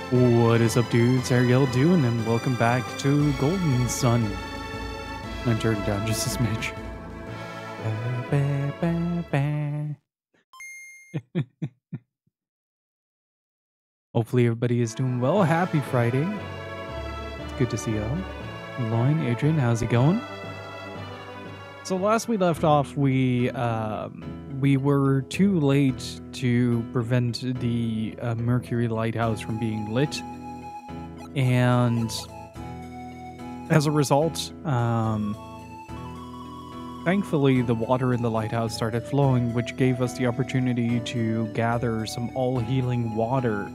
What is up, dudes? How y'all doing? And welcome back to Golden Sun. I turned down just a smidge. Hopefully everybody is doing well. Happy Friday. It's good to see y'all. Lauren, Adrian, how's it going? So last we left off, we were too late to prevent the Mercury Lighthouse from being lit, and as a result, thankfully the water in the lighthouse started flowing, which gave us the opportunity to gather some all-healing water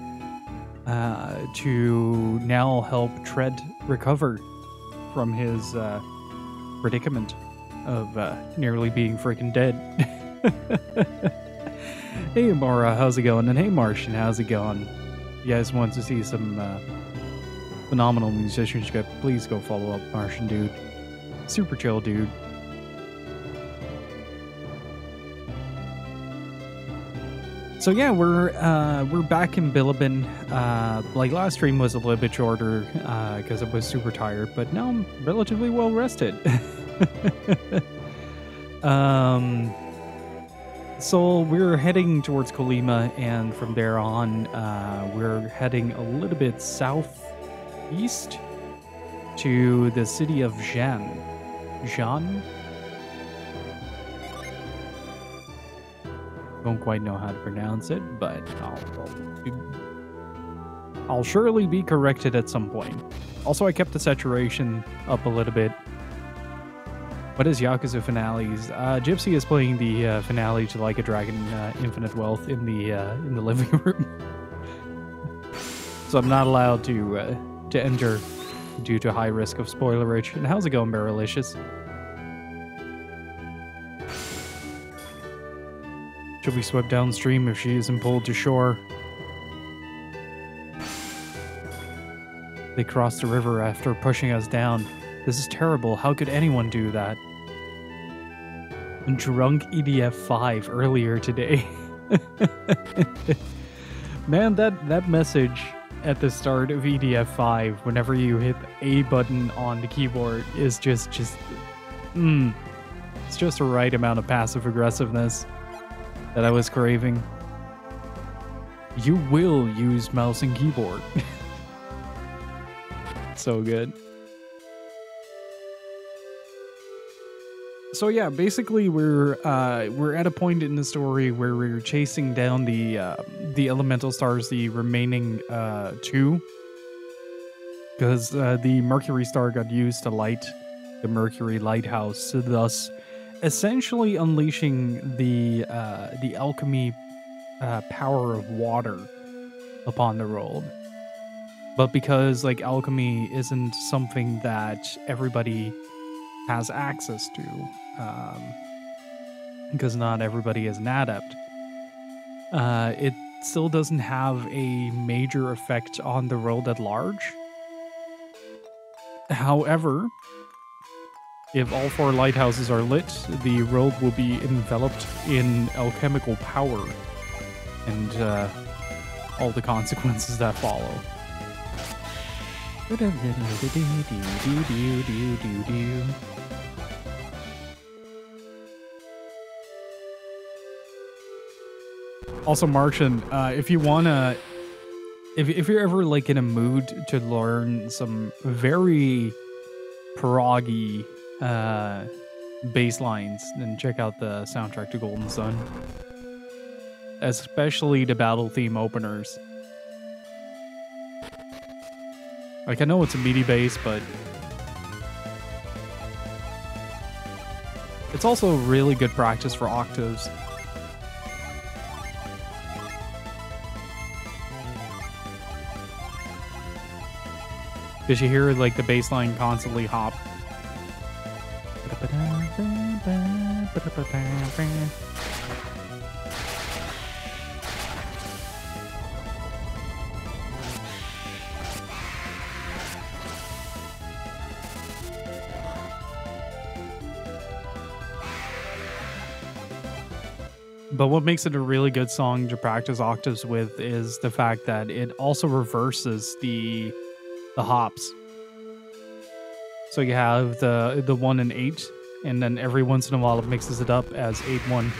to now help Tread recover from his predicament of nearly being freaking dead. Hey Mara, how's it going? And hey Martian, how's it going? You guys want to see some phenomenal musicianship, please go follow up Martian dude. Super chill dude. So yeah, we're back in Bilibin. Like last stream was a little bit shorter because I was super tired, but now I'm relatively well rested. So we're heading towards Colima, and from there on, we're heading a little bit southeast to the city of Jeanne. Don't quite know how to pronounce it, but I'll surely be corrected at some point. Also, I kept the saturation up a little bit. What is Yakuza Finales? Gypsy is playing the finale to Like a Dragon Infinite Wealth in the living room. So I'm not allowed to enter due to high risk of spoilerage. And how's it going, Barrelicious? Should we sweep downstream if she isn't pulled to shore? They crossed the river after pushing us down. This is terrible. How could anyone do that? Drunk EDF 5 earlier today. Man, that message at the start of EDF 5, whenever you hit the A button on the keyboard, is just it's just the right amount of passive aggressiveness that I was craving. You will use mouse and keyboard. So good. So yeah, basically we're at a point in the story where we're chasing down the elemental stars, the remaining 2, because the Mercury star got used to light the Mercury lighthouse, thus essentially unleashing the alchemy power of water upon the world. But because like alchemy isn't something that everybody has access to, because not everybody is an adept, it still doesn't have a major effect on the world at large. However, if all 4 lighthouses are lit, the world will be enveloped in alchemical power and all the consequences that follow. Also, Martian, if you wanna, if you're ever like in a mood to learn some very proggy bass lines, then check out the soundtrack to Golden Sun, especially the battle theme openers. Like, I know it's a MIDI bass, but it's also really good practice for octaves. Because you hear like the bass line constantly hop. But what makes it a really good song to practice octaves with is the fact that it also reverses the hops. So you have the 1 and 8, and then every once in a while it mixes it up as 8-1.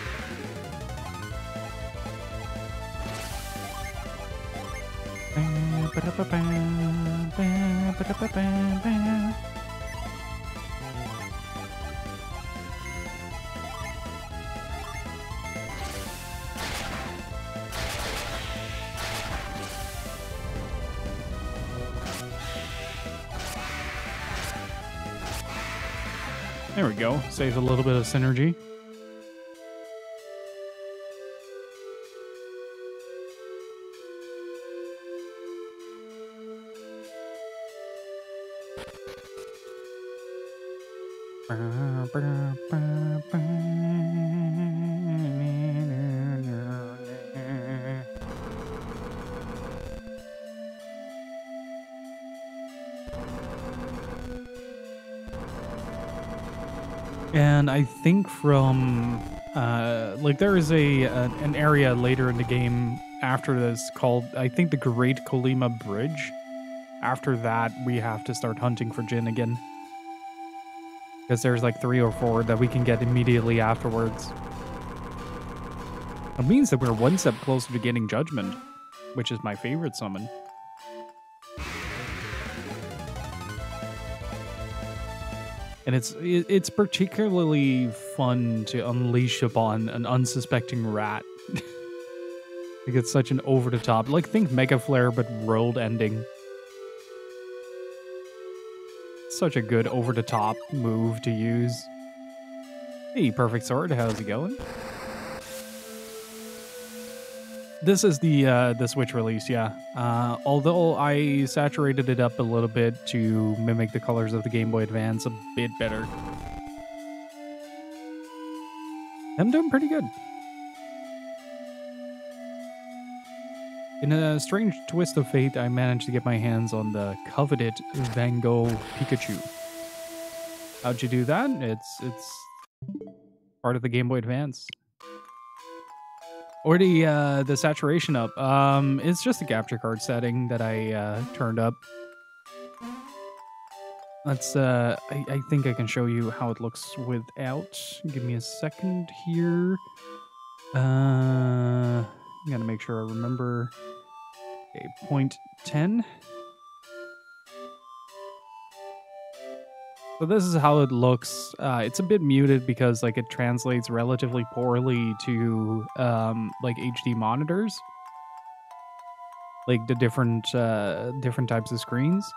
There we go. Saves a little bit of synergy. And I think from like there is an area later in the game after this called, I think, the Great Kolima Bridge. After that, we have to start hunting for Jin again, because there's like 3 or 4 that we can get immediately afterwards. It means that we're one step closer to getting Judgment, which is my favorite summon. And it's particularly fun to unleash upon an unsuspecting rat. Like, it's such an over-the-top, like, think Mega Flare, but world ending. Such a good over-the-top move to use. Hey, Perfect Sword, how's it going? This is the Switch release, yeah. Although I saturated it up a little bit to mimic the colors of the Game Boy Advance a bit better. I'm doing pretty good. In a strange twist of fate, I managed to get my hands on the coveted Van Gogh Pikachu. How'd you do that? It's part of the Game Boy Advance. Or the saturation up. It's just a capture card setting that I turned up. Let's I think I can show you how it looks without. Give me a second here. I'm gonna make sure I remember. Okay, 0.10. So this is how it looks. It's a bit muted because like it translates relatively poorly to like HD monitors, like the different types of screens.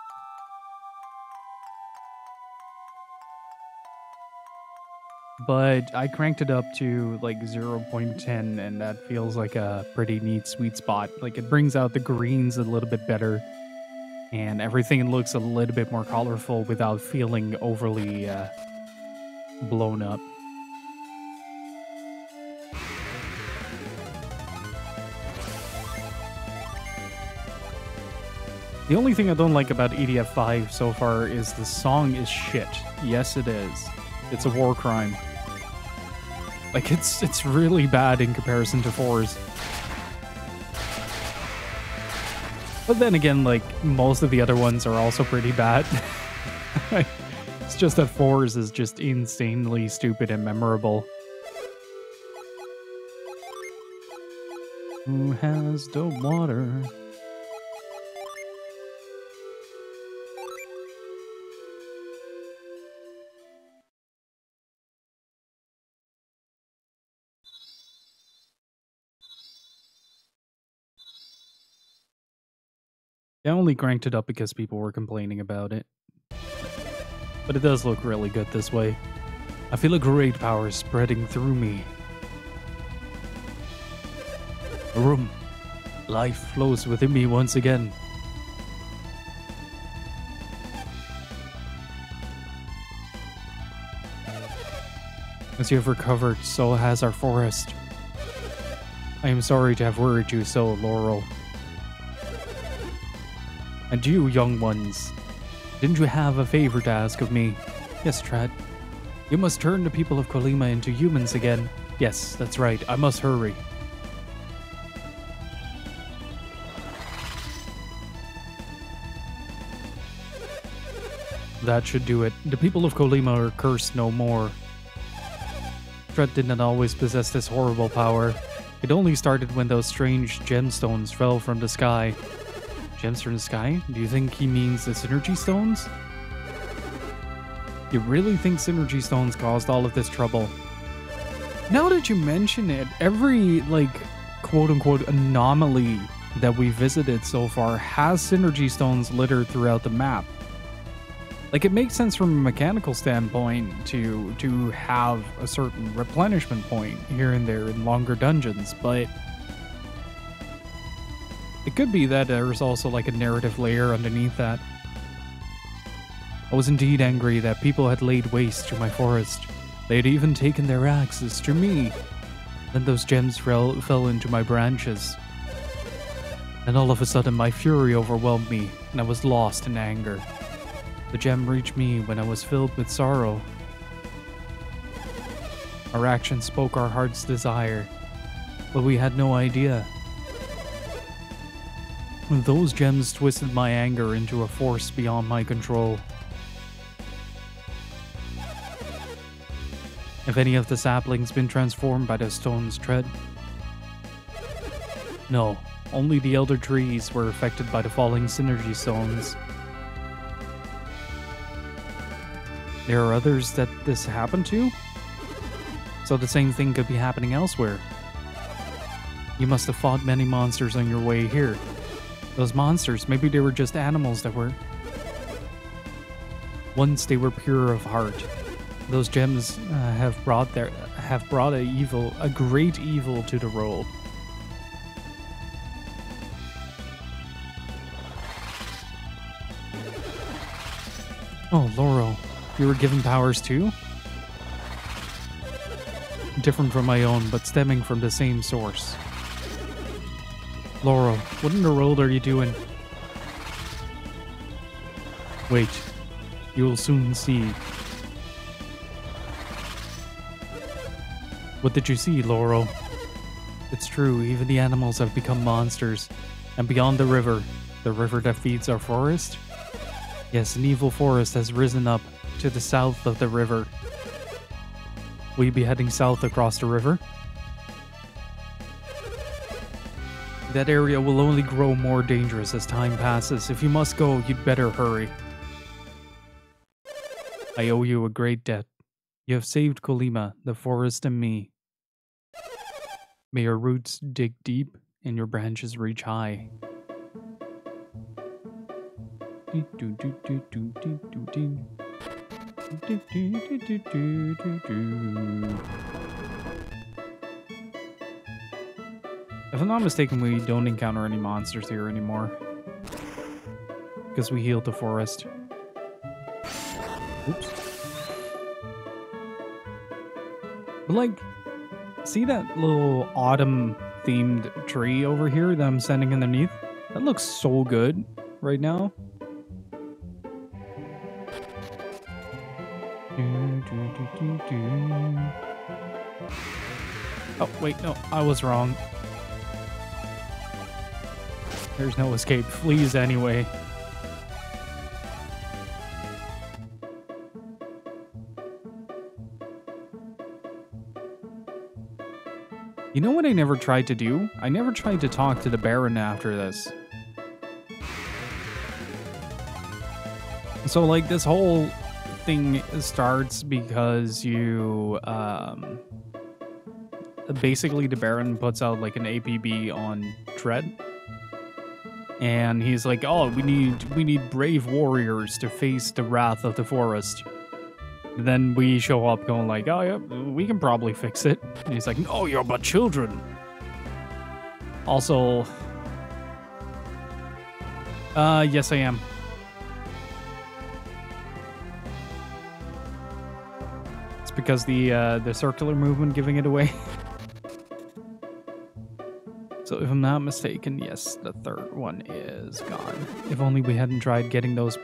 But I cranked it up to like 0.10, and that feels like a pretty neat sweet spot. Like it brings out the greens a little bit better, and everything looks a little bit more colorful without feeling overly blown up. The only thing I don't like about EDF5 so far is the song is shit. Yes, it is. It's a war crime. Like, it's really bad in comparison to 4's. But then again, like, most of the other ones are also pretty bad. It's just that 4's is just insanely stupid and memorable. Who has the water? I only cranked it up because people were complaining about it. But it does look really good this way. I feel a great power spreading through me. A room. Life flows within me once again. As you have recovered, so has our forest. I am sorry to have worried you so, Laurel. And you, young ones, didn't you have a favor to ask of me? Yes, Trad. You must turn the people of Kolima into humans again. Yes, that's right. I must hurry. That should do it. The people of Kolima are cursed no more. Tret did not always possess this horrible power. It only started when those strange gemstones fell from the sky. Gems from the sky? Do you think he means the Synergy Stones? You really think Synergy Stones caused all of this trouble? Now that you mention it, every, like, quote-unquote anomaly that we visited so far has Synergy Stones littered throughout the map. Like, it makes sense from a mechanical standpoint to have a certain replenishment point here and there in longer dungeons, but it could be that there's also like a narrative layer underneath that. I was indeed angry that people had laid waste to my forest. They had even taken their axes to me. Then those gems fell into my branches. And all of a sudden my fury overwhelmed me, and I was lost in anger. The gem reached me when I was filled with sorrow. Our actions spoke our heart's desire, but we had no idea. Those gems twisted my anger into a force beyond my control. Have any of the saplings been transformed by the stone's tread? No, only the elder trees were affected by the falling synergy stones. There are others that this happened to? So the same thing could be happening elsewhere. You must have fought many monsters on your way here. Those monsters, maybe they were just animals that were... Once they were pure of heart. Those gems have brought a great evil to the world. Oh, Laurel, you were given powers too? Different from my own, but stemming from the same source. Laurel, what in the world are you doing? Wait, you will soon see. What did you see, Laurel? It's true, even the animals have become monsters. And beyond the river that feeds our forest? Yes, an evil forest has risen up to the south of the river. Will you be heading south across the river? That area will only grow more dangerous as time passes. If you must go, you'd better hurry. I owe you a great debt. You have saved Kolima, the forest, and me. May your roots dig deep and your branches reach high. If I'm not mistaken, we don't encounter any monsters here anymore. Because we healed the forest. Oops. But like, see that little autumn-themed tree over here that I'm standing underneath? That looks so good right now. Oh, wait, no, I was wrong. There's no escape. Fleas anyway. You know what I never tried to do? I never tried to talk to the Baron after this. So, like, this whole thing starts because you, basically the Baron puts out, like, an APB on Tret. And he's like, oh, we need brave warriors to face the wrath of the forest. And then we show up going like, oh yeah, we can probably fix it. And he's like, no, you're but children. Also, yes I am. It's because the circular movement giving it away. So if I'm not mistaken, yes, the third one is gone. If only we hadn't tried getting those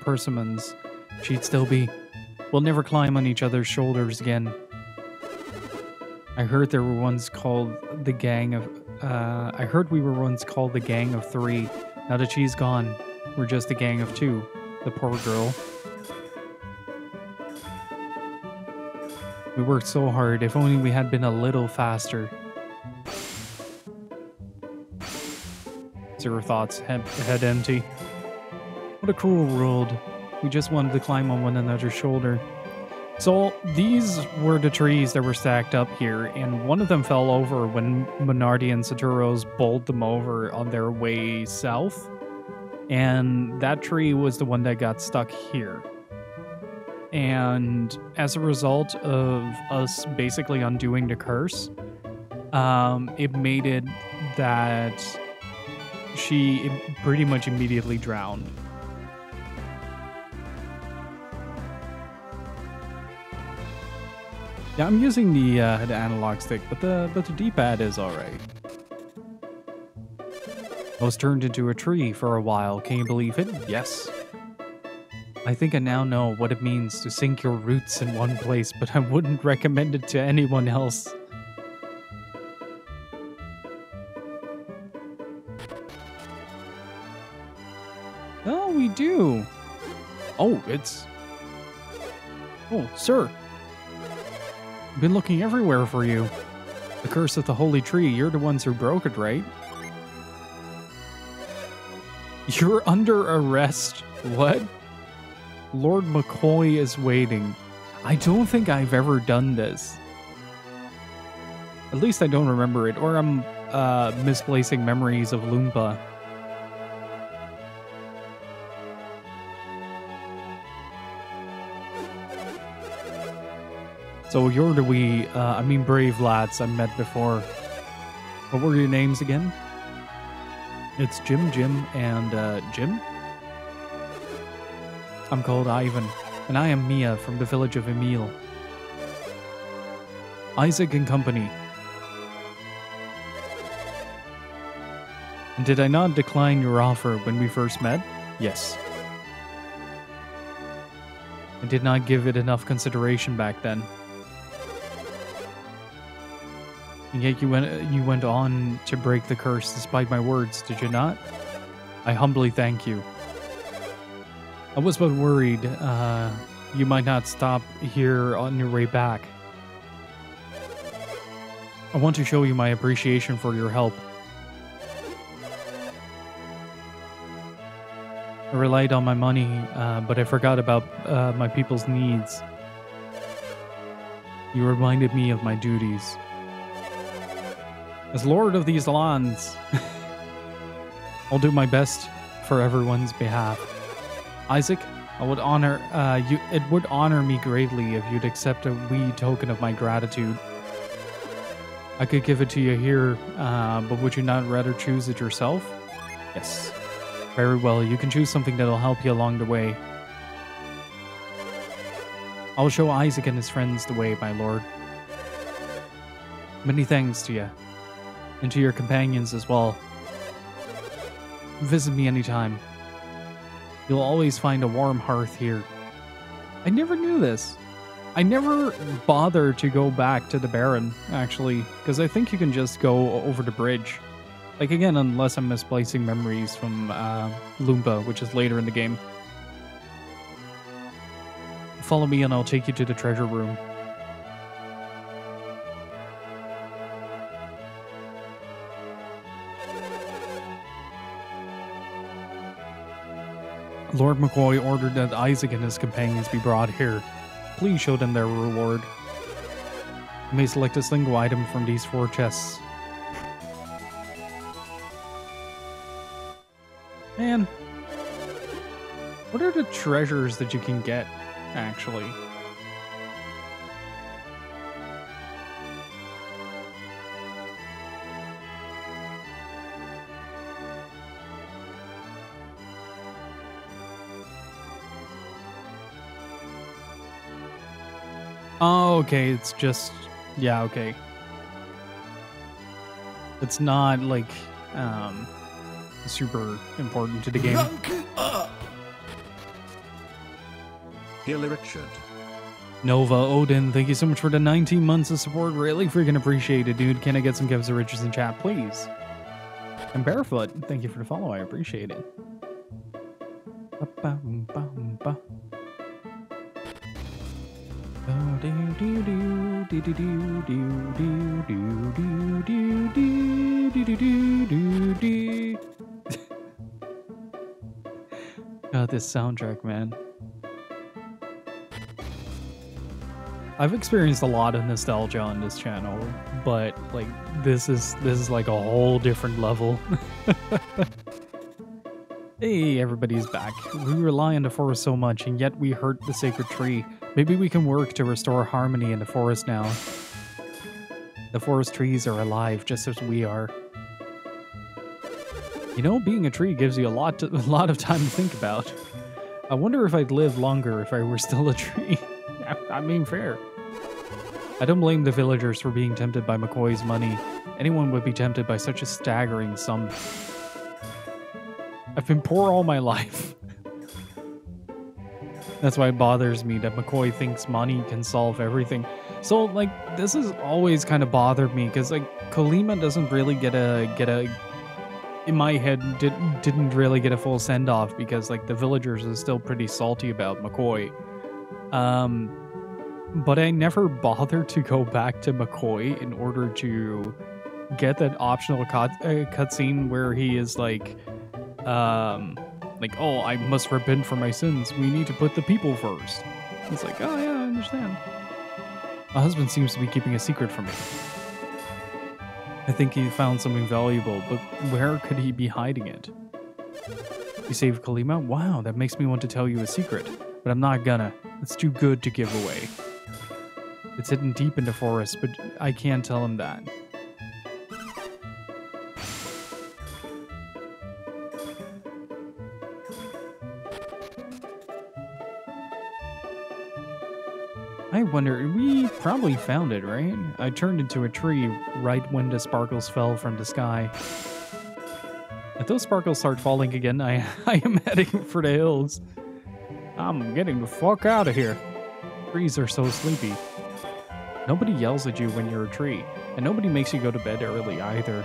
persimmons, she'd still be. We'll never climb on each other's shoulders again. I heard there were once called the gang of, I heard we were once called the gang of 3. Now that she's gone, we're just a gang of 2. The poor girl. We worked so hard, if only we had been a little faster. Zero thoughts, head empty. What a cruel world. We just wanted to climb on one another's shoulder. So these were the trees that were stacked up here, and one of them fell over when Minardi and Saturos bowled them over on their way south. And that tree was the one that got stuck here. And as a result of us basically undoing the curse, it made it that she pretty much immediately drowned. Yeah, I'm using the analog stick, but the D-pad is alright. I was turned into a tree for a while. Can you believe it? Yes. I think I now know what it means to sink your roots in one place, but I wouldn't recommend it to anyone else. Oh, we do. Oh, it's... Oh, sir. I've been looking everywhere for you. The curse of the holy tree, you're the ones who broke it, right? You're under arrest. What? Lord McCoy is waiting. I don't think I've ever done this. At least I don't remember it, or I'm misplacing memories of Loompa. So you're the brave lads I met before. What were your names again? It's Jim, and Jim? I'm called Ivan, and I am Mia from the village of Emil. Isaac and company. And did I not decline your offer when we first met? Yes. I did not give it enough consideration back then. And yet you went on to break the curse despite my words, did you not? I humbly thank you. I was but worried you might not stop here on your way back. I want to show you my appreciation for your help. I relied on my money, but I forgot about my people's needs. You reminded me of my duties. As Lord of these lands, I'll do my best for everyone's behalf. Isaac, I would honor you. It would honor me greatly if you'd accept a wee token of my gratitude. I could give it to you here, but would you not rather choose it yourself? Yes. Very well, you can choose something that'll help you along the way. I'll show Isaac and his friends the way, my lord. Many thanks to you. And to your companions as well. Visit me anytime. You'll always find a warm hearth here. I never knew this. I never bothered to go back to the Baron, actually, because I think you can just go over the bridge. Like, again, unless I'm misplacing memories from Loompa, which is later in the game. Follow me and I'll take you to the treasure room. Lord McCoy ordered that Isaac and his companions be brought here. Please show them their reward. You may select a single item from these 4 chests. Man, what are the treasures that you can get, actually? Oh, okay, it's just... Yeah, okay. It's not, like, super important to the game. Rank up! Hilly Richard. Nova Odin, thank you so much for the 19 months of support. Really freaking appreciate it, dude. Can I get some gifts of riches in chat, please? And Barefoot, thank you for the follow. I appreciate it. God, this soundtrack, man. I've experienced a lot of nostalgia on this channel, but like this is like a whole different level. Hey, everybody's back. We rely on the forest so much, and yet we hurt the sacred tree. Maybe we can work to restore harmony in the forest now. The forest trees are alive, just as we are. You know, being a tree gives you a lot of time to think about. I wonder if I'd live longer if I were still a tree. I mean, fair. I don't blame the villagers for being tempted by McCoy's money. Anyone would be tempted by such a staggering sum. I've been poor all my life. That's why it bothers me that McCoy thinks money can solve everything. So, like, this has always kind of bothered me, because, like, Colima doesn't really get a in my head, didn't really get a full send-off, because, like, the villagers are still pretty salty about McCoy. But I never bothered to go back to McCoy in order to get that optional cutscene where he is like, oh, I must repent for my sins. We need to put the people first. It's like, oh yeah, I understand. My husband seems to be keeping a secret from me. I think he found something valuable, but where could he be hiding it? You saved Colima? Wow, that makes me want to tell you a secret, but I'm not gonna. It's too good to give away. It's hidden deep in the forest, but I can't tell him that. I wonder, we probably found it, right? I turned into a tree right when the sparkles fell from the sky. If those sparkles start falling again, I am heading for the hills. I'm getting the fuck out of here. Trees are so sleepy. Nobody yells at you when you're a tree, and nobody makes you go to bed early either.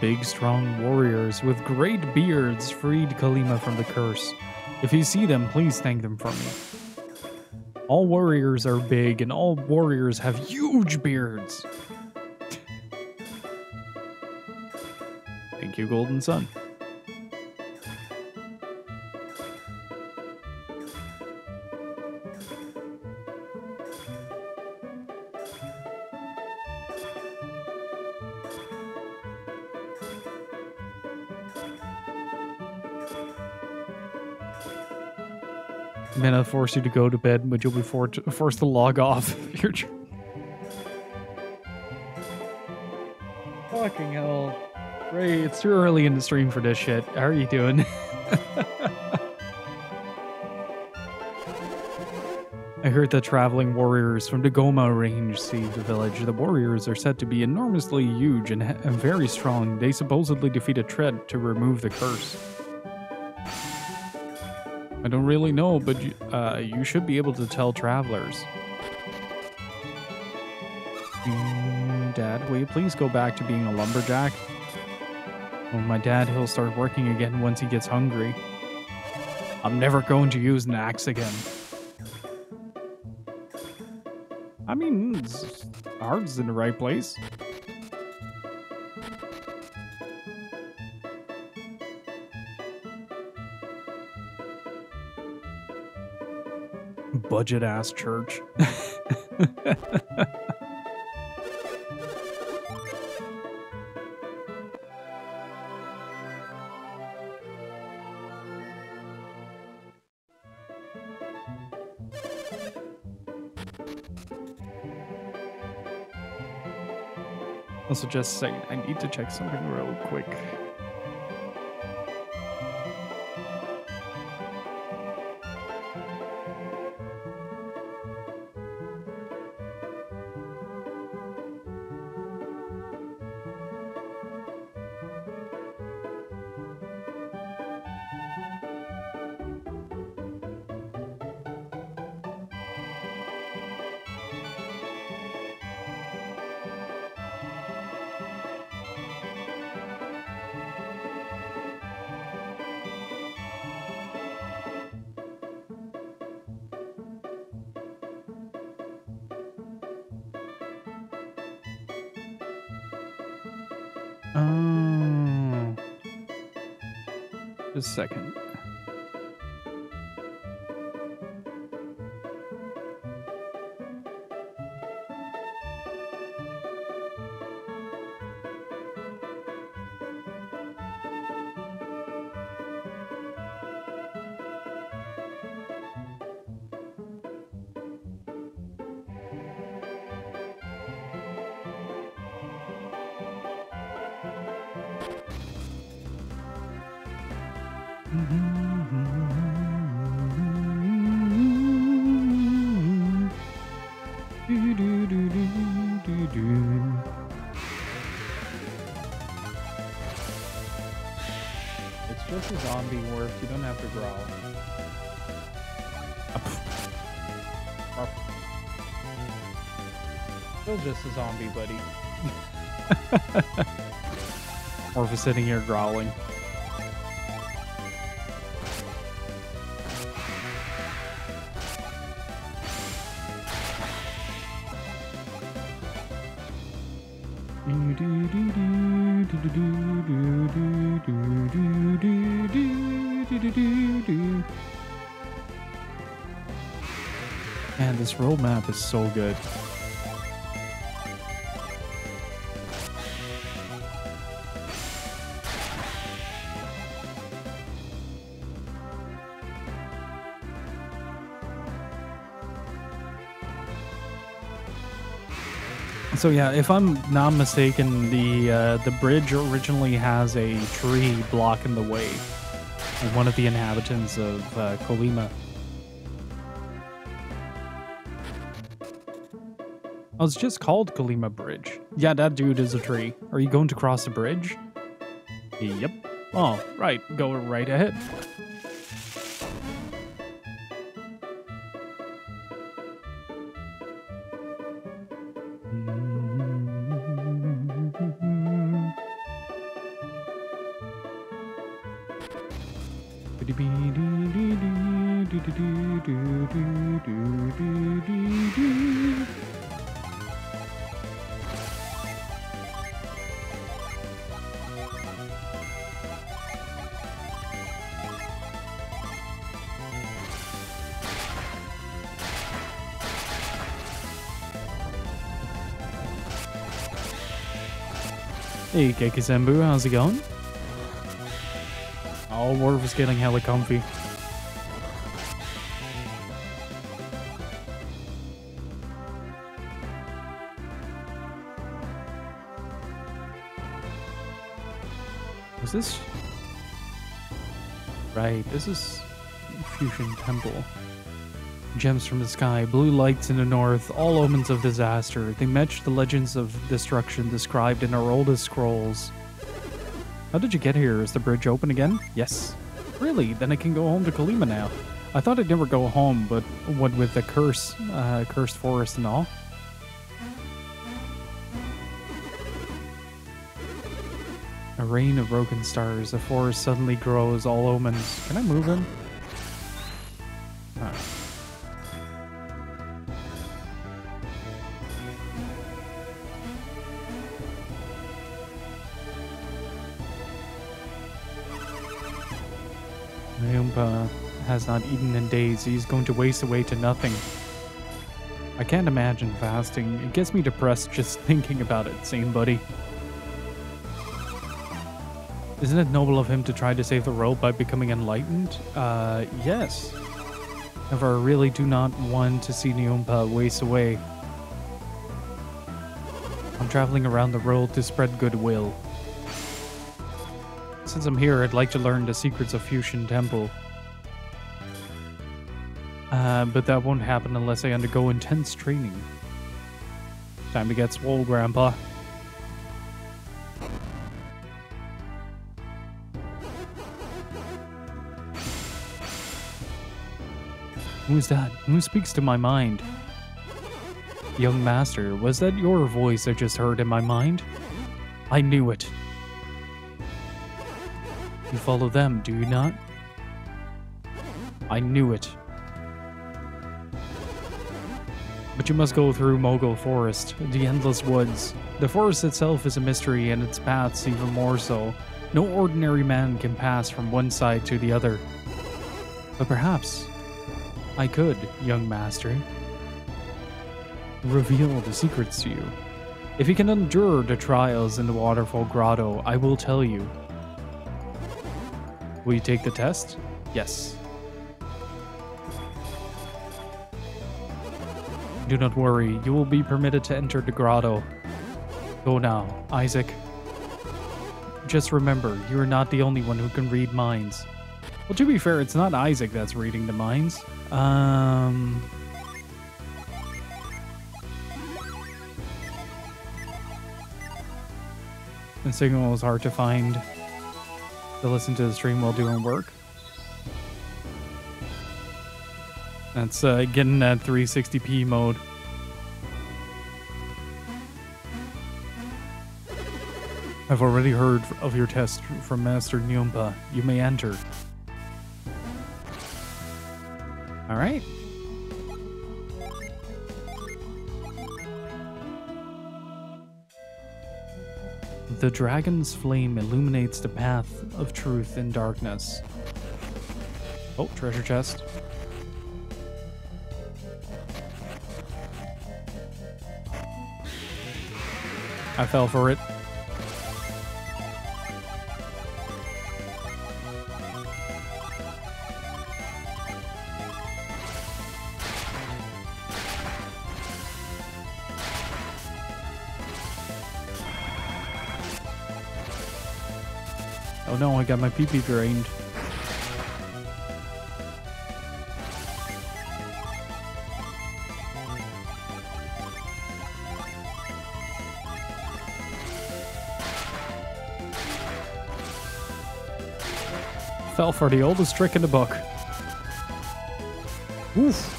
Big, strong warriors with great beards freed Colima from the curse. If you see them, please thank them for me. All warriors are big, and all warriors have huge beards. Thank you, Golden Sun. Man, I'll force you to go to bed, but you'll be forced to log off. Fucking hell. Ray, it's too early in the stream for this shit. How are you doing? I heard that traveling warriors from the Goma range saved the village. The warriors are said to be enormously huge and very strong. They supposedly defeated Tread to remove the curse. I don't really know, but you should be able to tell travelers. Dad, will you please go back to being a lumberjack? Well, my dad, he'll start working again once he gets hungry. I'm never going to use an axe again. I mean, heart's in the right place. Budget-ass church. Also, just a second, I need to check something real quick. Oh, just a second. It's just a zombie work. You don't have to growl. Still just a zombie, buddy. Or if it's sitting here growling. Man, this road map is so good. So yeah, if I'm not mistaken, the bridge originally has a tree blocking the way. One of the inhabitants of Colima. Oh, it's just called Colima Bridge. Yeah, that dude is a tree. Are you going to cross the bridge? Yep. Oh, right. Go right ahead. Hey, Kekisembu, how's it going? Oh, Worf is getting hella comfy. Was this? Right, this is Fusion Temple. Gems from the sky, blue lights in the north, all omens of disaster. They match the legends of destruction described in our oldest scrolls. How did you get here? Is the bridge open again? Yes. Really? Then I can go home to Colima now. I thought I'd never go home, but what with the cursed forest and all? A rain of broken stars. The forest suddenly grows, all omens. Can I move him? Huh. Nyumpa has not eaten in days. He's going to waste away to nothing. I can't imagine fasting. It gets me depressed just thinking about it. Same, buddy. Isn't it noble of him to try to save the world by becoming enlightened? Yes. However, I really do not want to see Nyumpa waste away. I'm traveling around the world to spread goodwill. Since I'm here, I'd like to learn the secrets of Fusion Temple. But that won't happen unless I undergo intense training. Time to get swole, Grandpa. Who's that? Who speaks to my mind? Young Master, was that your voice I just heard in my mind? I knew it. You follow them, do you not? I knew it. But you must go through Mogul Forest, the endless woods. The forest itself is a mystery, and its paths even more so. No ordinary man can pass from one side to the other. But perhaps I could, young master, reveal the secrets to you. If you can endure the trials in the Waterfall Grotto, I will tell you. Will you take the test? Yes. Do not worry, you will be permitted to enter the grotto. Go now, Isaac. Just remember, you are not the only one who can read minds. Well, to be fair, it's not Isaac that's reading the minds. The signal is hard to find to listen to the stream while doing work. That's getting that 360p mode. I've already heard of your test from Master Nyumpa. You may enter. Alright. The dragon's flame illuminates the path of truth in darkness. Oh, treasure chest. I fell for it. Oh no, I got my pee-pee drained. Fell for the oldest trick in the book. Oof.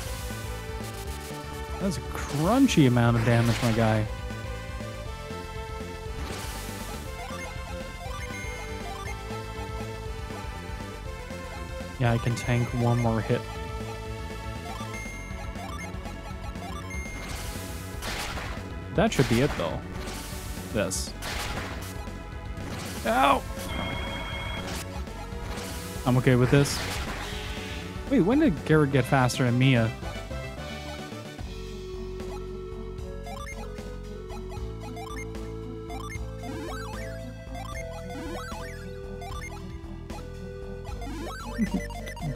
That's a crunchy amount of damage, my guy. Yeah, I can tank one more hit. That should be it, though. This. Ow! I'm okay with this. Wait, when did Garrett get faster than Mia?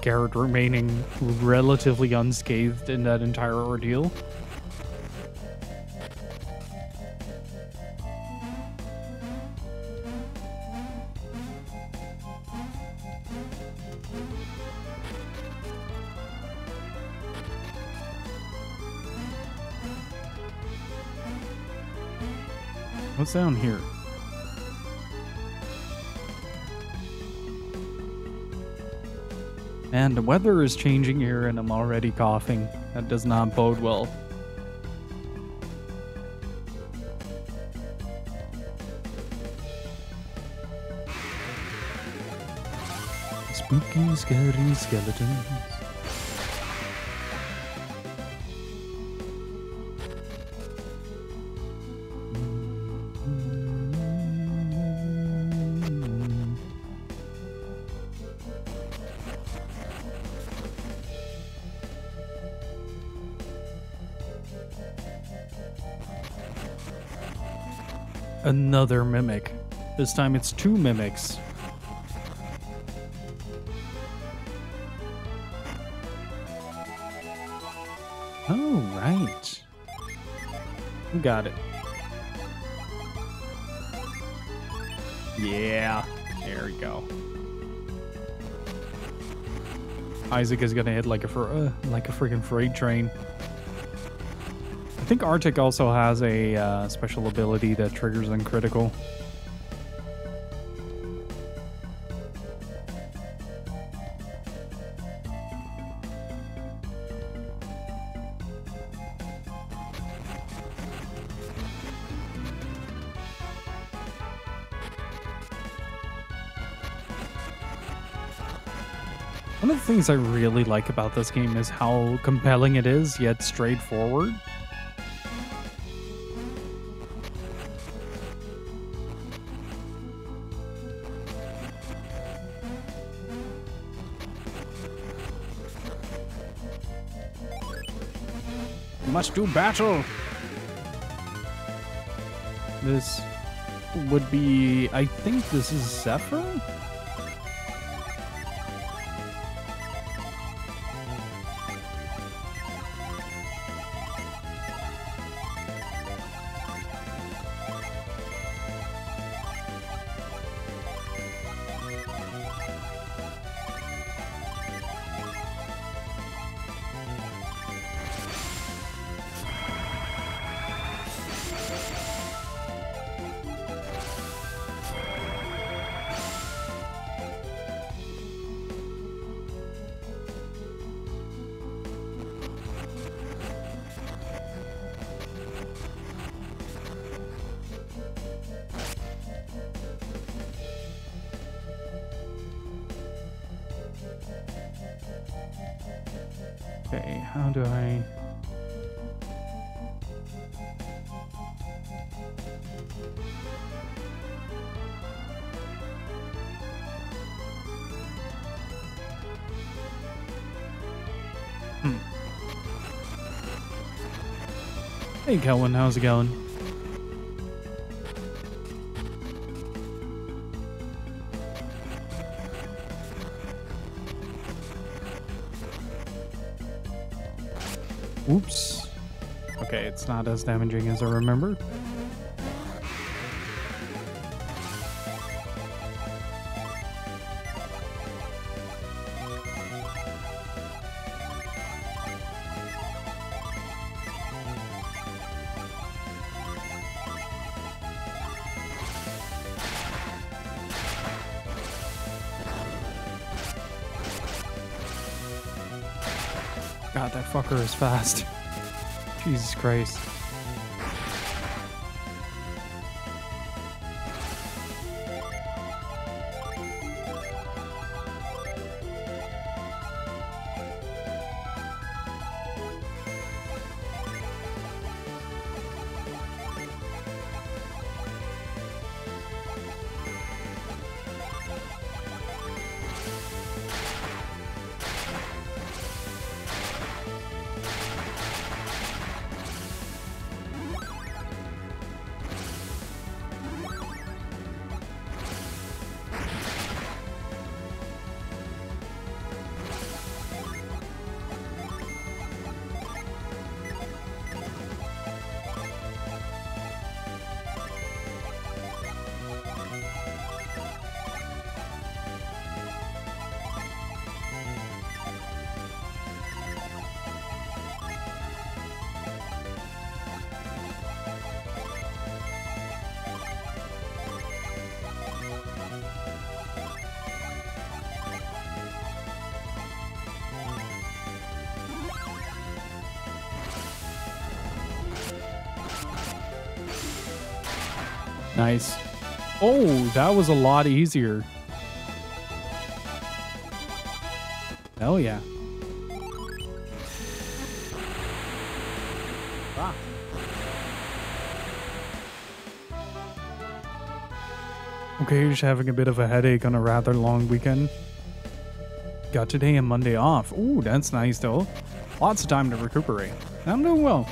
Garrett remaining relatively unscathed in that entire ordeal. What's down here? And the weather is changing here and I'm already coughing. That does not bode well. Spooky, scary skeletons. Another mimic. This time it's 2 mimics. Oh, right. Got it. Yeah, there we go. Isaac is gonna hit like a freaking freight train. I think Arctic also has a special ability that triggers uncritical. One of the things I really like about this game is how compelling it is, yet straightforward. Must do battle. This would be, I think this is Zephyr? Okay, how do I... Hey, Kelvin, how's it going? Oops. Okay, it's not as damaging as I remembered. God, that fucker is fast. Jesus Christ. Nice. Oh, that was a lot easier. Hell yeah. Ah. Okay, just having a bit of a headache on a rather long weekend. Got today and Monday off. Ooh, that's nice though. Lots of time to recuperate. I'm doing well.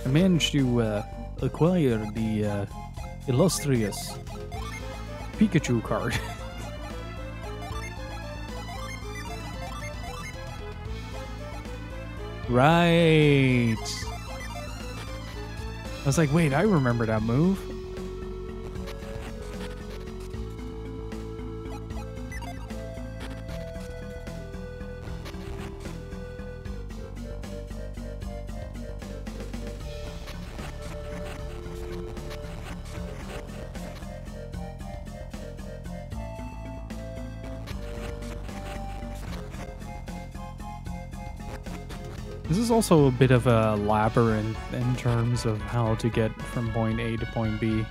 I managed to acquire the illustrious Pikachu card. Right. I was like, wait, I remember that move. This is also a bit of a labyrinth in terms of how to get from point A to point B.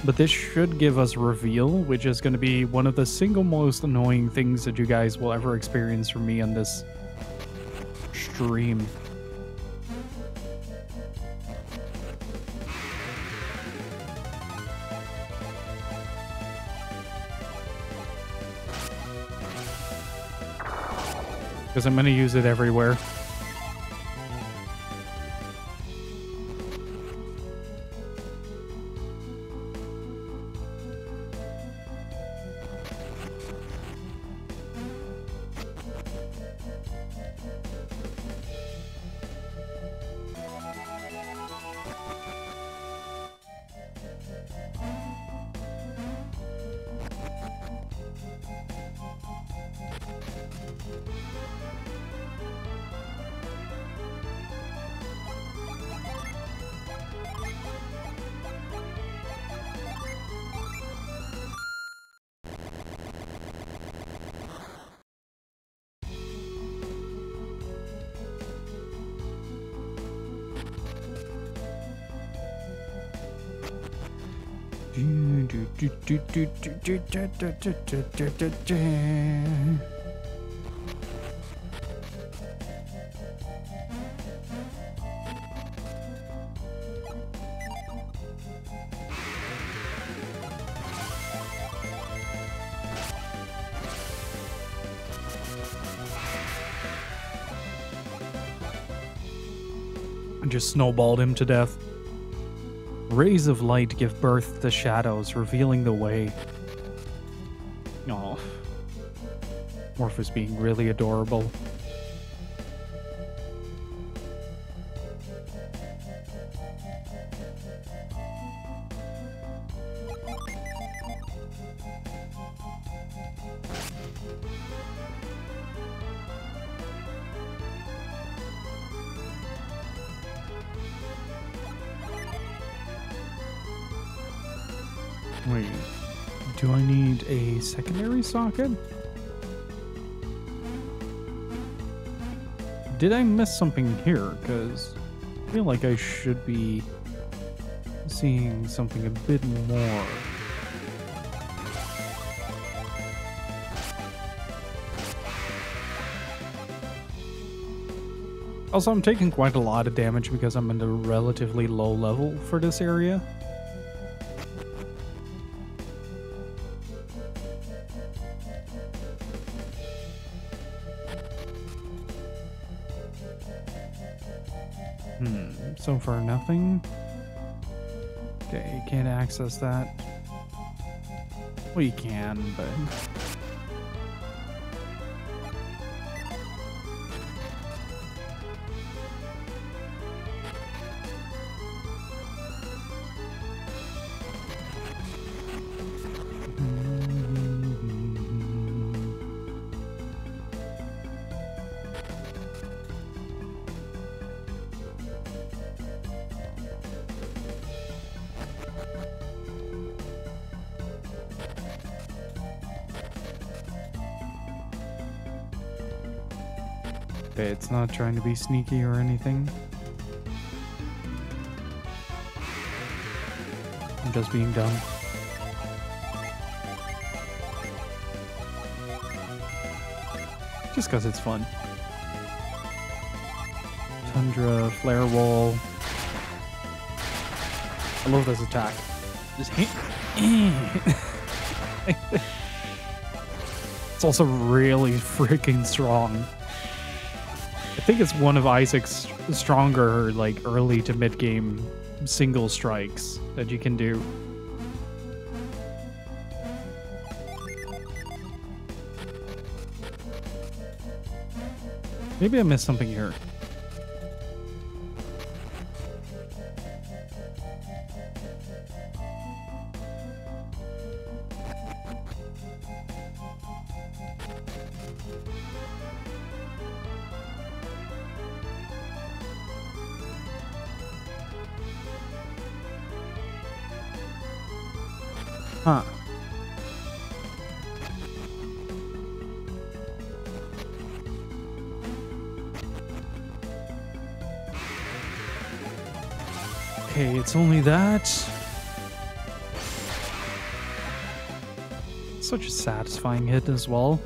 But this should give us reveal, which is going to be one of the single most annoying things that you guys will ever experience from me on this stream. Because I'm going to use it everywhere. I just snowballed him to death. Rays of light give birth to shadows, revealing the way. Oh, Morphus being really adorable. Wait, do I need a secondary socket? Did I miss something here? Because I feel like I should be seeing something a bit more. Also, I'm taking quite a lot of damage because I'm at a relatively low level for this area. So far, nothing. Okay, you can't access that. Well, you can, but... Okay, it's not trying to be sneaky or anything. I'm just being dumb. Just because it's fun. Tundra, Flare Wall. I love this attack. Just hit. It's also really freaking strong. I think it's one of Isaac's stronger, like, early to mid-game single strikes that you can do. Maybe I missed something here. Huh. Okay, it's only that. Such a satisfying hit as well.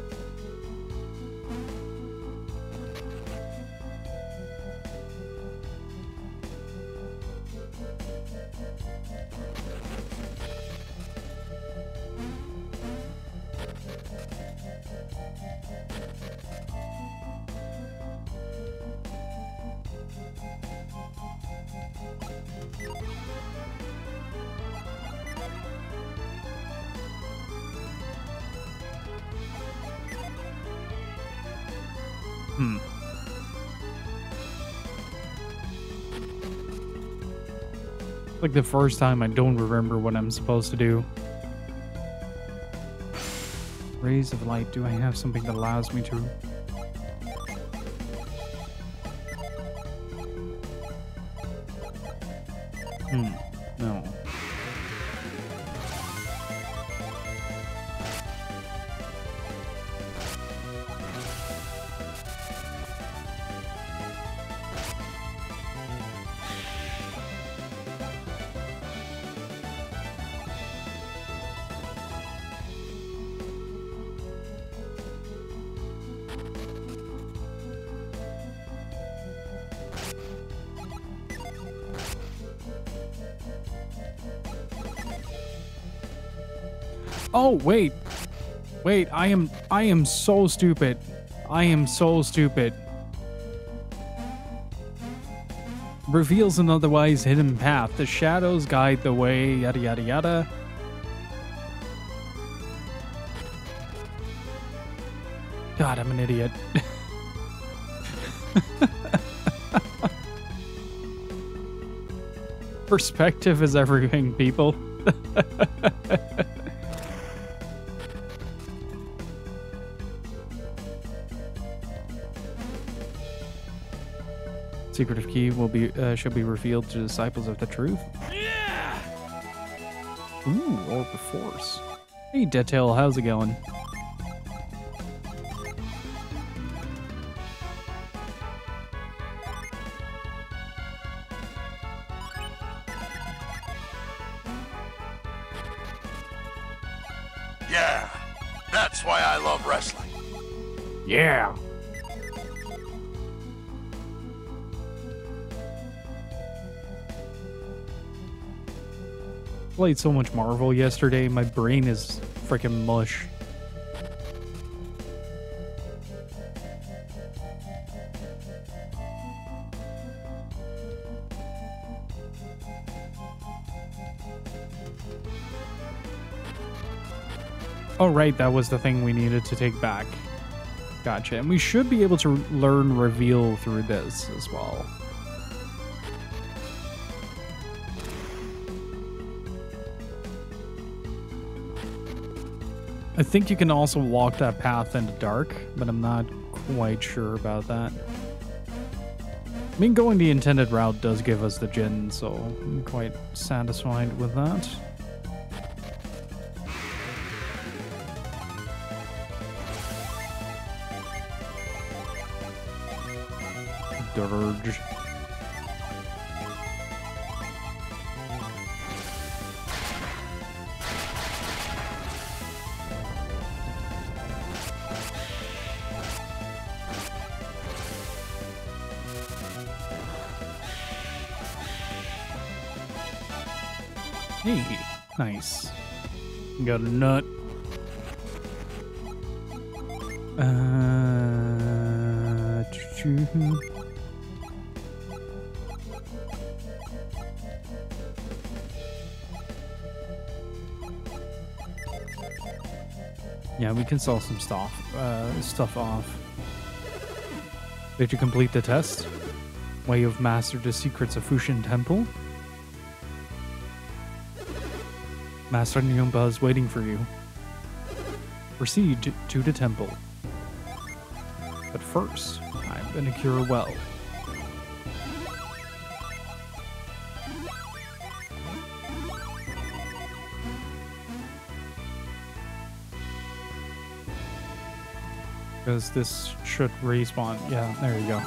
Like the first time I don't remember what I'm supposed to do. Rays of light. Do I have something that allows me to? No. Oh, wait. Wait, I am so stupid. I am so stupid. Reveals an otherwise hidden path. The shadows guide the way, yada yada yada. God, I'm an idiot. Perspective is everything, people. Secretive key will be should be revealed to disciples of the truth. Yeah. Ooh, orb of force. Hey, Deadtail, how's it going? Yeah, that's why I love wrestling. Yeah. Played so much Marvel yesterday, my brain is freaking mush. Oh right, that was the thing we needed to take back. Gotcha, and we should be able to learn reveal through this as well. I think you can also walk that path in the dark, but I'm not quite sure about that. I mean, going the intended route does give us the gin, so I'm quite satisfied with that. Dirge. Hey, nice. Got a nut. Yeah, we can sell some stuff off. Did you complete the test? Where you have mastered the secrets of Fushin Temple? Master Nyumba is waiting for you. Proceed to the temple. But first, I'm gonna cure well. Because this should respawn. Yeah, there you go.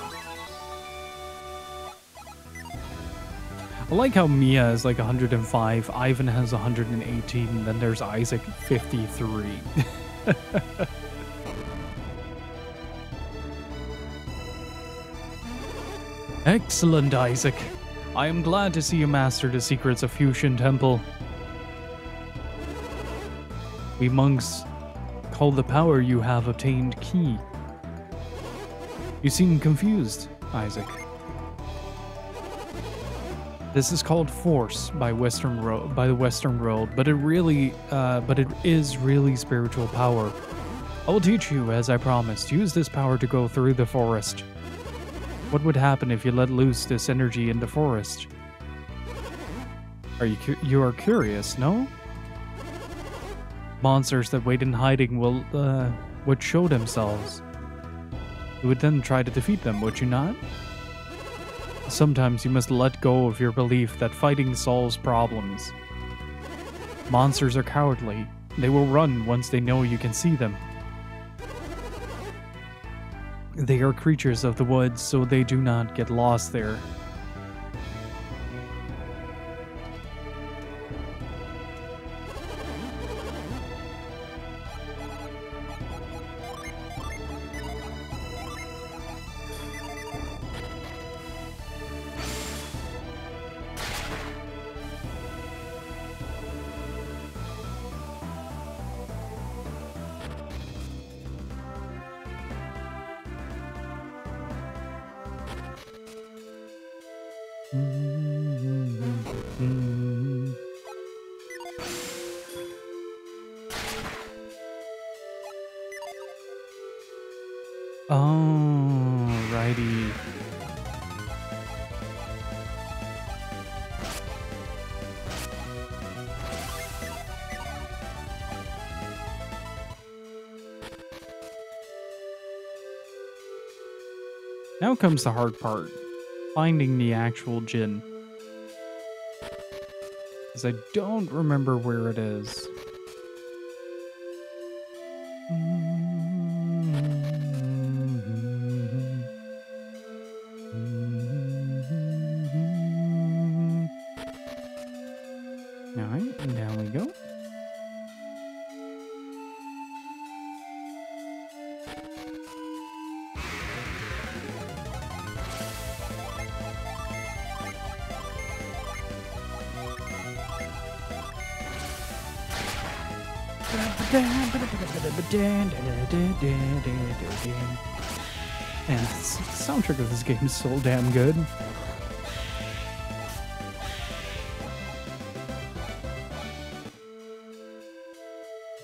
I like how Mia is like 105, Ivan has 118, and then there's Isaac 53. Excellent, Isaac. I am glad to see you master the secrets of Fusion Temple. We monks call the power you have obtained Ki. You seem confused, Isaac. This is called Force by the Western world, but it is really spiritual power. I will teach you, as I promised. Use this power to go through the forest. What would happen if you let loose this energy in the forest? You are curious, no? Monsters that wait in hiding would show themselves. You would then try to defeat them, would you not? Sometimes you must let go of your belief that fighting solves problems. Monsters are cowardly. They will run once they know you can see them. They are creatures of the woods, so they do not get lost there. Oh, righty. Now comes the hard part, finding the actual Djinn. Because I don't remember where it is. Alright, and down we go. Man, the soundtrack of this game is so damn good.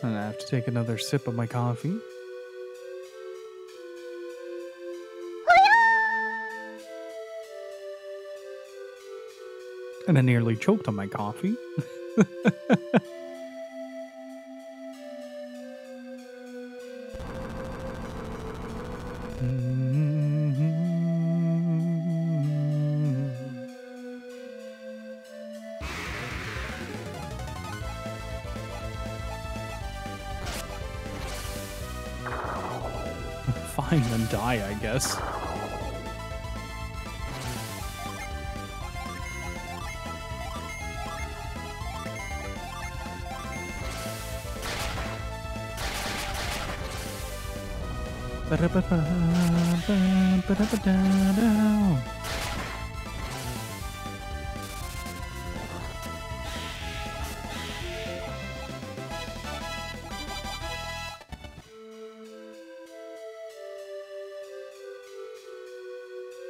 And I have to take another sip of my coffee. And I nearly choked on my coffee. Fine, then die, I guess.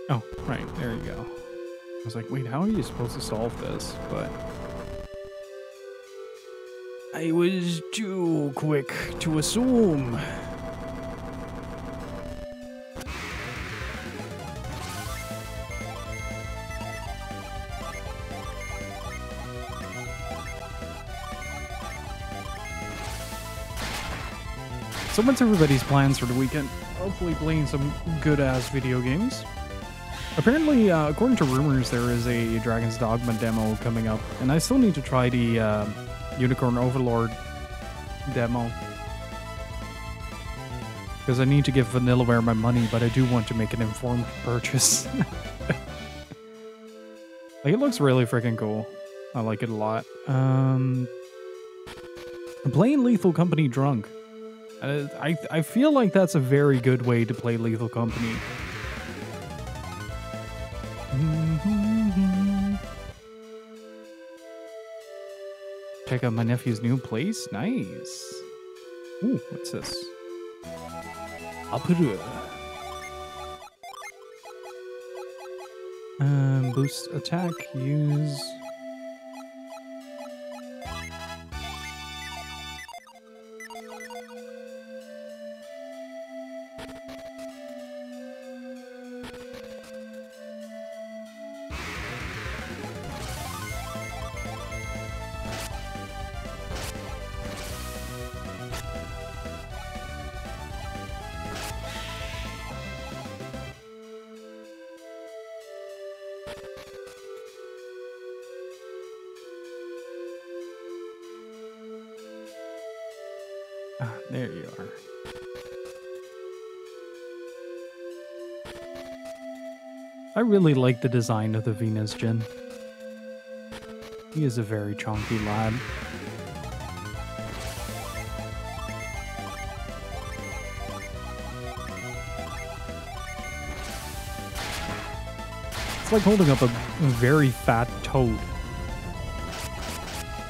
Oh, right, there you go. I was like, wait, how are you supposed to solve this? But I was too quick to assume. So what's everybody's plans for the weekend? Hopefully playing some good-ass video games. Apparently, according to rumors, there is a Dragon's Dogma demo coming up, and I still need to try the Unicorn Overlord demo. because I need to give Vanillaware my money, but I do want to make an informed purchase. Like, it looks really freaking cool. I like it a lot. I'm playing Lethal Company drunk. I feel like that's a very good way to play Lethal Company. Check out my nephew's new place. Nice. Ooh, what's this? Apuru. Boost attack, use... There you are. I really like the design of the Venus Djinn. He is a very chunky lad. It's like holding up a very fat toad.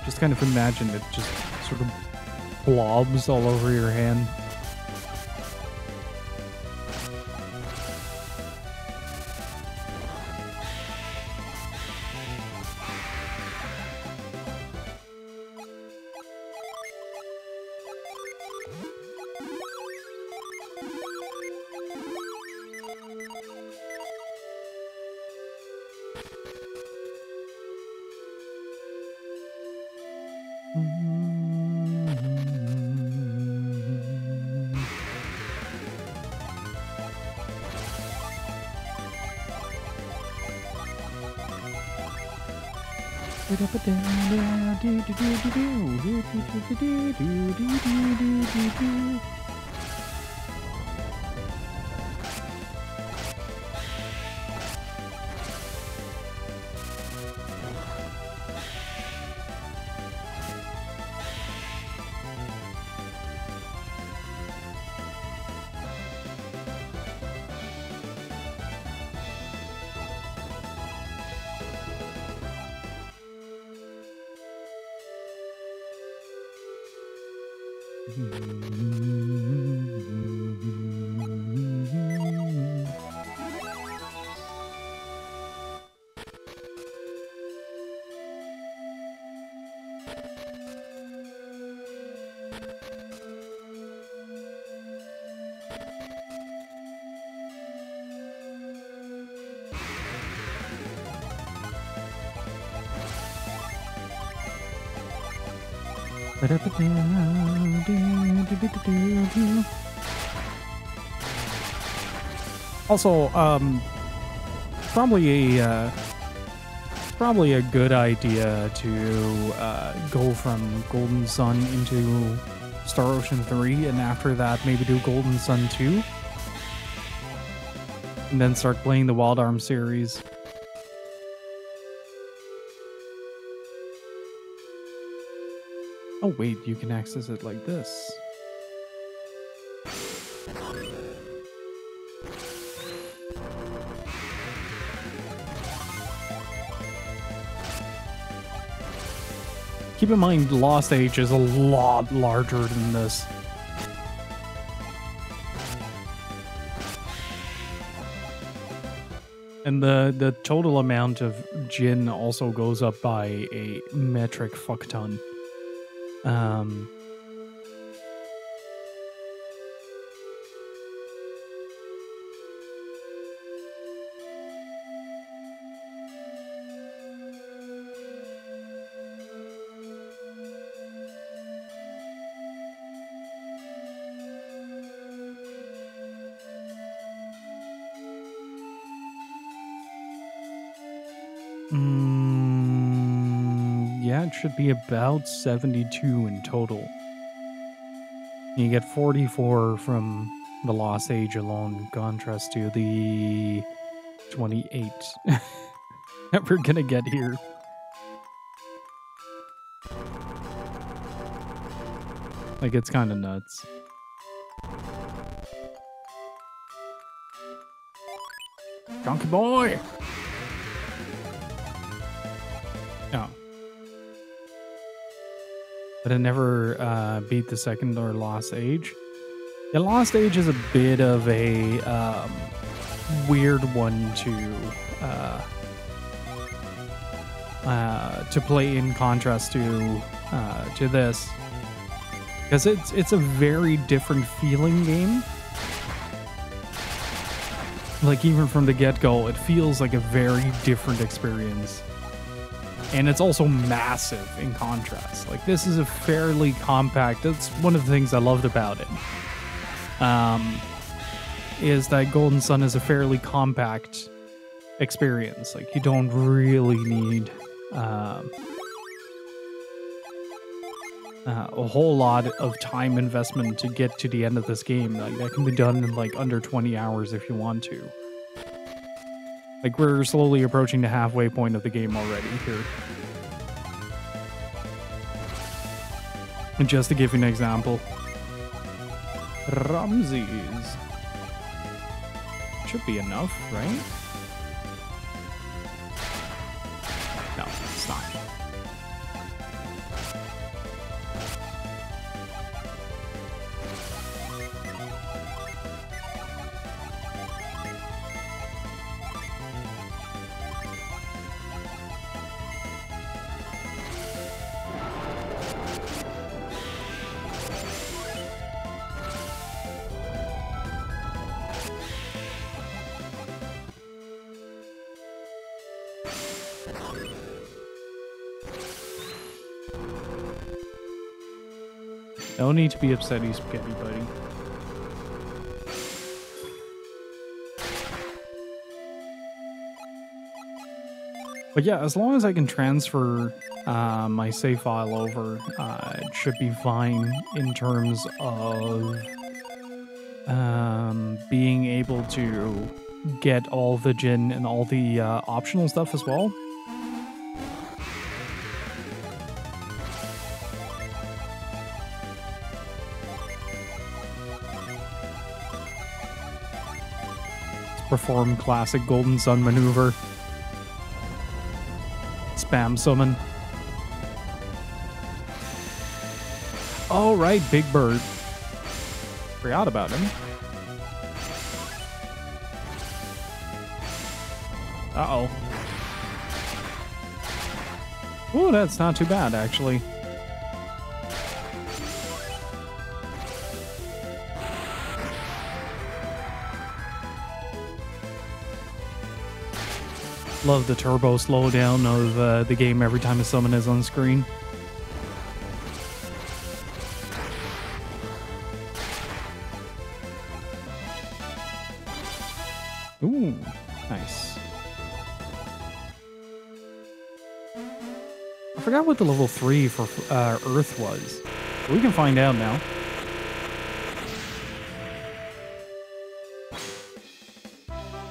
Just kind of imagine it just sort of blobs all over your hand. Also, probably a good idea to go from Golden Sun into Star Ocean 3, and after that maybe do Golden Sun 2, and then start playing the Wild Arms series. Oh wait, you can access it like this. Keep in mind, Lost Age is a lot larger than this. And the total amount of Djinn also goes up by a metric fuck ton. Yeah, it should be about 72 in total. You get 44 from The Lost Age alone, in contrast to the 28 that we're gonna get here. Like, it's kind of nuts. Donkey boy! No. But I never beat the second or Lost Age. The Lost Age is a bit of a weird one to play in contrast to this, because it's a very different feeling game. Like, even from the get-go, it feels like a very different experience. And it's also massive in contrast. Like, this is a fairly compact... That's one of the things I loved about it. Is that Golden Sun is a fairly compact experience. Like, you don't really need a whole lot of time investment to get to the end of this game. Like, that can be done in like under 20 hours if you want to. Like, we're slowly approaching the halfway point of the game already here. And just to give you an example, Ramses should be enough, right? No, it's not. No need to be upset, you spaghetti buddy. But yeah, as long as I can transfer my save file over, it should be fine in terms of being able to get all the Djinn and all the optional stuff as well. Perform classic Golden Sun maneuver. Spam summon. Oh, right, Big Bird. Forgot about him. Uh-oh. Oh, that's not too bad, actually. Love the turbo slowdown of the game every time a summon is on screen. Ooh, nice. I forgot what the level 3 for Earth was. We can find out now.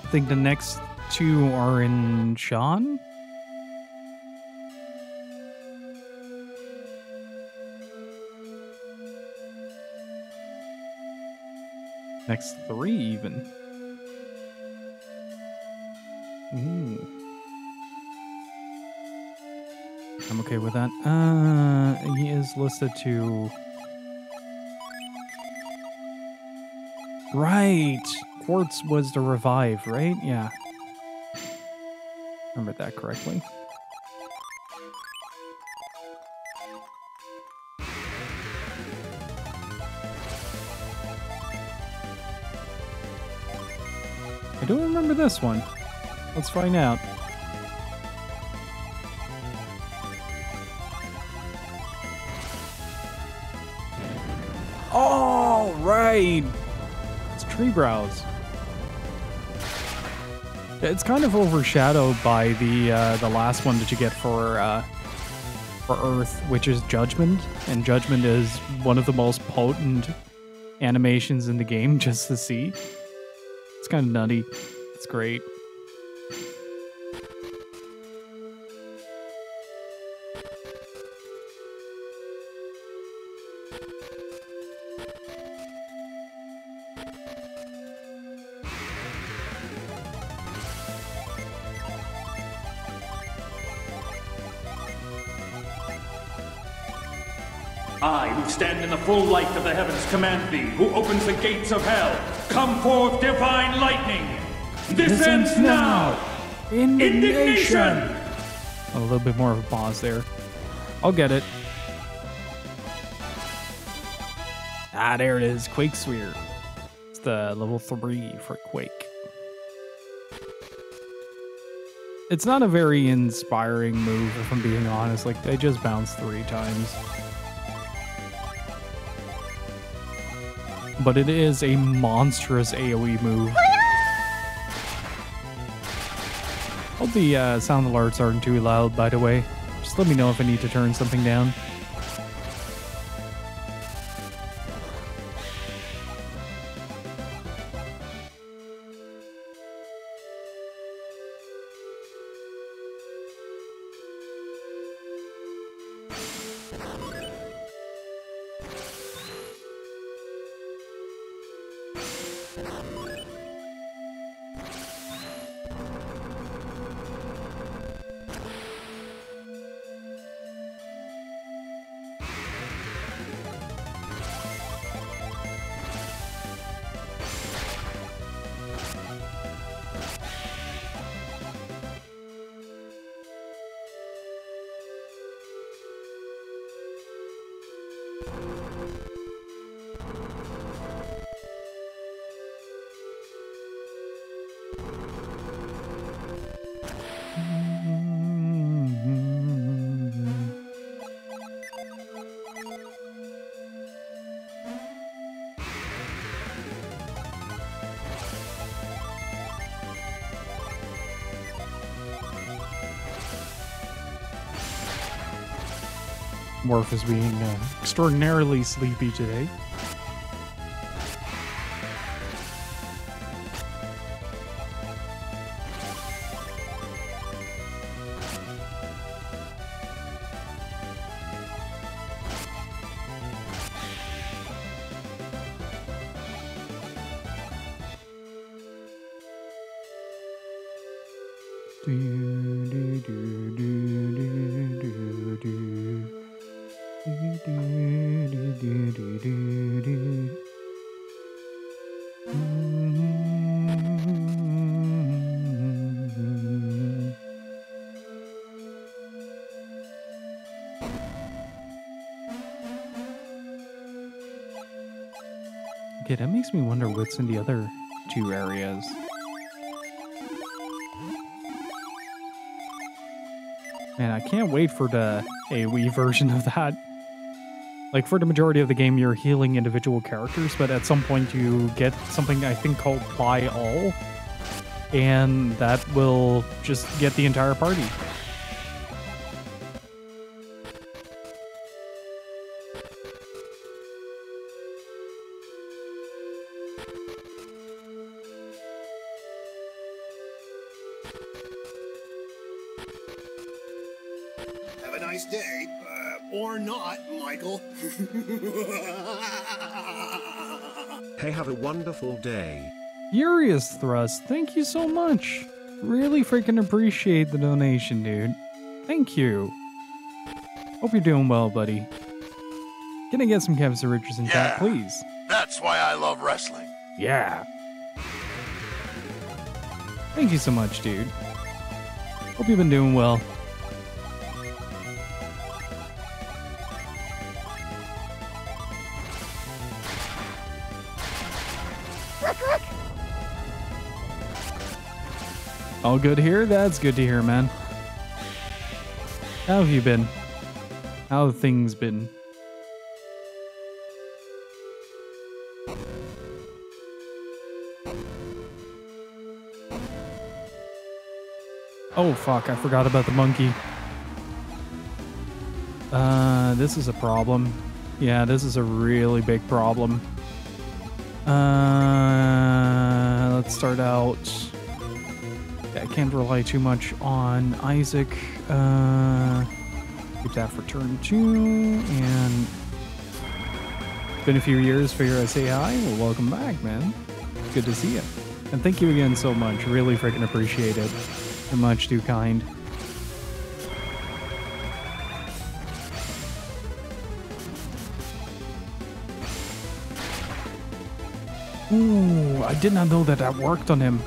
I think the next 2 are in Sean? Next 3 even. Ooh. I'm okay with that. He is listed to... Right! Quartz was the revive, right? Yeah. Remember that correctly. I don't remember this one. Let's find out. Oh, right! It's Treebrows. It's kind of overshadowed by the last one that you get for Earth, which is Judgment, and Judgment is one of the most potent animations in the game just to see. It's kind of nutty. It's great. I, who stand in the full light of the heavens, command thee, who opens the gates of hell. Come forth, divine lightning! This ends now! Indignation! A little bit more of a pause there. I'll get it. Ah, there it is. Quake Sphere. It's the level 3 for Quake. It's not a very inspiring move, if I'm being honest. Like, they just bounce 3 times. But it is a monstrous AoE move. Hope the sound alerts aren't too loud, by the way. Just let me know if I need to turn something down. Morph is being extraordinarily sleepy today. Okay, that makes me wonder what's in the other 2 areas. Man, I can't wait for the AoE version of that. Like, for the majority of the game, you're healing individual characters, but at some point you get something I think called Ply All, and that will just get the entire party. Have a nice day. Or not, Michael. Hey, have a wonderful day. Furious Thrust, thank you so much. Really freaking appreciate the donation, dude. Thank you. Hope you're doing well, buddy. Can I get some Kevin Richards in chat, please? That's why I love wrestling. Yeah. Thank you so much, dude. Hope you've been doing well. All good here? That's good to hear, man. How have you been? How have things been? Oh fuck, I forgot about the monkey. This is a problem. Yeah, this is a really big problem. Let's start out. I can't rely too much on Isaac. Keep that for turn 2. And it's been a few years. Figure I say hi. Well, welcome back, man. Good to see you. And thank you again so much. Really freaking appreciate it. You're much too kind. Ooh, I did not know that that worked on him.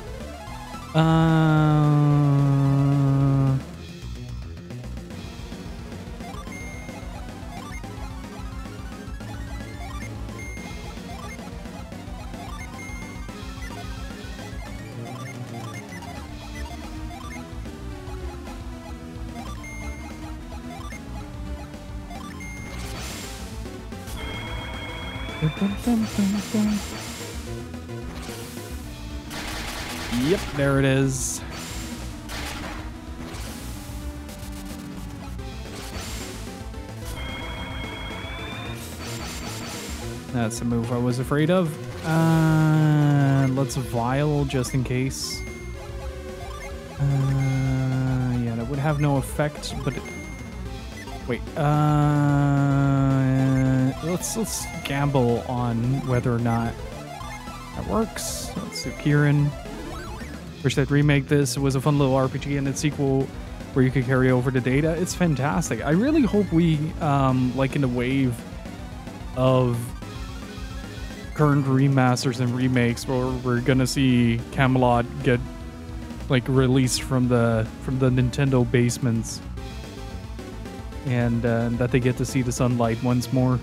Yep, there it is. That's a move I was afraid of. Let's Vile just in case. Yeah, that would have no effect, but wait. Let's gamble on whether or not that works. Let's do Kieran. Wish they'd remake this. It was a fun little RPG and its sequel where you could carry over the data. It's fantastic. I really hope we, like in the wave of current remasters and remakes, where we're gonna see Camelot get like released from the Nintendo basements, and that they get to see the sunlight once more.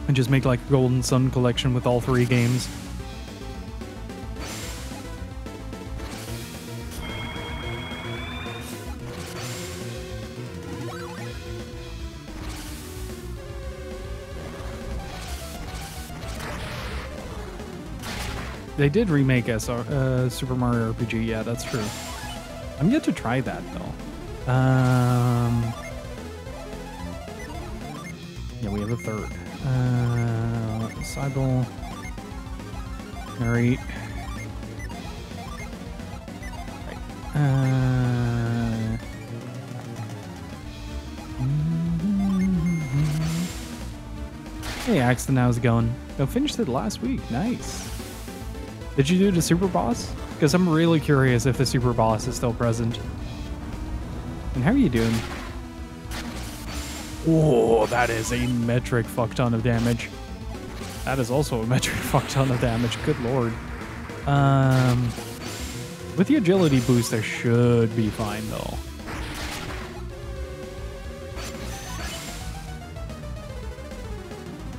And just make like a Golden Sun collection with all 3 games. They did remake Super Mario RPG, yeah, that's true. I'm yet to try that though. Yeah, we have a third. Cybele. Narrate. Right. Hey Axton, how's it going? I finished it last week. Nice. Did you do the super boss? Because I'm really curious if the super boss is still present. And how are you doing? Oh, that is a metric fuck ton of damage. That is also a metric fuck ton of damage. Good lord. With the agility boost, I should be fine though.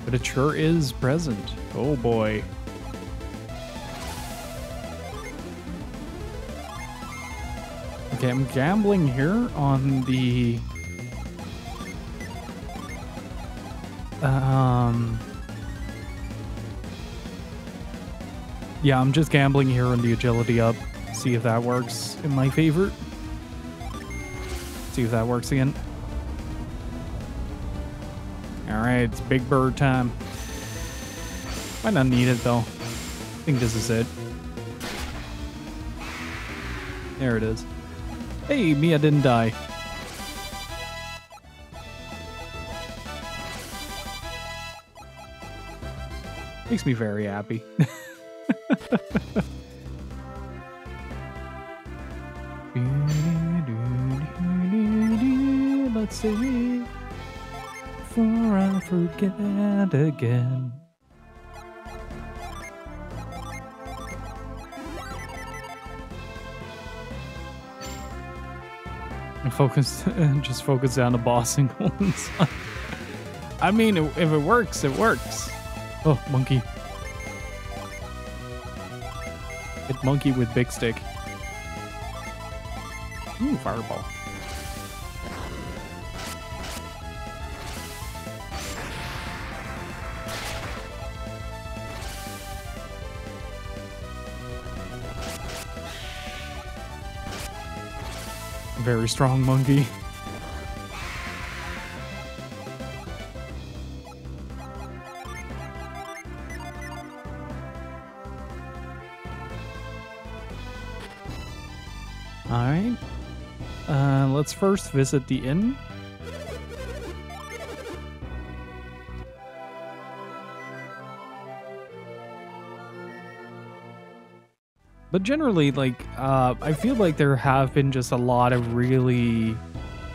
But it sure is present. Oh boy. Okay, I'm gambling here on the yeah, I'm just gambling here on the agility up. See if that works in my favor. See if that works again. Alright, it's Big Bird time. Might not need it though. I think this is it. There it is. Hey, Mia didn't die. Makes me very happy. Let's see. Before I forget again. Just focus on the boss and Golden Sun. I mean, if it works, it works. Oh, monkey. Hit monkey with big stick. Ooh, fireball. Very strong monkey. Alright. Let's first visit the inn. But generally, like, I feel like there have been just a lot of really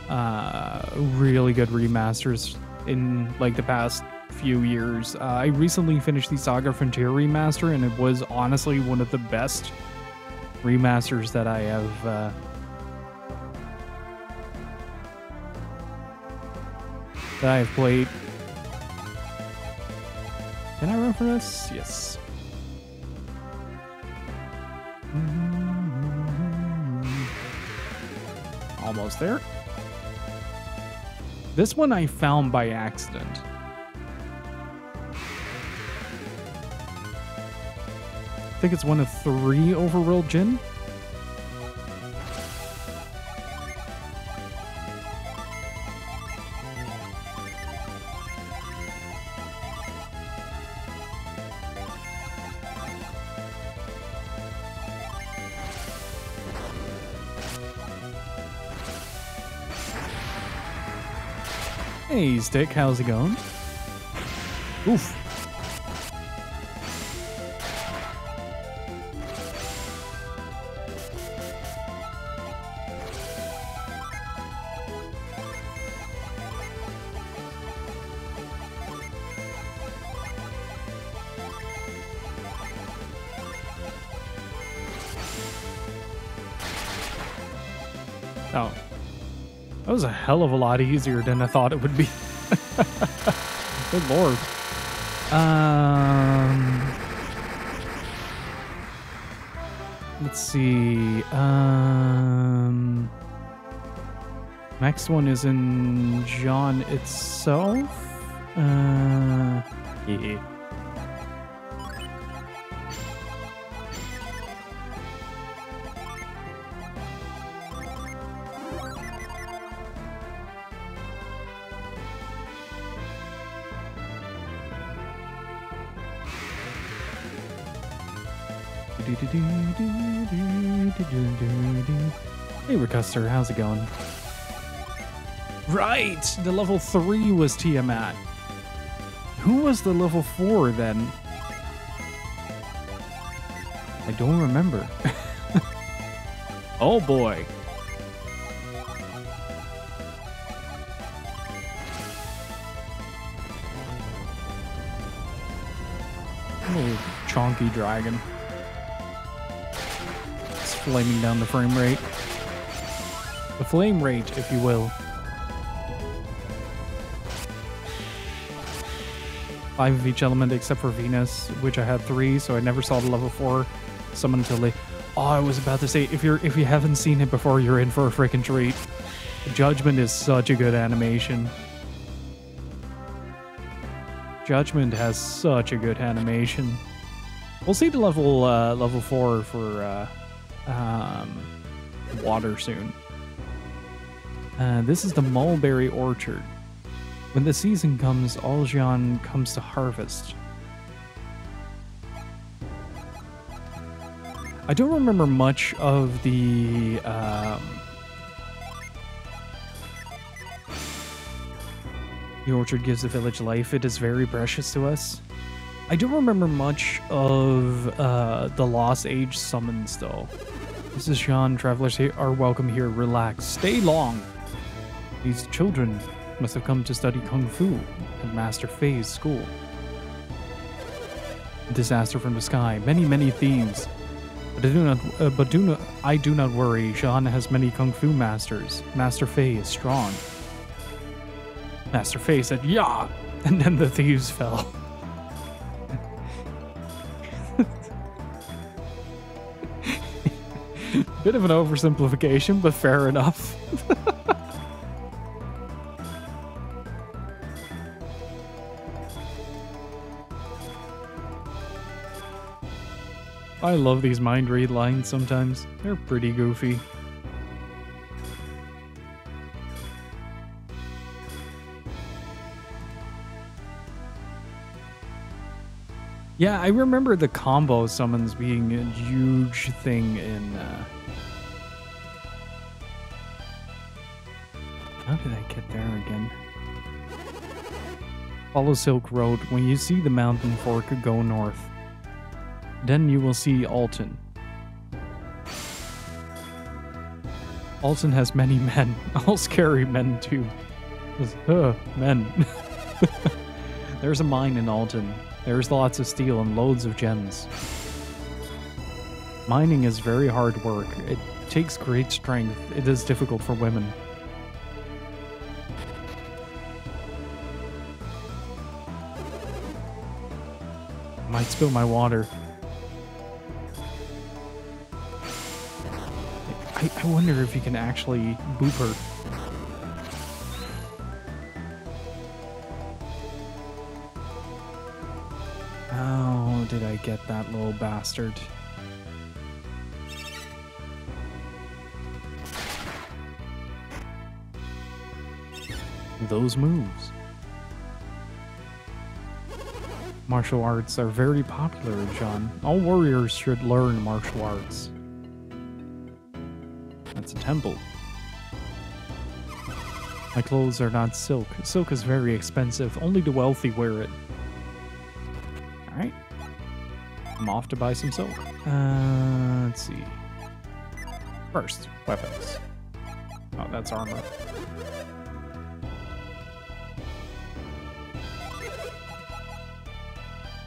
good remasters in, like, the past few years. I recently finished the Saga Frontier remaster, and it was honestly one of the best remasters that I have played. Can I run for this? Yes. Almost there. This one I found by accident. I think it's one of 3 overworld gin. Hey, Stick, how's it going? Oof. Oh. That was a hell of a lot easier than I thought it would be. Good lord. Let's see. Next one is in John itself. Yeah. Hey, Recuster, how's it going? Right, the level 3 was Tiamat. Who was the level 4 then? I don't remember. Oh boy. Little chonky dragon. Flaming down the frame rate. The flame rate, if you will. 5 of each element except for Venus, which I had 3, so I never saw the level 4 summon until they... Oh, I was about to say, if you haven't seen it before, you're in for a freaking treat. Judgment is such a good animation. Judgment has such a good animation. We'll see the level 4 for water soon. This is the mulberry orchard. When the season comes, Aljan comes to harvest. I don't remember much of the orchard gives the village life. It is very precious to us. I don't remember much of the Lost Age summons, though. This is Sean. Travelers are welcome here. Relax. Stay long. These children must have come to study Kung Fu at Master Fei's school. Disaster from the sky. Many, many thieves. But I do not worry. Sean has many Kung Fu masters. Master Fei is strong. Master Fei said, "Yeah!" And then the thieves fell. Bit of an oversimplification, but fair enough. I love these mind read lines sometimes. They're pretty goofy. Yeah, I remember the combo summons being a huge thing How did I get there again? Follow Silk Road. When you see the mountain fork, go north. Then you will see Alton. Alton has many men. All scary men too. Men. There's a mine in Alton. There's lots of steel and loads of gems. Mining is very hard work. It takes great strength. It is difficult for women. Might spill my water. I wonder if you can actually boop her. How did I get that little bastard? Those moves. Martial arts are very popular, John. All warriors should learn martial arts. That's a temple. My clothes are not silk. Silk is very expensive. Only the wealthy wear it. Alright. I'm off to buy some silk. Let's see. First, weapons. Oh, that's armor.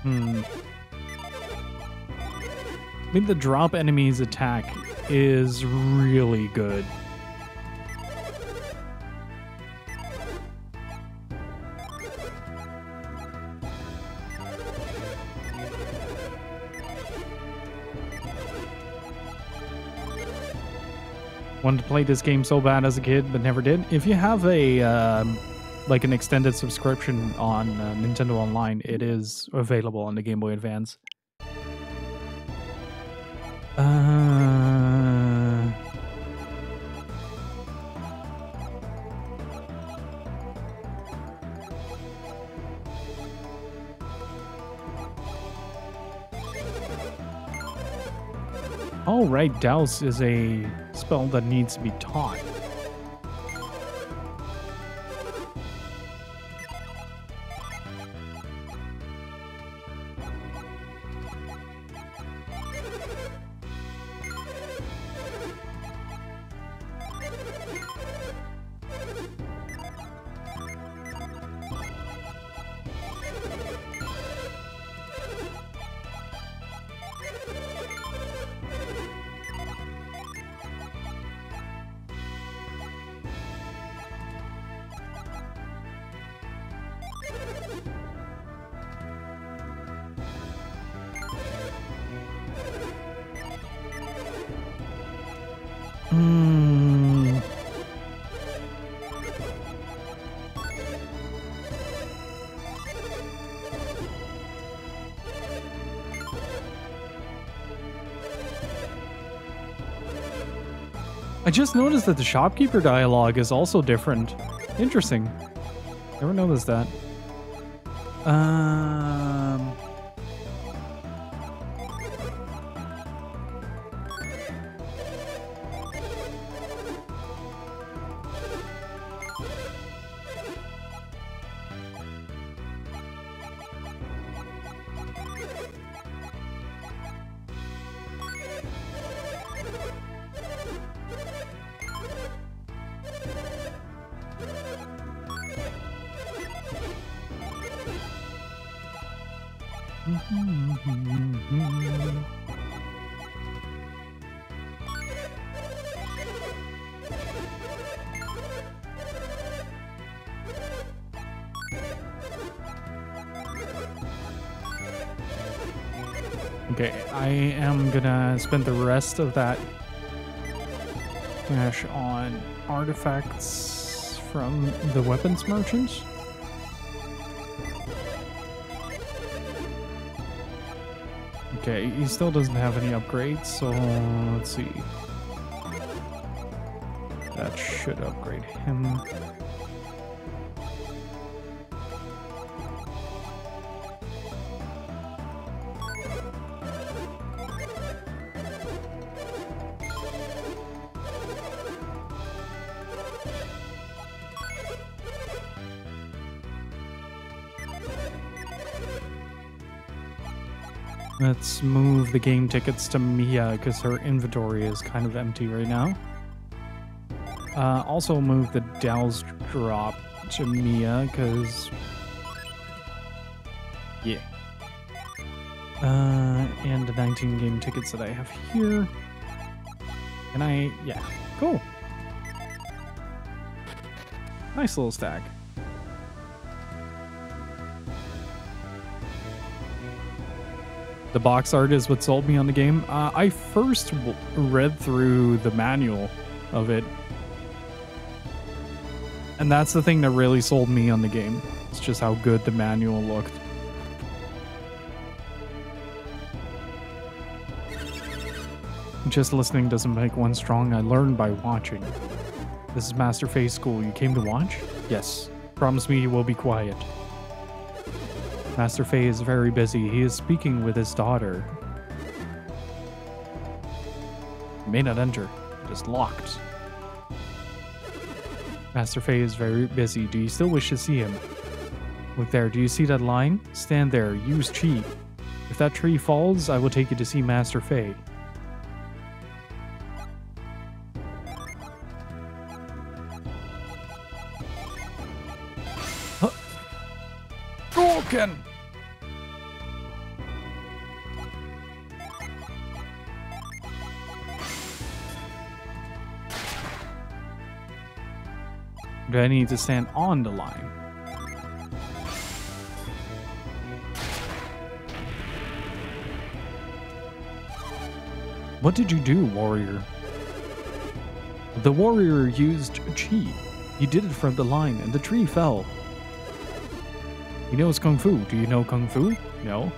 I mean, the drop enemy's attack is really good. Wanted to play this game so bad as a kid, but never did. If you have a like an extended subscription on Nintendo Online, it is available on the Game Boy Advance. Oh, right, Douse is a spell that needs to be taught. I just noticed that the shopkeeper dialogue is also different. Interesting. Never noticed that. Okay, I am gonna spend the rest of that cash on artifacts from the weapons merchants. Okay, he still doesn't have any upgrades, so let's see. That should upgrade him. Let's move the game tickets to Mia because her inventory is kind of empty right now. Also move the Dow's drop to Mia because... yeah. And the 19 game tickets that I have here. And yeah, cool. Nice little stack. The box art is what sold me on the game. I first read through the manual of it. And that's the thing that really sold me on the game. It's just how good the manual looked. Just listening doesn't make one strong. I learned by watching. This is Master Faye's school. You came to watch? Yes. Promise me you will be quiet. Master Faye is very busy. He is speaking with his daughter. You may not enter. It is locked. Master Faye is very busy. Do you still wish to see him? Look there. Do you see that line? Stand there. Use chi. If that tree falls, I will take you to see Master Faye. Broken! Do I need to stand on the line? What did you do, warrior? The warrior used chi. He did it from the line, and the tree fell. He knows Kung Fu. Do you know Kung Fu? No.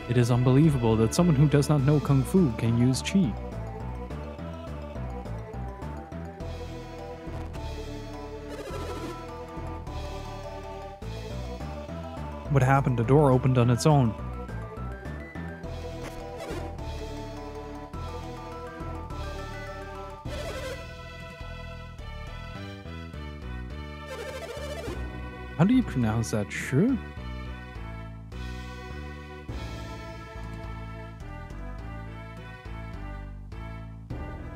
It is unbelievable that someone who does not know Kung Fu can use chi. What happened? The door opened on its own. How do you pronounce that? Shu?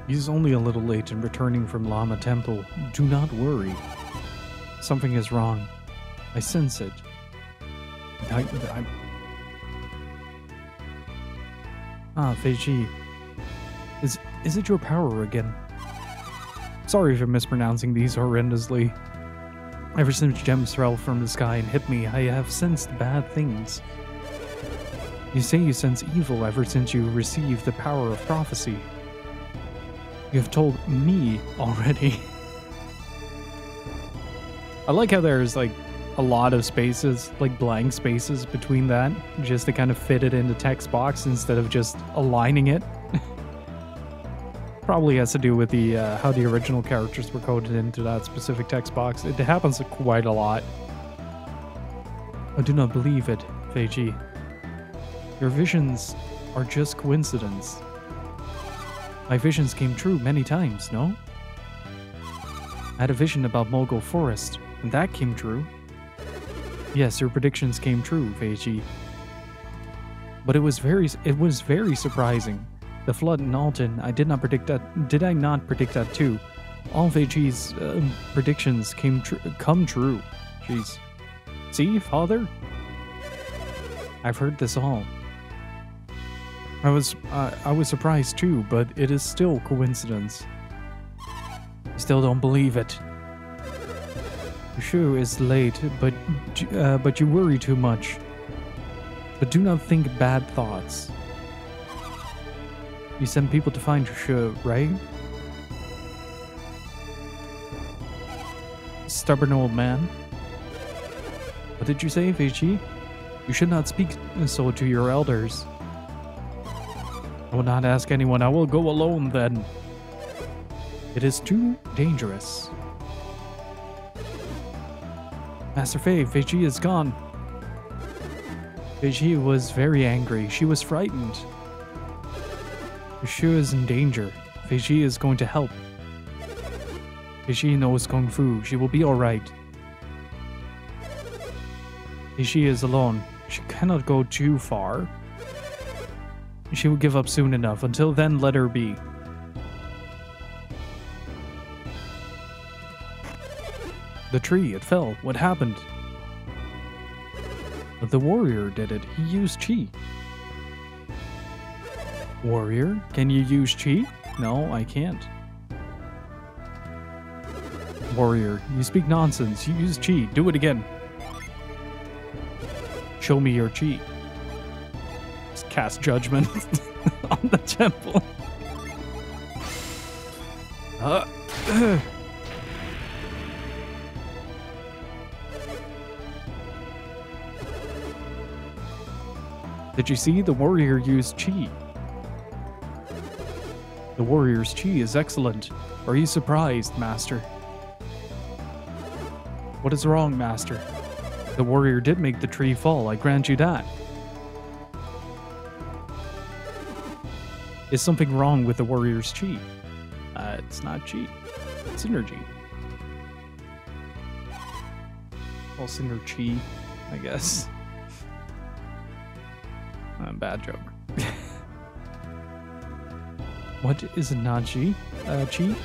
He's only a little late in returning from Lama Temple. Do not worry. Something is wrong. I sense it. Fei Qi. Is it your power again? Sorry for mispronouncing these horrendously. Ever since gems fell from the sky and hit me, I have sensed bad things. You say you sense evil ever since you received the power of prophecy. You have told me already. I like how there's like a lot of spaces, like blank spaces between that, just to kind of fit it in the text box instead of just aligning it. Probably has to do with the how the original characters were coded into that specific text box. It happens quite a lot. I do not believe it, Fei Qi. Your visions are just coincidence. My visions came true many times, no? I had a vision about Mogul Forest, and that came true. Yes, your predictions came true, Fei Qi. But it was very surprising. The flood in Alton, I did not predict that. Did I not predict that too? All Fei Qi's predictions come true. Jeez. See, father? I've heard this all. I was surprised too, but it is still coincidence. I still don't believe it. Sure is late, but you worry too much. But do not think bad thoughts. You send people to find Shu, right? Stubborn old man. What did you say, Fei Qi? You should not speak so to your elders. I will not ask anyone. I will go alone then. It is too dangerous. Master Fei, Fei Qi is gone. Fei Qi was very angry. She was frightened. Shu is in danger. Fei Qi is going to help. Fei Qi knows Kung Fu. She will be alright. Fei Qi is alone. She cannot go too far. She will give up soon enough. Until then, let her be. The tree, it fell. What happened? The warrior did it. He used chi. Warrior, can you use chi? No, I can't. Warrior, you speak nonsense. You use chi. Do it again. Show me your chi. Just cast judgment on the temple. Did you see? The warrior used chi. The warrior's chi is excellent. Are you surprised, Master? What is wrong, Master? The warrior did make the tree fall, I grant you that. Is something wrong with the warrior's chi? It's not chi. It's synergy. Well, syner chi, I guess. Bad joke. What is it not chi? Chi?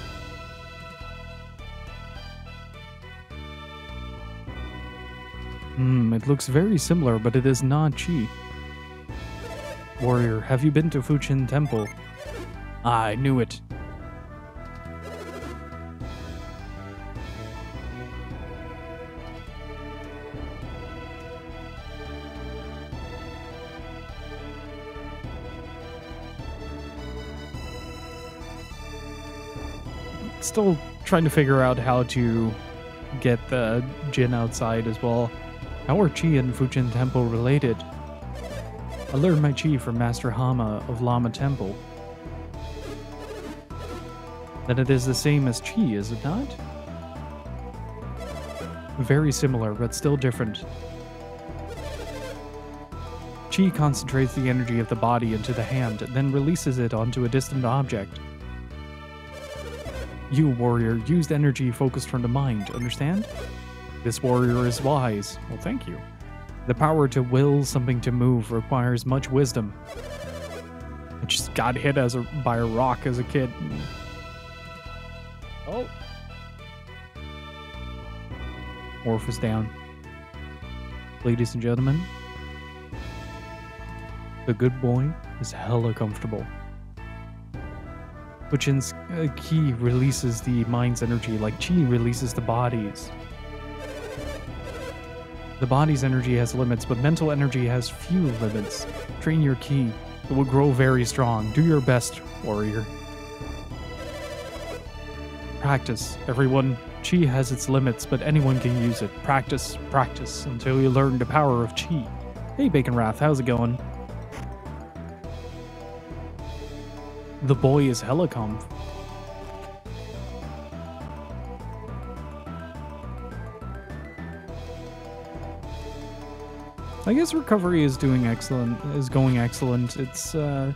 It looks very similar, but it is not chi. Warrior, have you been to Fuchin Temple? I knew it. Still trying to figure out how to get the Jin outside as well. How are Chi and Fuchin Temple related? I learned my Chi from Master Hama of Lama Temple. Then it is the same as Chi, is it not? Very similar, but still different. Chi concentrates the energy of the body into the hand, then releases it onto a distant object. You, warrior, used energy focused from the mind, understand? This warrior is wise. Well, thank you. The power to will something to move requires much wisdom. I just got hit by a rock as a kid. Oh. Orph is down. Ladies and gentlemen, the good boy is hella comfortable. Fuchin's ki releases the mind's energy like chi releases the body's. The body's energy has limits, but mental energy has few limits. Train your ki. It will grow very strong. Do your best, warrior. Practice, everyone. Chi has its limits, but anyone can use it. Practice, practice, until you learn the power of chi. Hey, Bacon Wrath, how's it going? The boy is hella comf. I guess recovery is doing excellent. Is going excellent. It's like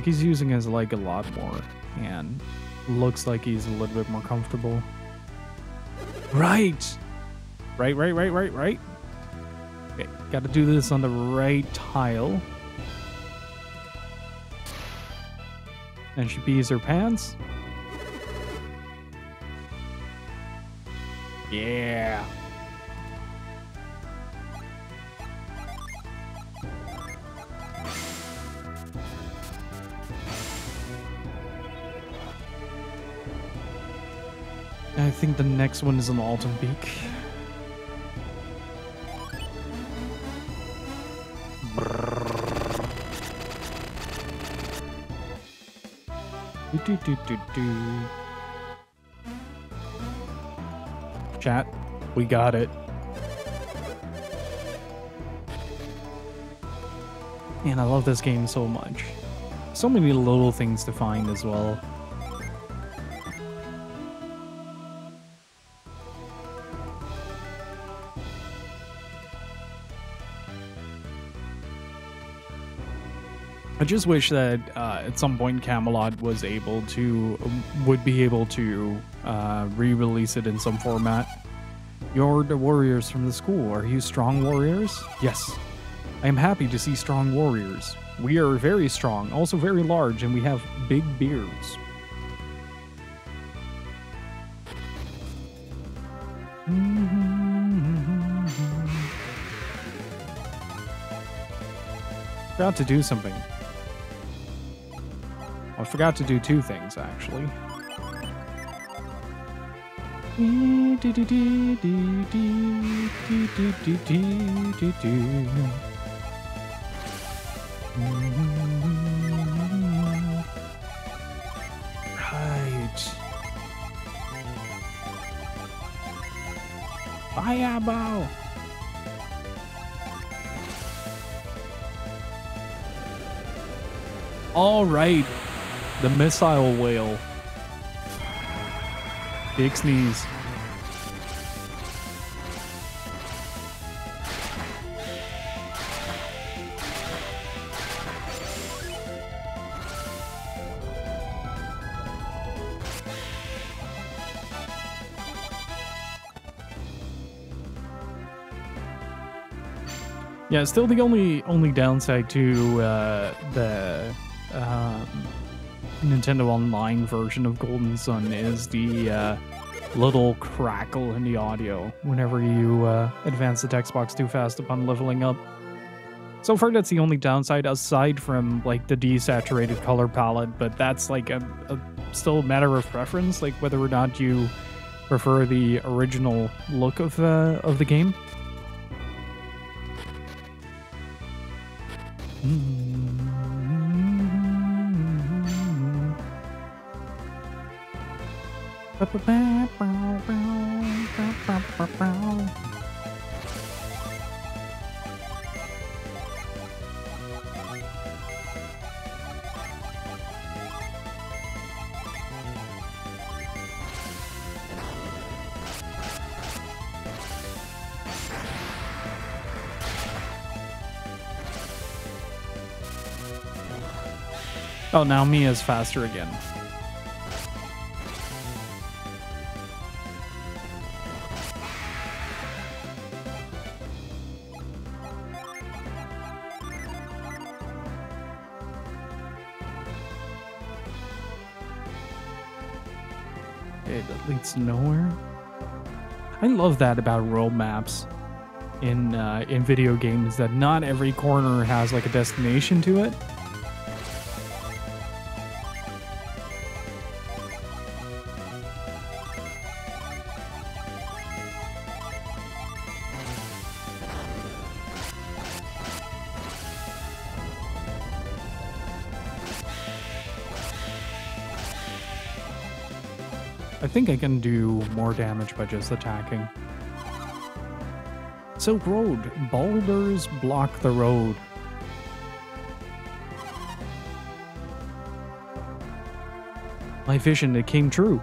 he's using his leg a lot more, and looks like he's a little bit more comfortable. Right. Okay, got to do this on the right tile. And she pees her pants. Yeah. I think the next one is an Alton Peak. Chat, we got it. Man, I love this game so much. So many little things to find as well. I just wish that at some point Camelot would be able to re-release it in some format. You're the warriors from the school. Are you strong warriors? Yes. I am happy to see strong warriors. We are very strong, also very large, and we have big beards. Forgot to do something. I forgot to do two things, actually. Right. Fireball. All right. The missile whale. Big sneeze. Yeah, still the only downside to the Nintendo Online version of Golden Sun is the little crackle in the audio whenever you advance the text box too fast upon leveling up. So far, that's the only downside aside from like the desaturated color palette, but that's like a still a matter of preference, like whether or not you prefer the original look of the game. Oh, now Mia's faster again. Okay, that leads nowhere. I love that about world maps in video games, that not every corner has like a destination to it. I think I can do more damage by just attacking. Silk Road. Boulders block the road. My vision, it came true.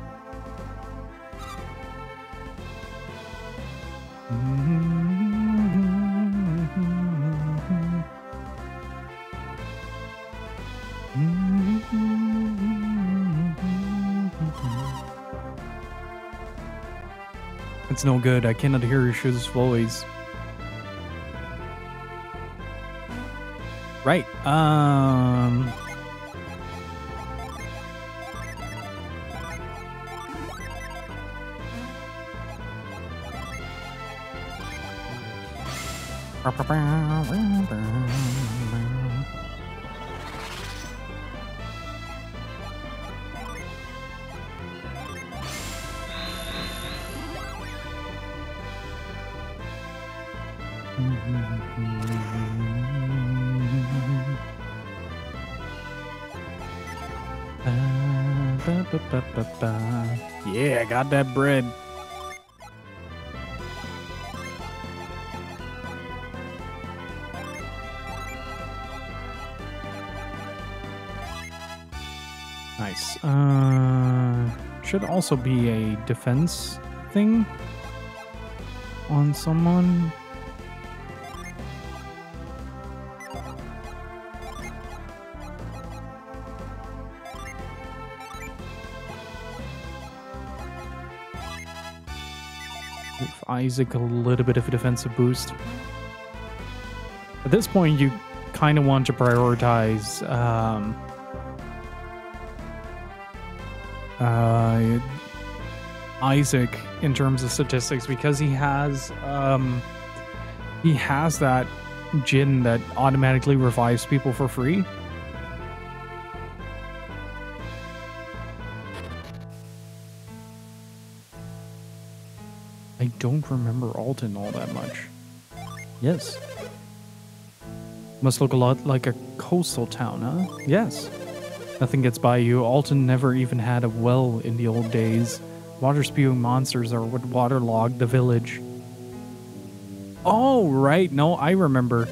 It's no good. I cannot hear Yoshi's voice. Right. Yeah, got that bread. Nice. Should also be a defense thing on someone. Give Isaac a little bit of a defensive boost. At this point, you kind of want to prioritize Isaac in terms of statistics, because he has that Jinn that automatically revives people for free. I don't remember Alton all that much. Yes. Must look a lot like a coastal town, huh? Yes. Nothing gets by you. Alton never even had a well in the old days. Water-spewing monsters are what waterlogged the village. Oh, right. No, I remember.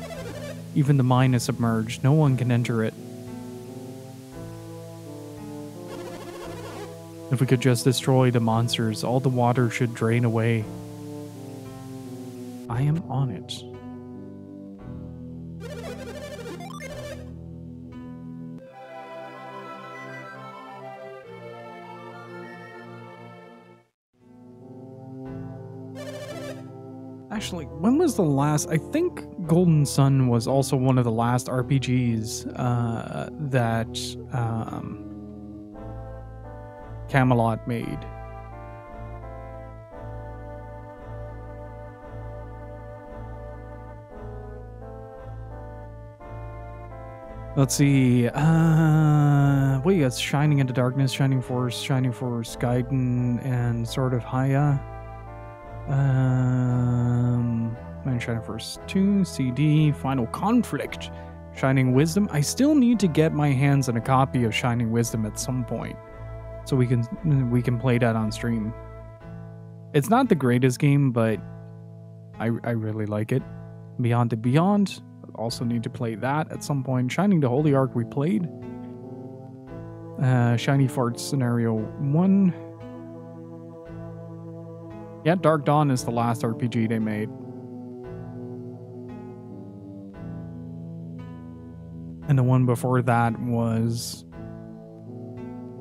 Even the mine is submerged. No one can enter it. If we could just destroy the monsters, all the water should drain away. I am on it. Actually, when was the last? I think Golden Sun was also one of the last RPGs that Camelot made. Let's see. Wait, it's Shining into Darkness, Shining Force, Gaiden, and Sword of Haya. Shining Force 2, CD, Final Conflict, Shining Wisdom. I still need to get my hands on a copy of Shining Wisdom at some point, so we can play that on stream. It's not the greatest game, but I really like it. Beyond the Beyond, also need to play that at some point. Shining the Holy Ark we played. Shiny Fort Scenario 1. Yeah, Dark Dawn is the last RPG they made. And the one before that was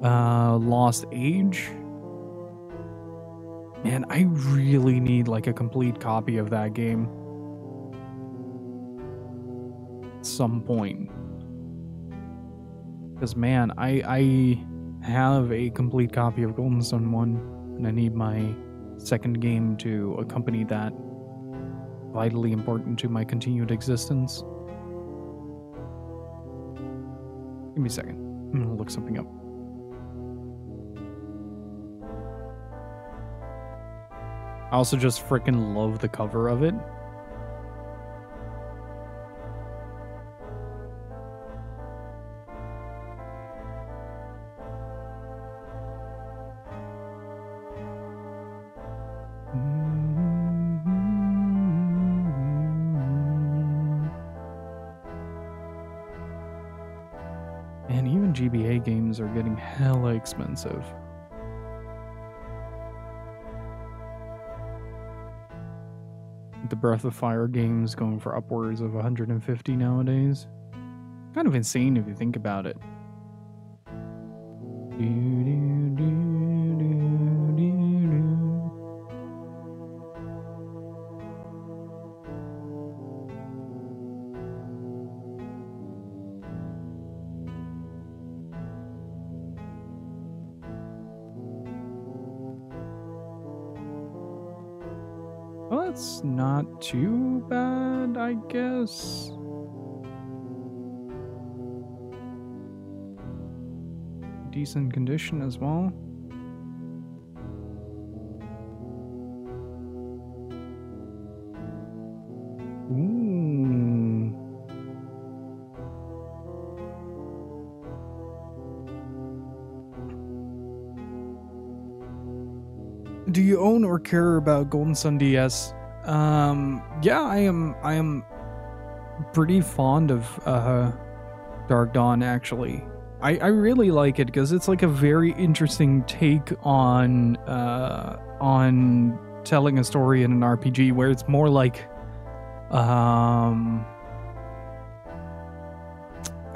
Lost Age. Man, I really need like a complete copy of that game at some point. Because man, I have a complete copy of Golden Sun 1, and I need my second game to accompany that. Vitally important to my continued existence. Give me a second. I'm gonna look something up. I also just freaking love the cover of it. And even GBA games are getting hella expensive. The Breath of Fire games going for upwards of 150 nowadays. Kind of insane if you think about it. Well, that's not too bad, I guess. Decent condition as well. Ooh. Do you own or care about Golden Sun DS? Yeah, I am pretty fond of Dark Dawn, actually. I really like it because it's like a very interesting take on telling a story in an RPG, where it's more like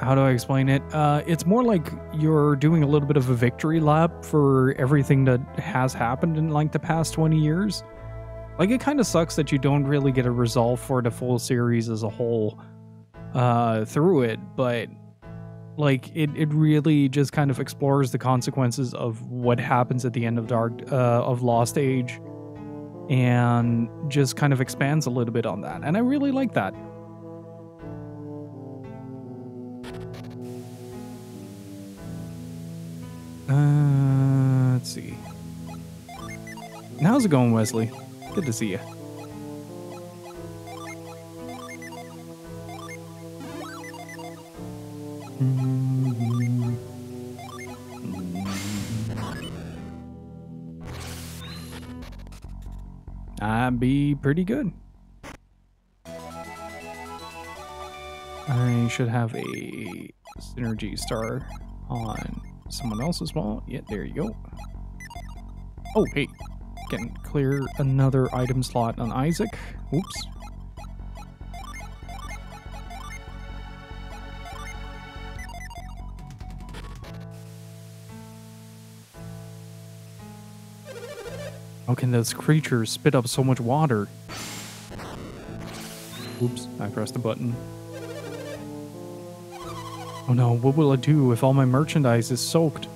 how do I explain it? It's more like you're doing a little bit of a victory lap for everything that has happened in like the past 20 years. Like, it kind of sucks that you don't really get a resolve for the full series as a whole. through it, but like it really just kind of explores the consequences of what happens at the end of Lost Age, and just kind of expands a little bit on that, and I really like that. Let's see. How's it going, Wesley? Good to see you. I'd be pretty good. I should have a synergy star on someone else as well. Yeah, there you go. Oh, hey. Can clear another item slot on Isaac. Oops. How can those creatures spit up so much water? Oops, I pressed a button. Oh no, what will I do if all my merchandise is soaked?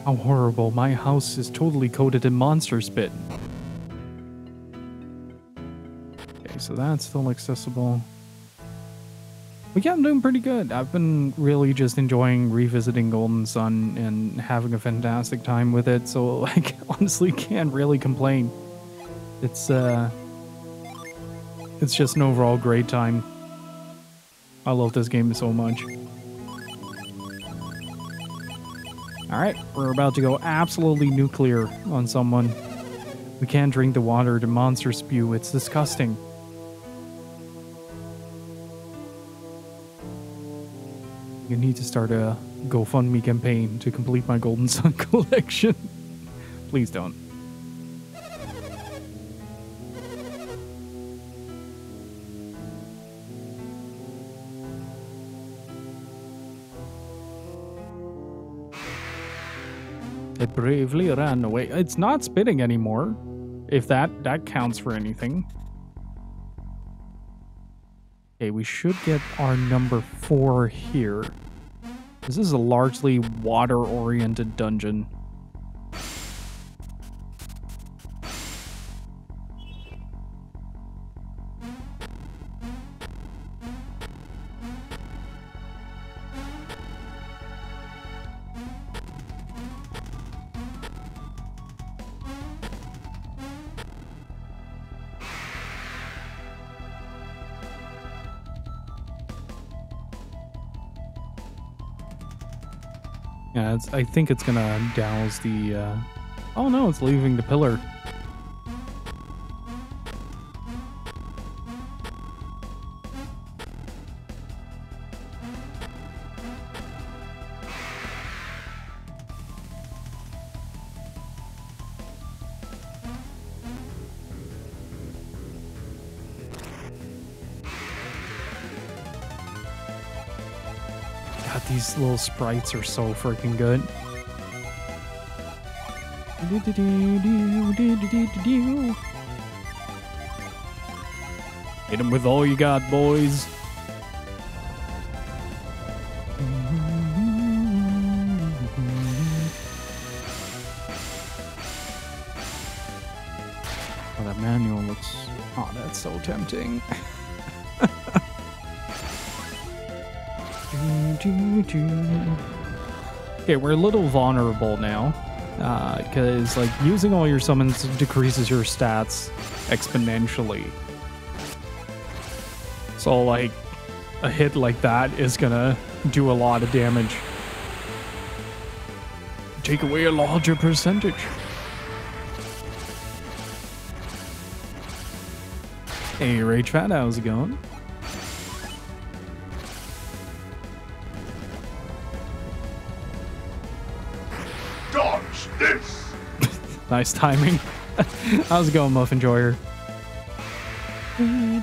How horrible, my house is totally coated in monster spit. Okay, so that's still accessible. But yeah, I'm doing pretty good. I've been really just enjoying revisiting Golden Sun and having a fantastic time with it, so I honestly can't really complain. It's just an overall great time. I love this game so much. Alright, we're about to go absolutely nuclear on someone. We can't drink the water the monsters spew, it's disgusting. You need to start a GoFundMe campaign to complete my Golden Sun collection. Please don't. It bravely ran away. It's not spitting anymore, if that counts for anything. Okay, we should get our number 4 here. This is a largely water-oriented dungeon. Yeah, I think it's gonna douse the, oh no, it's leaving the pillar. God, these little sprites are so freaking good. Hit him with all you got, boys. Oh, that manual looks... Oh, that's so tempting. Okay, we're a little vulnerable now, because like using all your summons decreases your stats exponentially. So like a hit like that is gonna do a lot of damage. Take away a larger percentage. Hey, Rage Fat, how's it going? Nice timing. How's it going, Muffin Joyer? Ooh.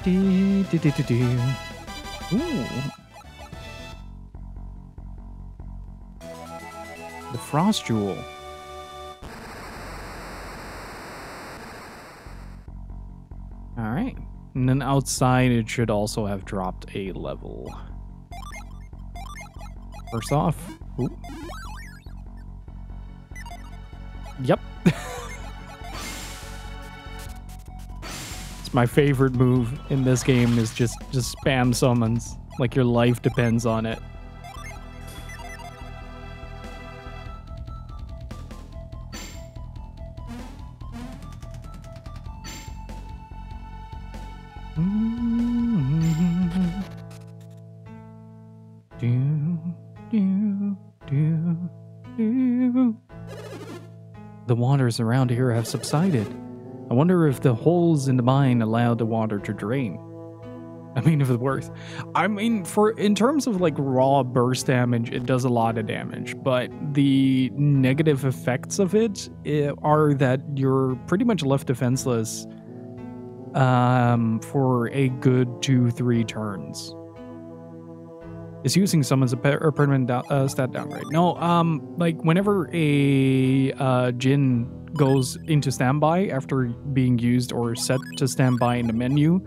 The Frost Jewel. Alright. And then outside, it should also have dropped a level. First off, ooh. Yep. It's my favorite move in this game is just spam summons. Like your life depends on it. The waters around here have subsided. I wonder if the holes in the mine allowed the water to drain. I mean, if it works. I mean, in terms of like raw burst damage, it does a lot of damage, but the negative effects of it are that you're pretty much left defenseless for a good 2-3 turns. Is using summons a permanent stat downgrade? No, like whenever a Jinn goes into standby after being used or set to standby in the menu,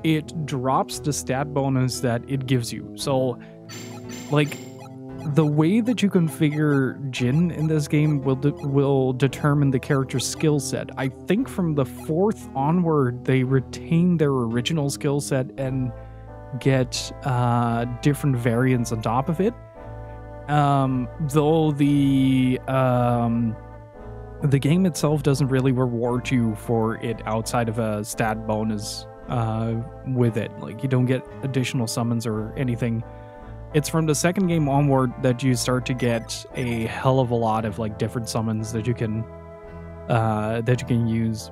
it drops the stat bonus that it gives you. So, like, the way that you configure Jinn in this game will determine the character's skill set. I think from the 4th onward, they retain their original skill set and get different variants on top of it. Though the game itself doesn't really reward you for it outside of a stat bonus with it. Like, you don't get additional summons or anything. It's from the 2nd game onward that you start to get a hell of a lot of like different summons that you can use.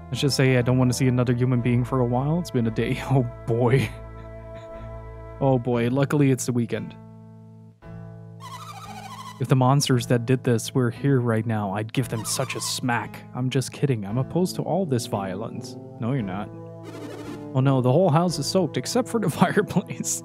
Let's just say I don't want to see another human being for a while. It's been a day. Oh boy. Oh boy. Luckily it's the weekend. If the monsters that did this were here right now, I'd give them such a smack. I'm just kidding. I'm opposed to all this violence. No, you're not. Oh no, the whole house is soaked except for the fireplace.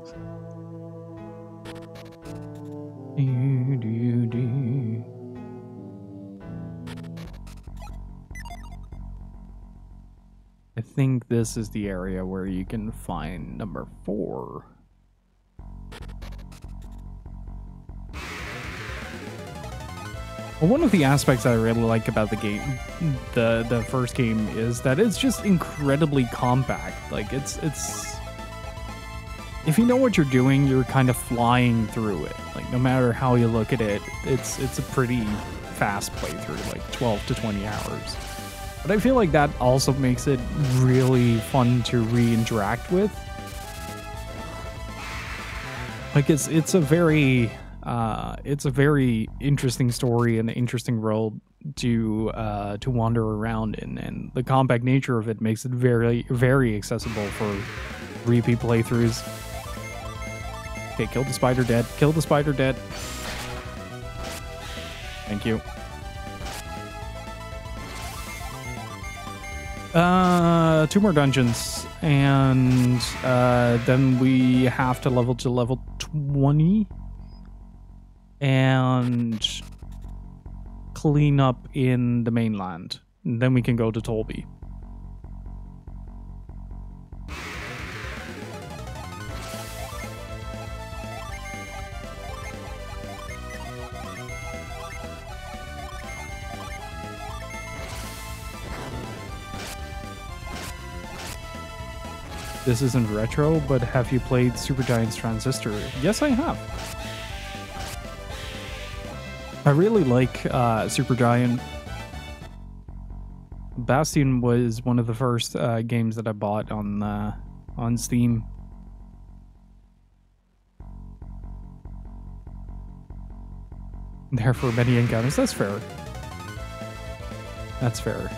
I think this is the area where you can find number 4. Well, one of the aspects that I really like about the game, the first game, is that it's just incredibly compact. Like, it's if you know what you're doing, you're kind of flying through it. Like, no matter how you look at it, it's a pretty fast playthrough, like 12 to 20 hours. But I feel like that also makes it really fun to re-interact with. Like, it's a very interesting story and an interesting world to wander around in, and the compact nature of it makes it very, very accessible for repeat playthroughs. Okay, kill the spider dead. Kill the spider dead. Thank you. 2 more dungeons, and then we have to level 20 and clean up in the mainland. And then we can go to Tolby. This isn't retro, but have you played Supergiant's Transistor? Yes, I have. I really like Supergiant. Bastion was one of the first games that I bought on Steam. There for many encounters. That's fair. That's fair.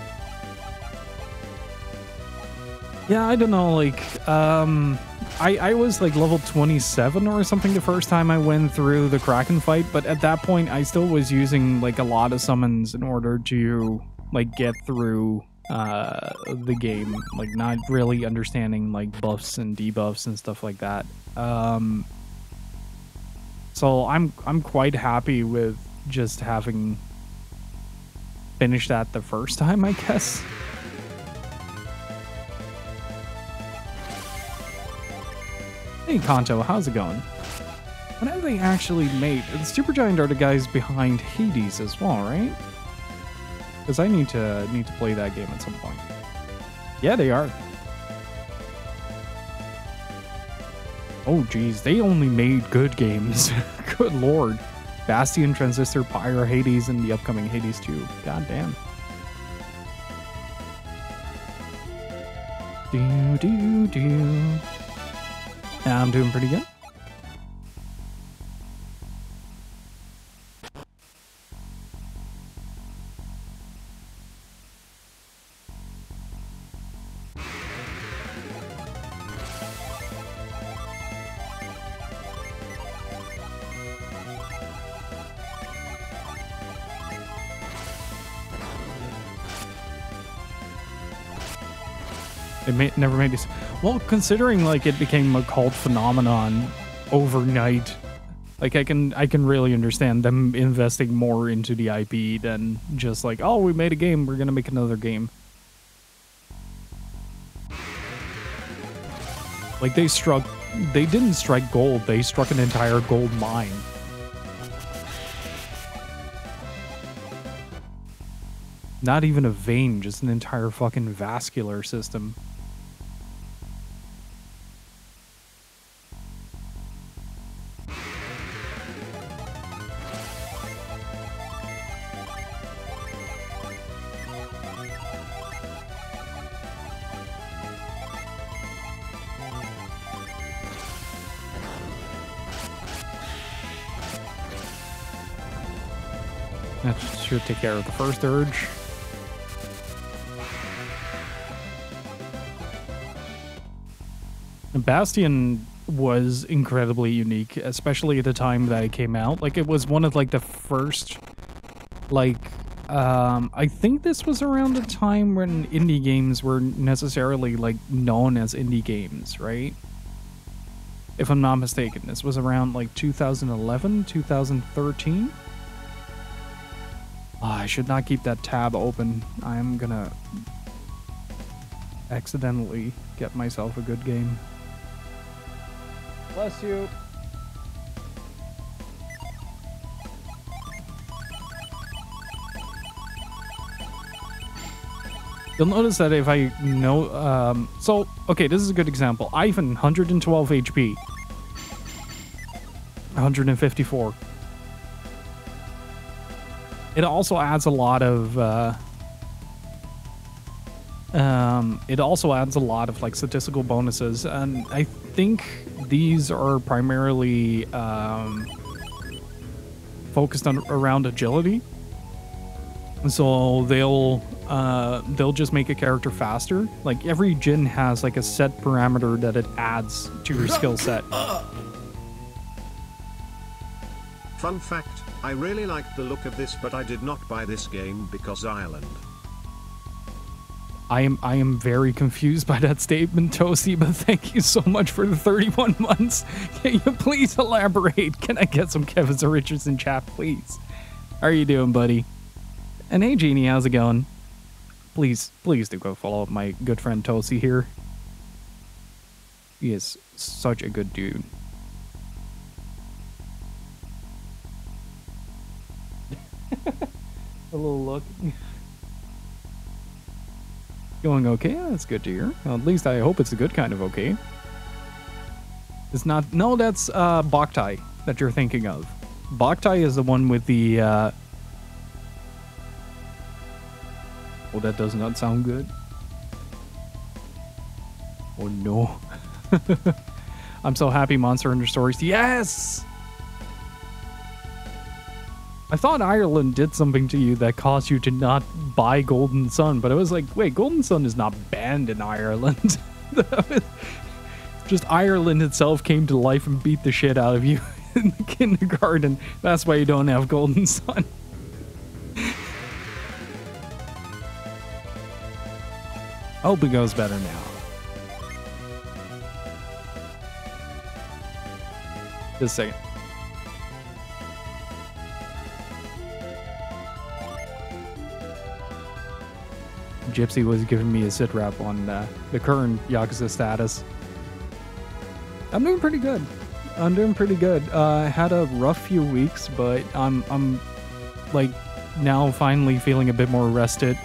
Yeah, I don't know, like, I was like level 27 or something the first time I went through the Kraken fight, but at that point I still was using like a lot of summons in order to like get through the game, like not really understanding like buffs and debuffs and stuff like that. So I'm quite happy with just having finished that the first time, I guess. Hey Kanto, how's it going? What have they actually made? The Supergiant are the guys behind Hades as well, right? Because I need to play that game at some point. Yeah, they are. Oh geez, they only made good games. Good lord. Bastion, Transistor, Pyre, Hades, and the upcoming Hades 2. God damn. I'm doing pretty good. It never made this. Well, considering like it became a cult phenomenon overnight, like I can really understand them investing more into the IP than just like, oh, we made a game, we're gonna make another game. Like they didn't strike gold, they struck an entire gold mine. Not even a vein, just an entire fucking vascular system. That should take care of the first urge. Bastion was incredibly unique, especially at the time that it came out. Like, it was one of, like, the first, like, I think this was around the time when indie games were necessarily, like, known as indie games, right? If I'm not mistaken. This was around, like, 2011, 2013? Oh, I should not keep that tab open. I'm gonna accidentally get myself a good game. Bless you. You'll notice that if I know, so, okay, this is a good example. Ivan, 112 HP. 154. It also adds a lot of, like, statistical bonuses, and I think these are primarily, focused on around agility. So they'll just make a character faster. Like, every Jin has, like, a set parameter that it adds to your skill set. Fun fact, I really liked the look of this, but I did not buy this game because Ireland. I am very confused by that statement, Tosi, but thank you so much for the 31 months. Can you please elaborate? Can I get some Kevin Richardson chat, please? How are you doing, buddy? And hey, Jeannie, how's it going? Please do go follow up my good friend Tosi here. He is such a good dude. A little look. Going okay? That's good to hear. Well, at least I hope it's a good kind of okay. It's not... No, that's Boktai that you're thinking of. Boktai is the one with the... Oh, that does not sound good. Oh, no. I'm so happy Monster Hunter Stories. Yes! I thought Ireland did something to you that caused you to not buy Golden Sun, but I was like, wait, Golden Sun is not banned in Ireland. Just Ireland itself came to life and beat the shit out of you in the kindergarten. That's why you don't have Golden Sun. I hope it goes better now. Just a second. Gypsy was giving me a sit rep on the current Yakuza status. I'm doing pretty good. I had a rough few weeks, but I'm like now finally feeling a bit more rested.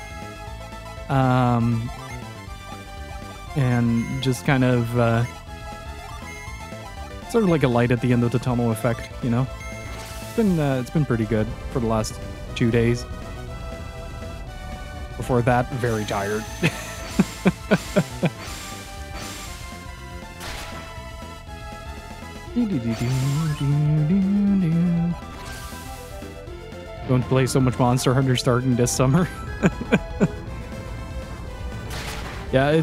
And just kind of sort of like a light at the end of the tunnel effect, you know. It's been pretty good for the last 2 days. Before that, very tired. Going to play so much Monster Hunter starting this summer. Yeah,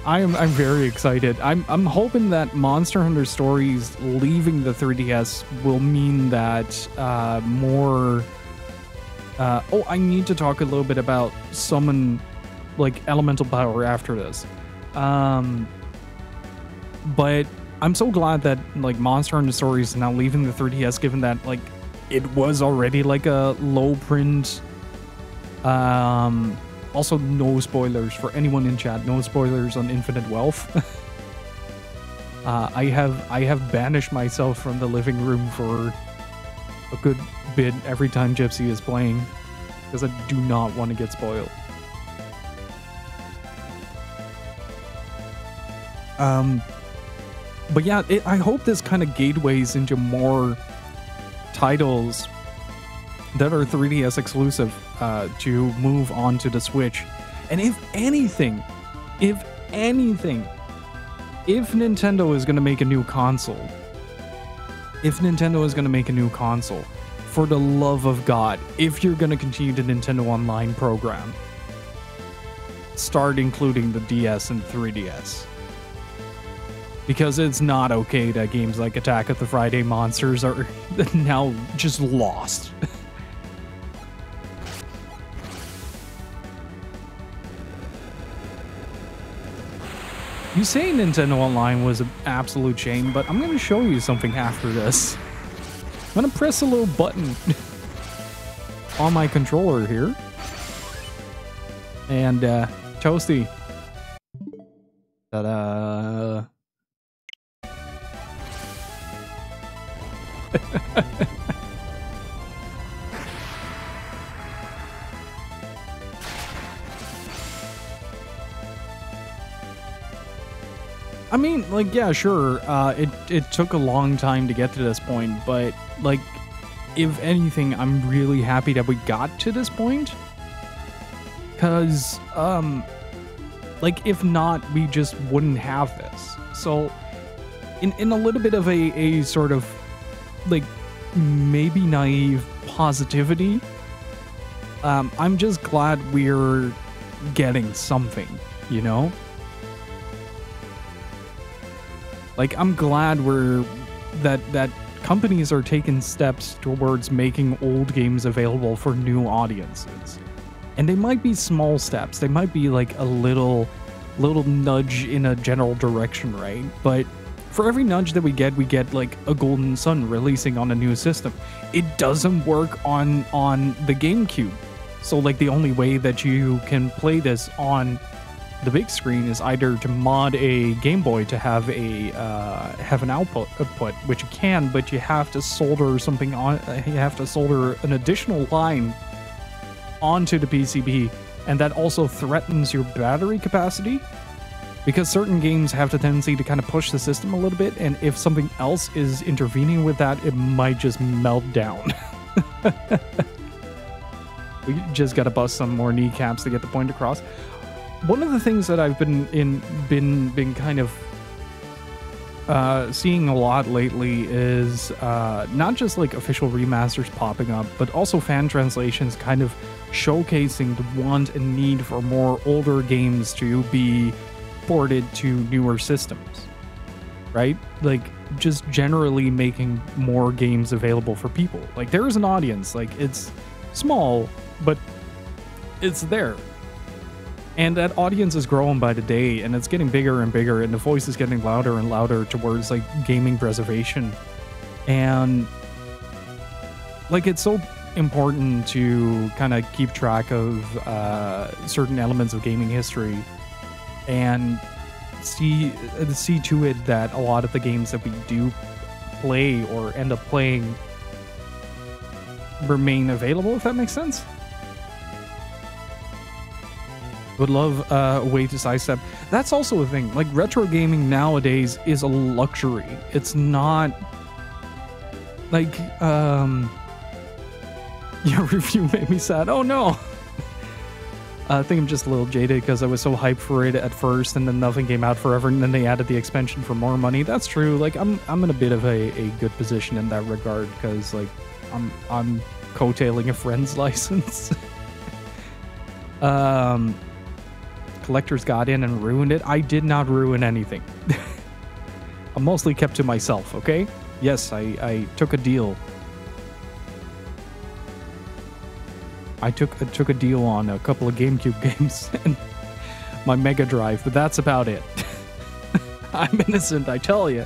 I'm very excited. I'm hoping that Monster Hunter Stories leaving the 3DS will mean that more. I need to talk a little bit about summon like elemental power after this. But I'm so glad that like Monster Hunter Stories is now leaving the 3DS, given that like it was already like a low print. Also, no spoilers for anyone in chat. No spoilers on Infinite Wealth. I have banished myself from the living room for a good bit every time Gypsy is playing, because I do not want to get spoiled. But yeah, I hope this kind of gateways into more titles that are 3DS exclusive to move on to the Switch. And if Nintendo is going to make a new console, for the love of God, if you're going to continue the Nintendo Online program, start including the DS and 3DS. Because it's not okay that games like Attack of the Friday Monsters are now just lost. You say Nintendo Online was an absolute shame, but I'm going to show you something after this. I'm going to press a little button on my controller here. And, Toasty. Ta-da. I mean, like, yeah, sure, it took a long time to get to this point, but, like, if anything, I'm really happy that we got to this point. Because, like, if not, we just wouldn't have this. So, in a little bit of a sort of, like, maybe naive positivity, I'm just glad we're getting something, you know? Like, I'm glad that companies are taking steps towards making old games available for new audiences. And they might be small steps. They might be like a little nudge in a general direction, right? But for every nudge that we get like a Golden Sun releasing on a new system. It doesn't work on the GameCube. So like the only way that you can play this on the big screen is either to mod a Game Boy to have an output, which you can, but you have to solder something on. You have to solder an additional line onto the PCB, and that also threatens your battery capacity, because certain games have the tendency to kind of push the system a little bit, and if something else is intervening with that, it might just melt down. We just gotta bust some more kneecaps to get the point across. One of the things that I've been kind of seeing a lot lately is not just like official remasters popping up, but also fan translations kind of showcasing the want and need for more older games to be ported to newer systems, right? Like just generally making more games available for people. Like there is an audience, like it's small, but it's there. And that audience is growing by the day, and it's getting bigger and bigger, and the voice is getting louder and louder towards like gaming preservation. And like it's so important to kind of keep track of certain elements of gaming history. And see to it that a lot of the games that we do play or end up playing remain available, if that makes sense. Would love a way to sidestep. That's also a thing. Like, retro gaming nowadays is a luxury. It's not like your review made me sad. Oh no. I think I'm just a little jaded because I was so hyped for it at first, and then nothing came out forever, and then they added the expansion for more money. That's true. Like, I'm in a bit of a good position in that regard, because like I'm coattailing a friend's license. Collectors got in and ruined it. I did not ruin anything. I mostly kept to myself, okay? Yes, I took a deal. I took a deal on a couple of GameCube games and my Mega Drive, but that's about it. I'm innocent, I tell you.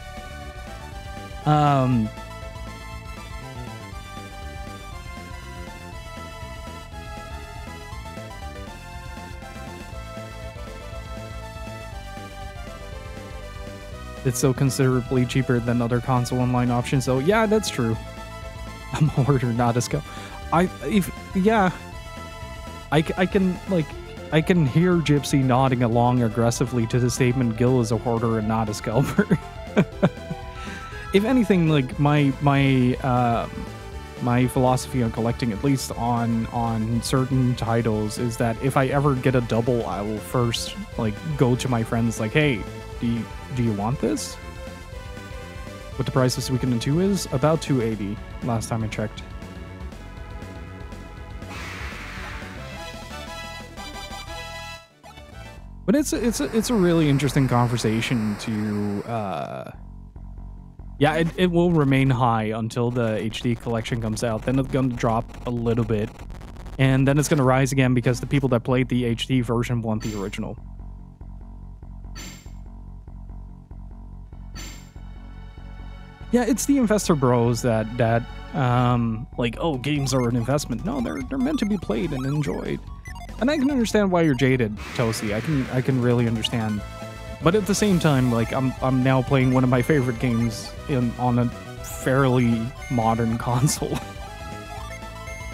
It's still considerably cheaper than other console online options, so yeah, that's true. I'm a hoarder, not a scalper. I can hear Gypsy nodding along aggressively to the statement, Gil is a hoarder and not a scalper. If anything, like my philosophy on collecting, at least on certain titles, is that if I ever get a double, I will first like go to my friends like, hey, do you want this? What the price of Suikoden 2 is? About $280 last time I checked. But it's a really interesting conversation to yeah, it will remain high until the HD collection comes out. Then it's going to drop a little bit, and then it's going to rise again because the people that played the HD version want the original. Yeah, it's the investor bros that like, oh, games are an investment. No, they're meant to be played and enjoyed. And I can understand why you're jaded, Toasty. I can really understand. But at the same time, like, I'm now playing one of my favorite games on a fairly modern console.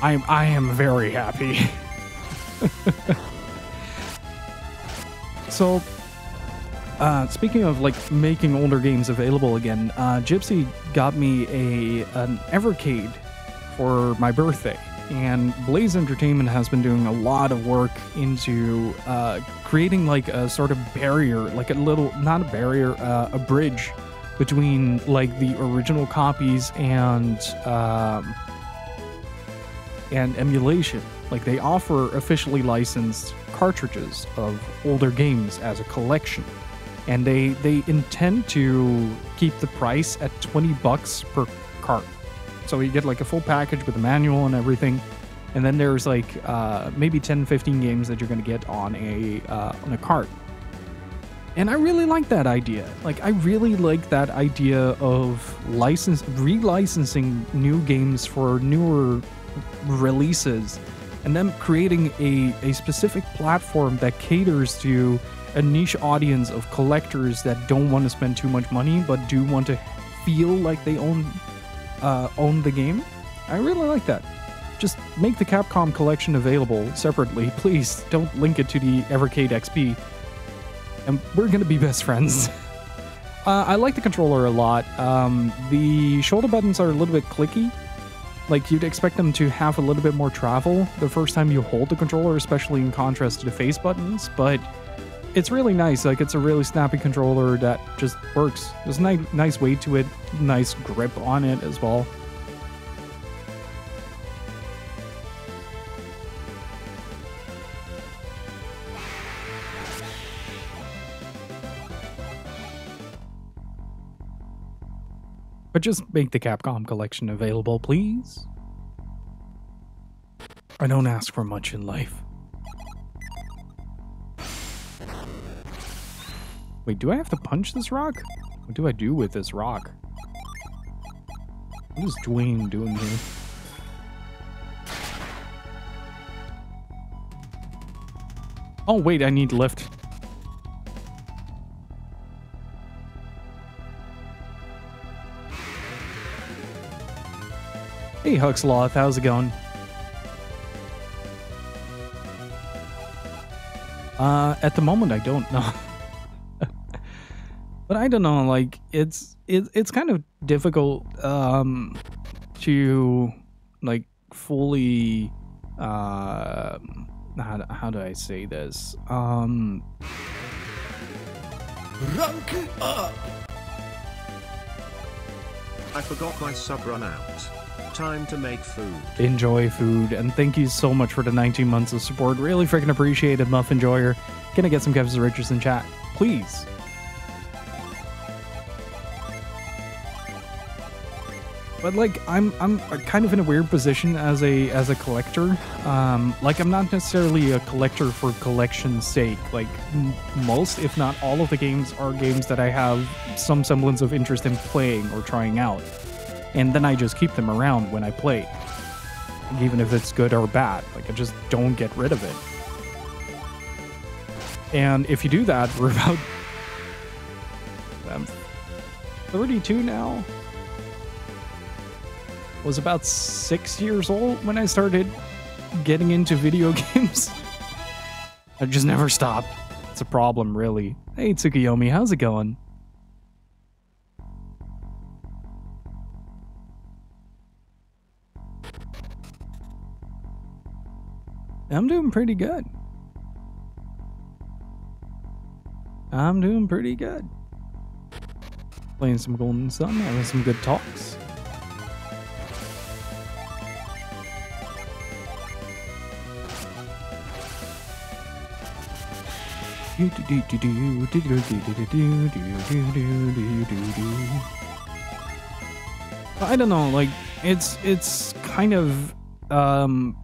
I am very happy. So, speaking of like making older games available again, Gypsy got me an Evercade for my birthday. And Blaze Entertainment has been doing a lot of work into creating like a sort of barrier, like a little, not a barrier, a bridge between like the original copies and emulation. Like, they offer officially licensed cartridges of older games as a collection. And they intend to keep the price at $20 per cart. So you get like a full package with a manual and everything, and then there's like maybe 10-15 games that you're going to get on a cart. And I really like that idea. Like, I really like that idea of relicensing new games for newer releases, and then creating a specific platform that caters to a niche audience of collectors that don't want to spend too much money but do want to feel like they own the game. I really like that. Just make the Capcom collection available separately, please. Don't link it to the Evercade XP, and we're gonna be best friends. I like the controller a lot. The shoulder buttons are a little bit clicky. Like, you'd expect them to have a little bit more travel the first time you hold the controller, especially in contrast to the face buttons, but it's really nice. Like, it's a really snappy controller that just works. There's a nice weight to it, nice grip on it as well. But just make the Capcom collection available, please. I don't ask for much in life. Wait, do I have to punch this rock? What do I do with this rock? What is Dwayne doing here? Oh, wait, I need lift. Hey, Huxloth, how's it going? At the moment, I don't know. But I don't know, like, it's kind of difficult, to, like, fully, how do I say this? Rank up! I forgot my sub run out. Time to make food. Enjoy food, and thank you so much for the 19 months of support. Really freaking appreciate it, Muff Enjoyer. Can I get some Kev's Richards in chat, please? But like, I'm kind of in a weird position as a collector. Like, I'm not necessarily a collector for collection's sake. Like, most, if not all, of the games are games that I have some semblance of interest in playing or trying out, and then I just keep them around when I play, even if it's good or bad. Like, I just don't get rid of it. And if you do that, we're about... I'm 32 now. Was about 6 years old when I started getting into video games. I just never stopped. It's a problem, really. Hey, Tsukuyomi, how's it going? I'm doing pretty good. I'm doing pretty good. Playing some Golden Sun, having some good talks. I don't know, like, it's kind of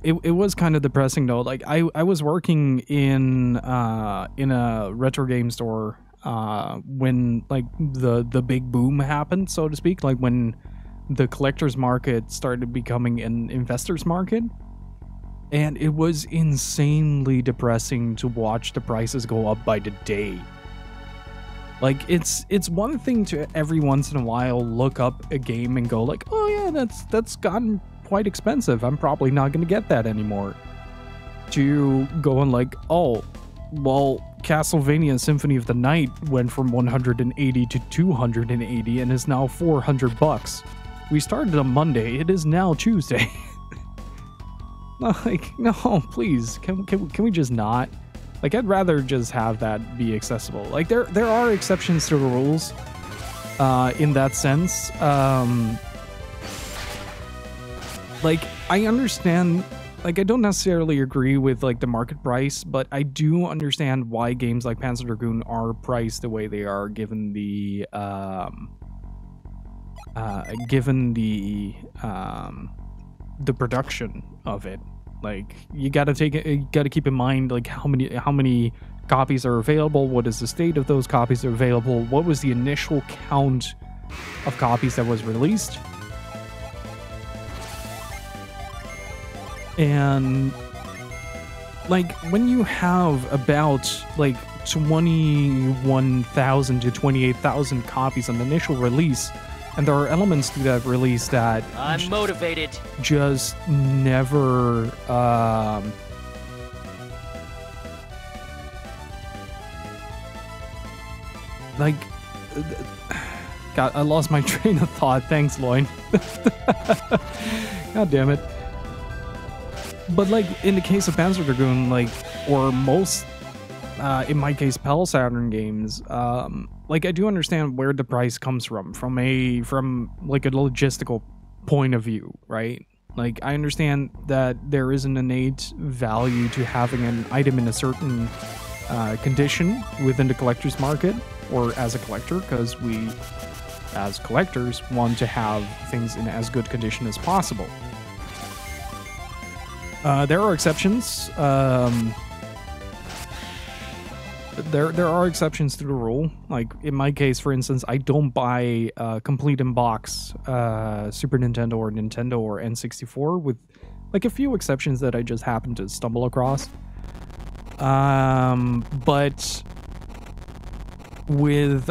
it was kind of depressing though. Like, I was working in a retro game store when, like, the big boom happened, so to speak, like when the collector's market started becoming an investor's market. And it was insanely depressing to watch the prices go up by the day. Like, it's one thing to every once in a while look up a game and go like, oh yeah, that's gotten quite expensive, I'm probably not gonna get that anymore. To going like, oh, well, Castlevania Symphony of the Night went from 180 to 280 and is now $400. We started on Monday, it is now Tuesday. Like, no, please, can we just not? Like, I'd rather just have that be accessible. Like, there are exceptions to the rules, in that sense. Like, I understand, like, I don't necessarily agree with, like, the market price, but I do understand why games like Panzer Dragoon are priced the way they are, given the production of it. Like, you gotta keep in mind, like, how many copies are available, what is the state of those copies that are available, what was the initial count of copies that was released, and like, when you have about like 21,000 to 28,000 copies on the initial release, and there are elements to that release that I'm motivated. Just never like, God, I lost my train of thought. Thanks, Lloyd. God damn it. But like, in the case of Panzer Dragoon, like, or most in my case, Pal Saturn games, like, I do understand where the price comes from like a logistical point of view, right? Like, I understand that there is an innate value to having an item in a certain condition within the collector's market, or as a collector, because we, as collectors, want to have things in as good condition as possible. There are exceptions. There are exceptions to the rule. Like, in my case, for instance, I don't buy complete in box Super Nintendo or Nintendo or N64, with like a few exceptions that I just happen to stumble across. But with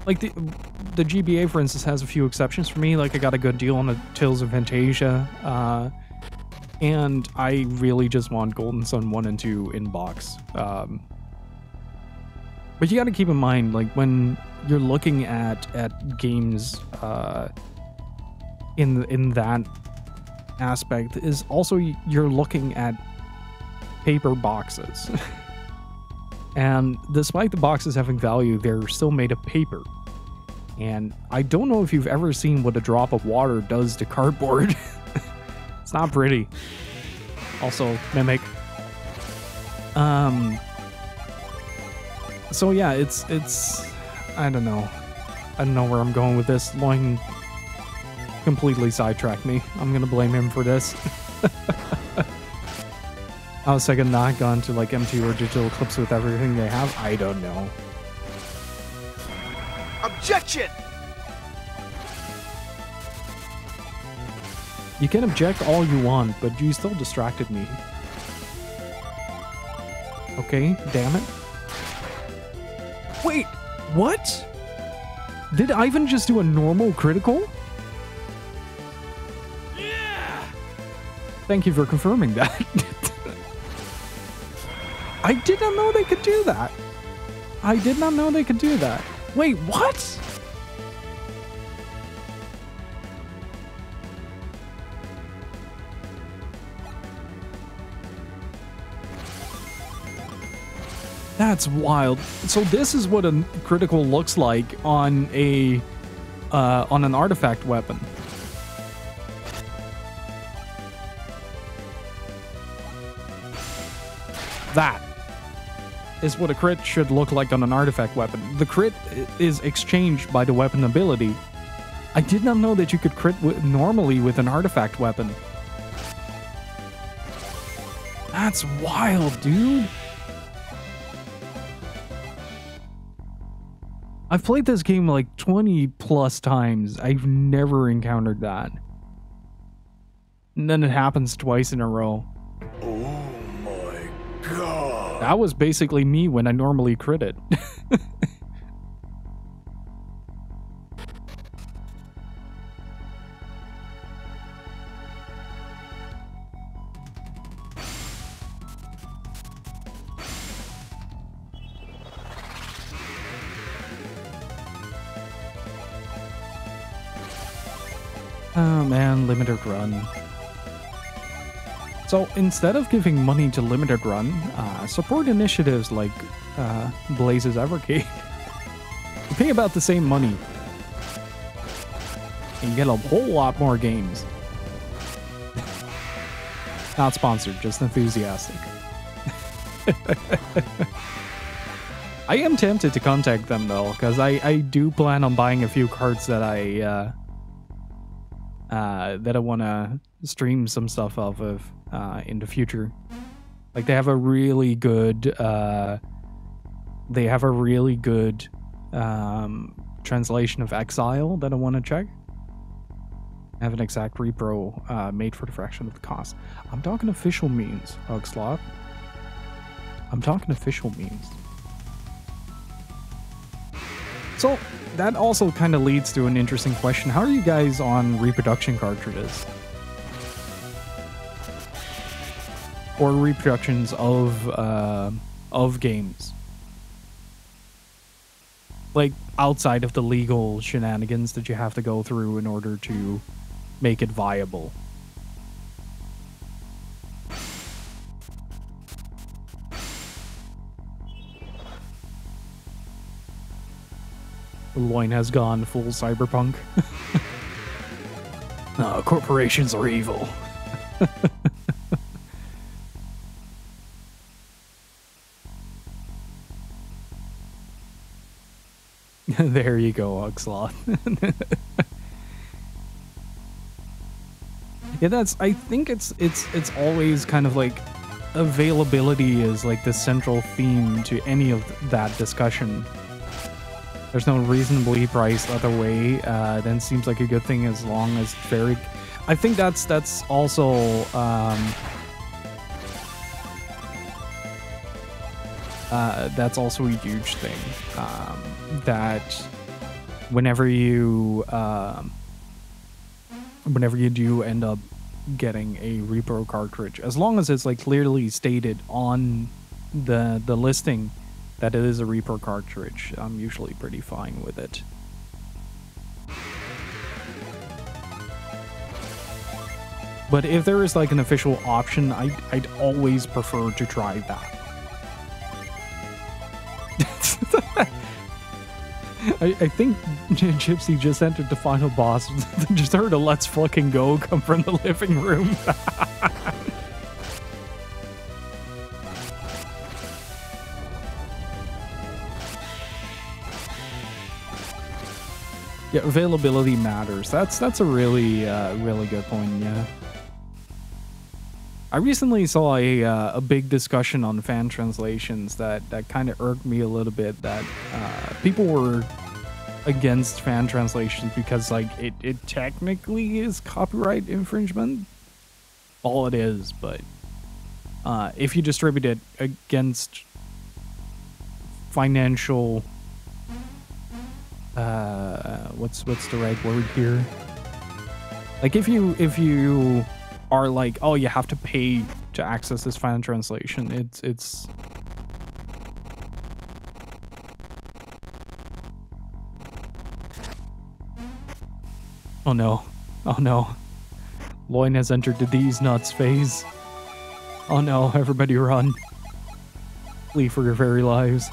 Like the GBA, for instance, has a few exceptions for me. Like I got a good deal on the Tales of Fantasia, and I really just want Golden Sun 1 and 2 in box. But you got to keep in mind, like when you're looking at games in that aspect, is also you're looking at paper boxes. And despite the boxes having value, they're still made of paper. And I don't know if you've ever seen what a drop of water does to cardboard. It's not pretty. Also, Mimic. So yeah, it's I don't know. I don't know where I'm going with this. Loin completely sidetracked me. I'm gonna blame him for this. I was second not gone to like MT or digital clips with everything they have. I don't know. Objection! You can object all you want, but you still distracted me. Okay, damn it. Wait, what? Did Ivan just do a normal critical? Yeah! Thank you for confirming that. I did not know they could do that. I did not know they could do that. Wait, what? That's wild. So this is what a critical looks like on a on an artifact weapon. That is what a crit should look like on an artifact weapon. The crit is exchanged by the weapon ability. I did not know that you could crit normally with an artifact weapon. That's wild, dude. I've played this game like 20 plus times. I've never encountered that. And then it happens twice in a row. Oh my god. That was basically me when I normally critted. Oh man, limited run. So instead of giving money to limited run, support initiatives like Blaze's Evercade. You pay about the same money. And you get a whole lot more games. Not sponsored, just enthusiastic. I am tempted to contact them though, because I do plan on buying a few cards that I want to stream some stuff off of in the future. Like they have a really good translation of Exile that I want to check. I have an exact repro made for the fraction of the cost. I'm talking official means, Hugslot. I'm talking official means. So that also kind of leads to an interesting question. How are you guys on reproduction cartridges? Or reproductions of games? Like outside of the legal shenanigans that you have to go through in order to make it viable. Loin has gone full cyberpunk. No, corporations are evil. There you go, Oxlot. Yeah, I think it's always kind of like availability is like the central theme to any of that discussion. There's no reasonably priced other way, then seems like a good thing as long as very... I think that's also that's also a huge thing, that whenever you do end up getting a repro cartridge, as long as it's like clearly stated on the listing that it is a repro cartridge, I'm usually pretty fine with it. But if there is like an official option, I'd always prefer to try that. I think Gypsy just entered the final boss. Just heard a "Let's fucking go" come from the living room. Yeah, availability matters. That's a really really good point. Yeah. I recently saw a big discussion on fan translations that kind of irked me a little bit, that people were against fan translations because like it technically is copyright infringement, all it is, but if you distribute it against financial what's the right word here, like if you are like, oh, you have to pay to access this fan translation, it's oh no, Loin has entered the These Nuts phase. Oh no, everybody run, flee for your very lives.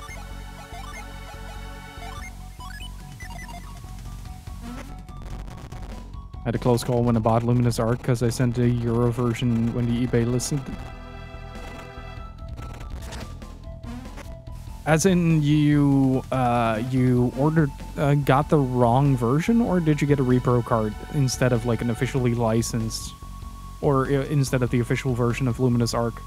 I had a close call when I bought Luminous Arc because I sent a Euro version when the eBay listed. As in, you ordered, got the wrong version, or did you get a repro card instead of like an officially licensed, or instead of the official version of Luminous Arc?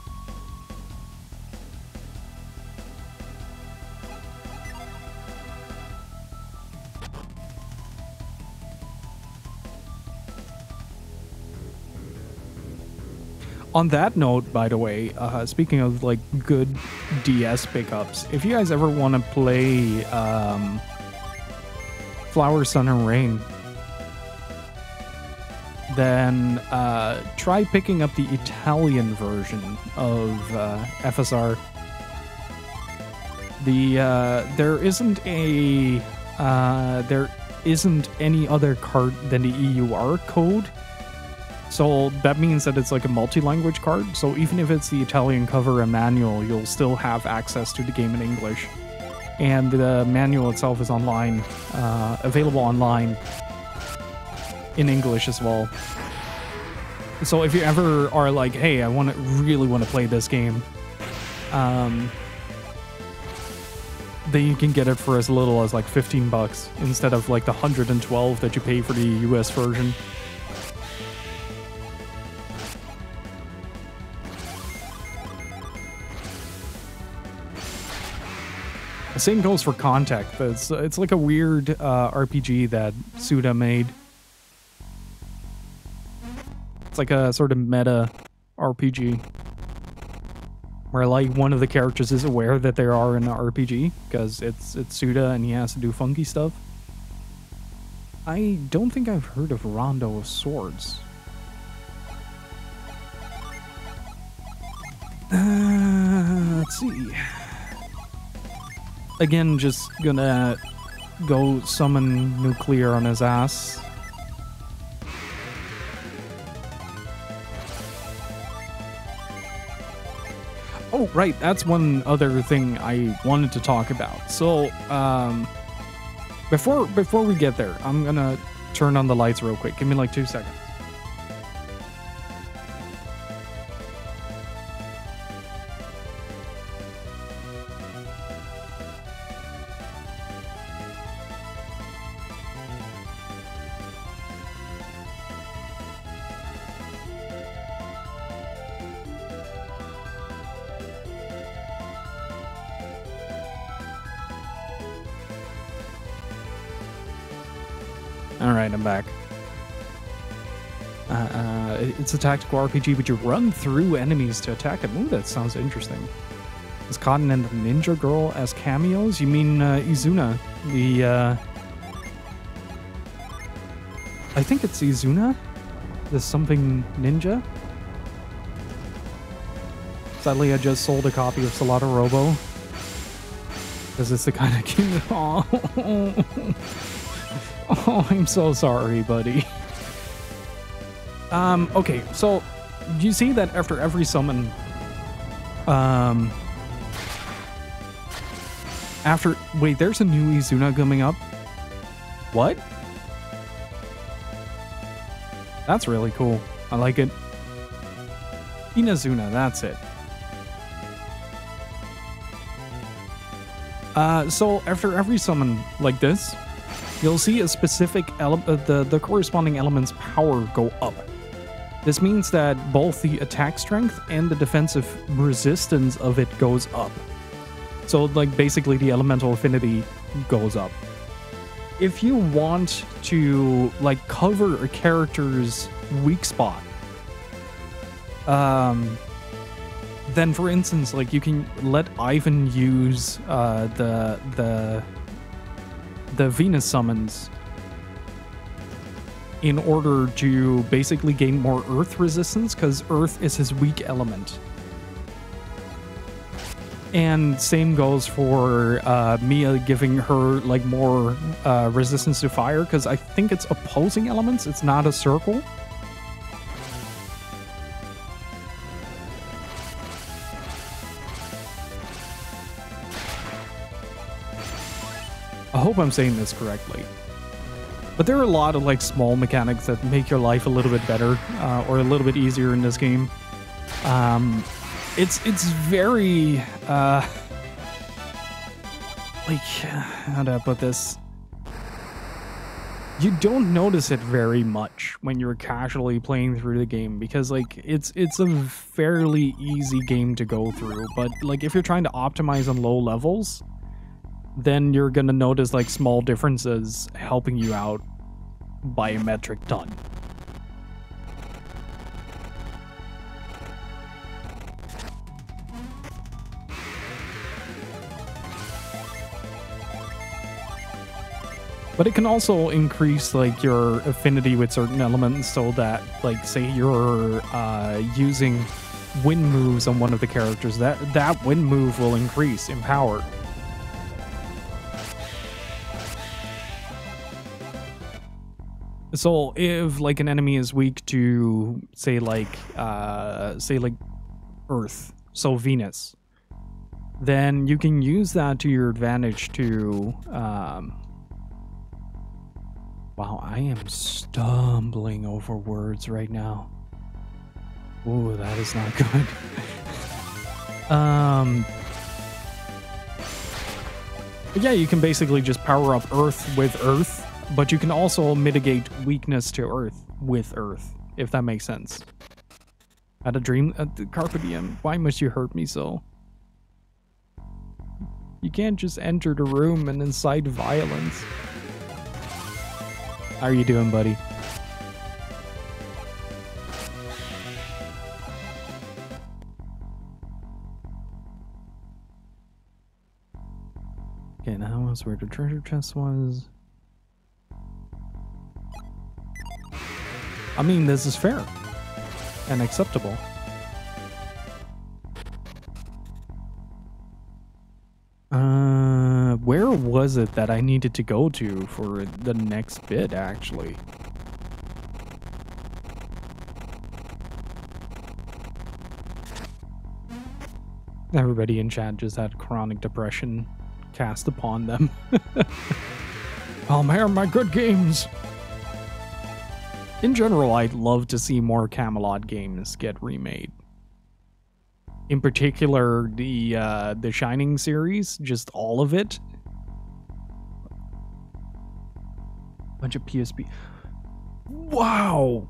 On that note, by the way, speaking of like good DS pickups, if you guys ever want to play Flower, Sun, and Rain, then try picking up the Italian version of FSR. There isn't any other card than the EUR code. So that means that it's like a multi-language card. So even if it's the Italian cover and manual, you'll still have access to the game in English. And the manual itself is online, available online in English as well. So if you ever are like, hey, I really want to play this game, then you can get it for as little as like $15 instead of like the $112 that you pay for the US version. The same goes for Contact. It's like a weird RPG that Suda made. It's like a sort of meta RPG where like one of the characters is aware that they are in an RPG because it's Suda and he has to do funky stuff. I don't think I've heard of Rondo of Swords. Let's see. Again, just gonna go summon Nuclear on his ass. Oh, right, that's one other thing I wanted to talk about. So, before we get there, I'm gonna turn on the lights real quick. Give me like 2 seconds. Alright, I'm back. It's a tactical RPG, but you run through enemies to attack them. Ooh, that sounds interesting. Is Cotton and the Ninja Girl as cameos? You mean Izuna, I think it's Izuna. There's something ninja. Sadly, I just sold a copy of Solata Robo. Because it's the kind of game that... Oh, I'm so sorry, buddy. Okay, so... You see that after every summon... Wait, there's a new Izuna coming up? What? That's really cool. I like it. Inazuna, that's it. So after every summon like this, you'll see a specific the corresponding element's power go up. This means that both the attack strength and the defensive resistance of it goes up. So like basically the elemental affinity goes up. If you want to like cover a character's weak spot, then for instance, like you can let Ivan use the Venus summons in order to basically gain more earth resistance, because earth is his weak element. And same goes for Mia, giving her like more resistance to fire, because I think it's opposing elements, it's not a circle. I hope I'm saying this correctly. But there are a lot of like small mechanics that make your life a little bit better or a little bit easier in this game. It's very like, how do I put this? You don't notice it very much when you're casually playing through the game, because like it's a fairly easy game to go through. But like if you're trying to optimize on low levels, then you're gonna notice like small differences helping you out by a metric ton. But it can also increase like your affinity with certain elements, so that like say you're using wind moves on one of the characters, that wind move will increase in power. So if like an enemy is weak to say like Earth, so Venus, then you can use that to your advantage to wow, I am stumbling over words right now. Ooh, that is not good. Yeah, you can basically just power up Earth with Earth. But you can also mitigate weakness to Earth with Earth, if that makes sense. I had a dream at the Carpe Diem. Why must you hurt me so? You can't just enter the room and incite violence. How are you doing, buddy? Okay, now that's where the treasure chest was. I mean, this is fair and acceptable. Where was it that I needed to go to for the next bit, actually? Everybody in chat just had chronic depression cast upon them. Oh, man, my good games. In general, I'd love to see more Camelot games get remade. In particular, the Shining series, just all of it. Bunch of PSP. Wow!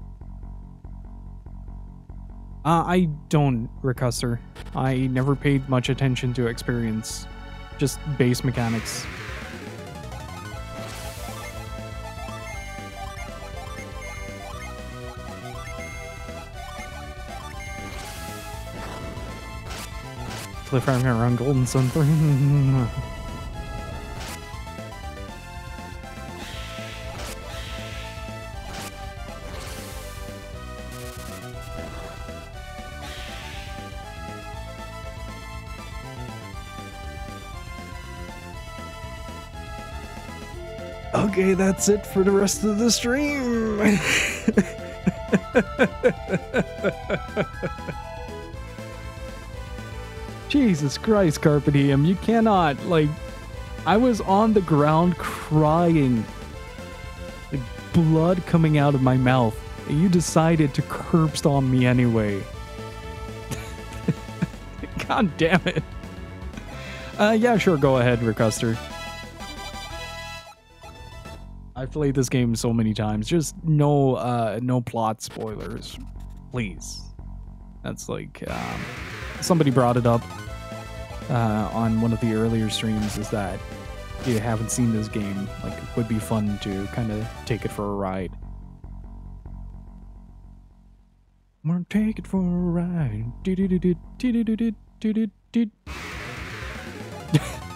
I don't, Recusser. I never paid much attention to experience. Just base mechanics. Cliffhanger around Golden Sun 3. Okay, that's it for the rest of the stream. Jesus Christ, Carpe Diem, you cannot, like, I was on the ground crying, like, blood coming out of my mouth, and you decided to curb stomp me anyway. God damn it. Yeah, sure, go ahead, Ricuster. I've played this game so many times. Just no plot spoilers, please. That's like, somebody brought it up on one of the earlier streams, is that if you haven't seen this game, like, it would be fun to kind of take it for a ride. I'm gonna take it for a ride.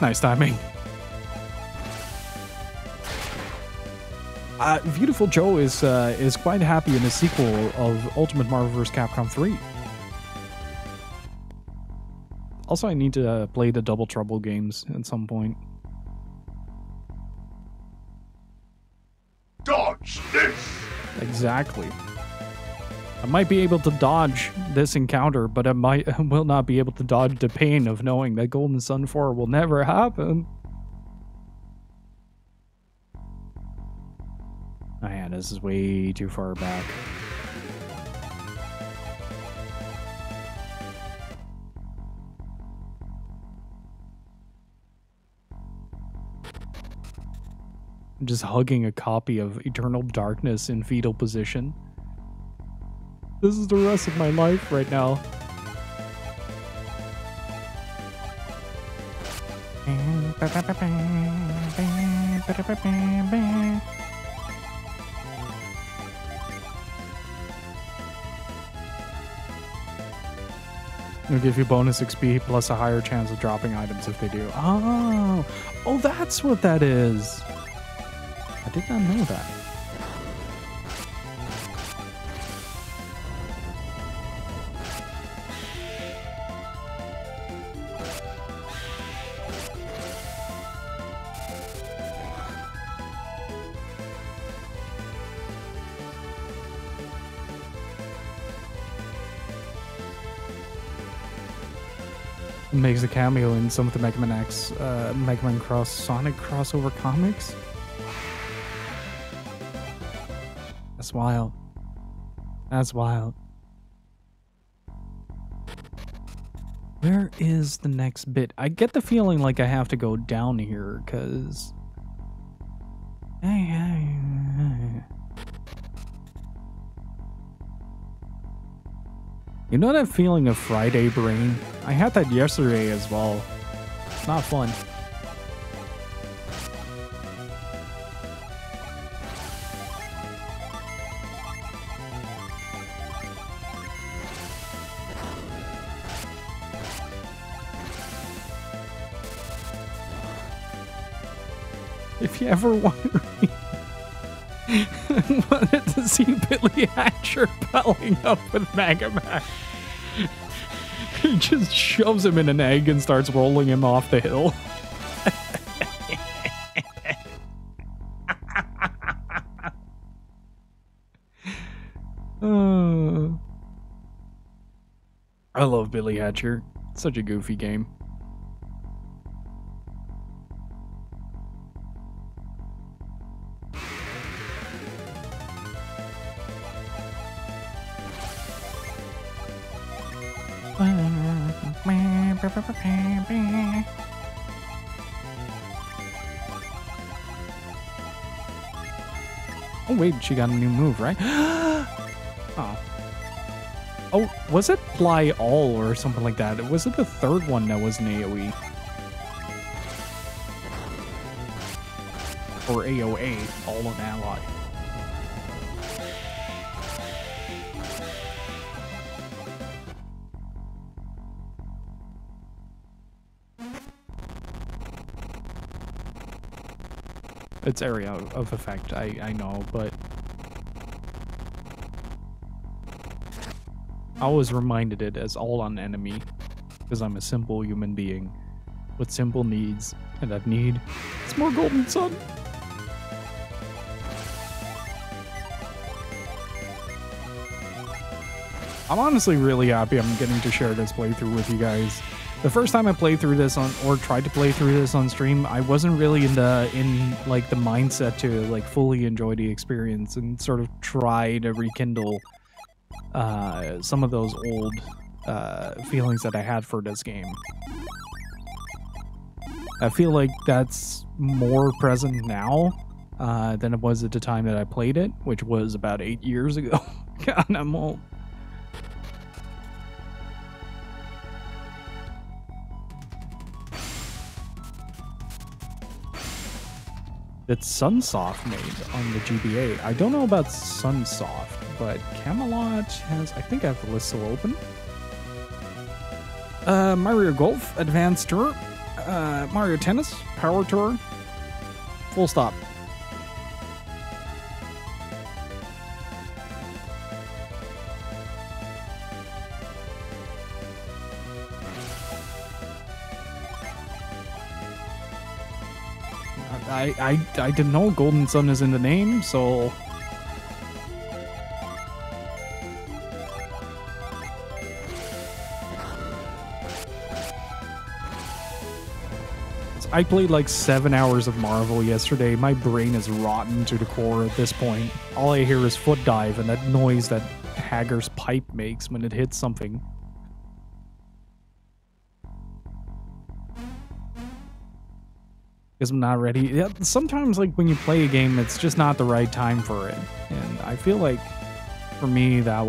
Nice timing. Beautiful Joe is quite happy in the sequel of Ultimate Marvel vs. Capcom 3. Also, I need to play the Double Trouble games at some point. Dodge this! Exactly. I might be able to dodge this encounter, but I will not be able to dodge the pain of knowing that Golden Sun 4 will never happen. Oh yeah, this is way too far back. I'm just hugging a copy of Eternal Darkness in fetal position. This is the rest of my life right now. It'll give you bonus XP plus a higher chance of dropping items if they do. Oh, that's what that is. I did not know that. Makes a cameo in some of the Mega Man X, Mega Man Cross Sonic crossover comics. That's wild. That's wild. Where is the next bit? I get the feeling like I have to go down here, because... You know that feeling of Friday brain? I had that yesterday as well. It's not fun. If you ever wanted to see Billy Hatcher pelling up with Mega Man, he just shoves him in an egg and starts rolling him off the hill. I love Billy Hatcher. Such a goofy game. Oh wait, she got a new move, right? Oh, was it Ply All or something like that? Was it the third one that was an AoE? Or AOA, All on Ally. It's area of effect, I know, but I always reminded it as all on enemy, because I'm a simple human being with simple needs, and that need is more Golden Sun. I'm honestly really happy I'm getting to share this playthrough with you guys. The first time I played through this or tried to play through this on stream, I wasn't really in like the mindset to like fully enjoy the experience and sort of try to rekindle some of those old feelings that I had for this game. I feel like that's more present now than it was at the time that I played it, which was about 8 years ago. God, I'm old. That Sunsoft made on the GBA. I don't know about Sunsoft, but Camelot has... I think I have the list still open. Mario Golf, Advanced Tour, Mario Tennis, Power Tour, full stop. I didn't know Golden Sun is in the name, so... I played like 7 hours of Marvel yesterday. My brain is rotten to the core at this point. All I hear is foot dive and that noise that Hager's pipe makes when it hits something. Because I'm not ready. Yeah, sometimes like when you play a game, it's just not the right time for it. And I feel like for me, that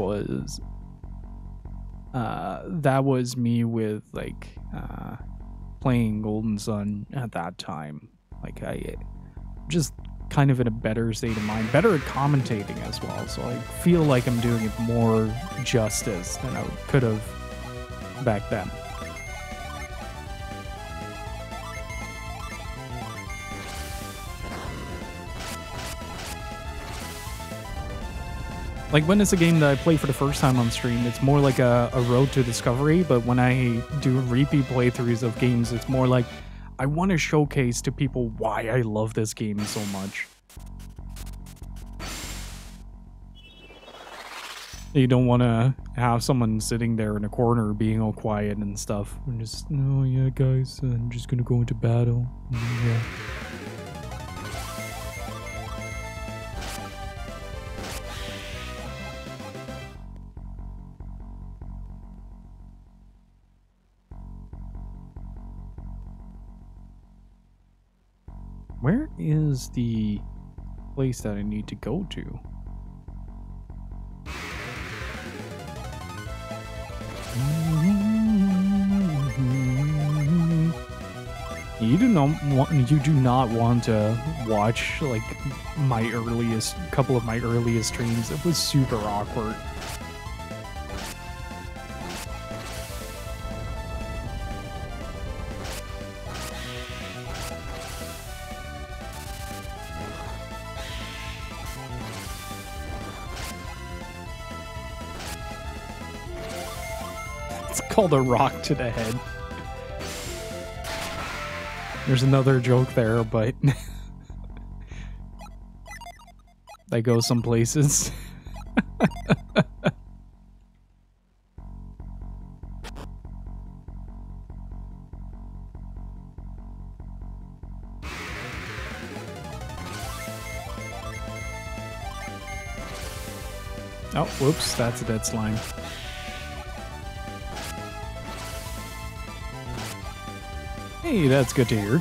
was me with like playing Golden Sun at that time. Like I just kind of in a better state of mind, better at commentating as well. So I feel like I'm doing it more justice than I could have back then. Like when it's a game that I play for the first time on stream, it's more like a road to discovery. But when I do repeat playthroughs of games, it's more like I want to showcase to people why I love this game so much. You don't want to have someone sitting there in a corner being all quiet and stuff. And just, oh yeah, guys, I'm just going to go into battle. Yeah. Where is the place that I need to go to? You do not want to watch like couple of my earliest streams. It was super awkward. Called a rock to the head. There's another joke there, but they go some places. Oh, whoops, that's a dead slime. Hey, that's good to hear.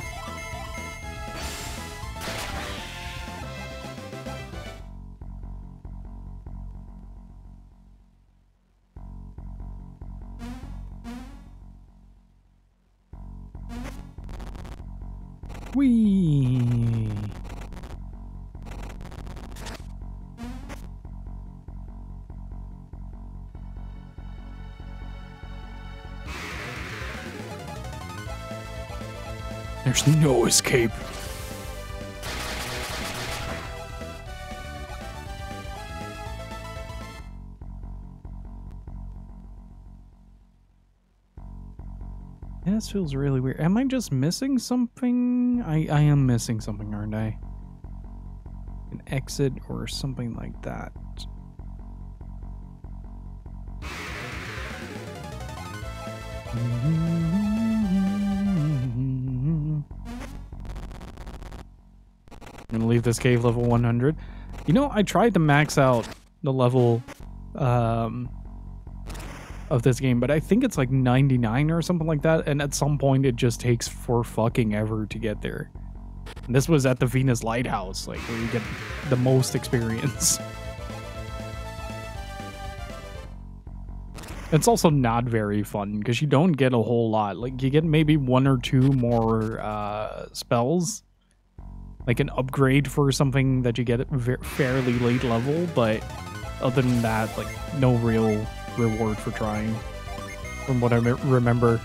Whee! There's no escape. Yeah, this feels really weird. Am I just missing something? I am missing something, aren't I? An exit or something like that. I'm gonna leave this cave level 100. You know, I tried to max out the level of this game, but I think it's like 99 or something like that, and at some point it just takes for fucking ever to get there. And this was at the Venus Lighthouse, like where you get the most experience. It's also not very fun because you don't get a whole lot. Like you get maybe 1 or 2 more spells, like an upgrade for something that you get at fairly late level, but other than that, like no real reward for trying, from what I remember.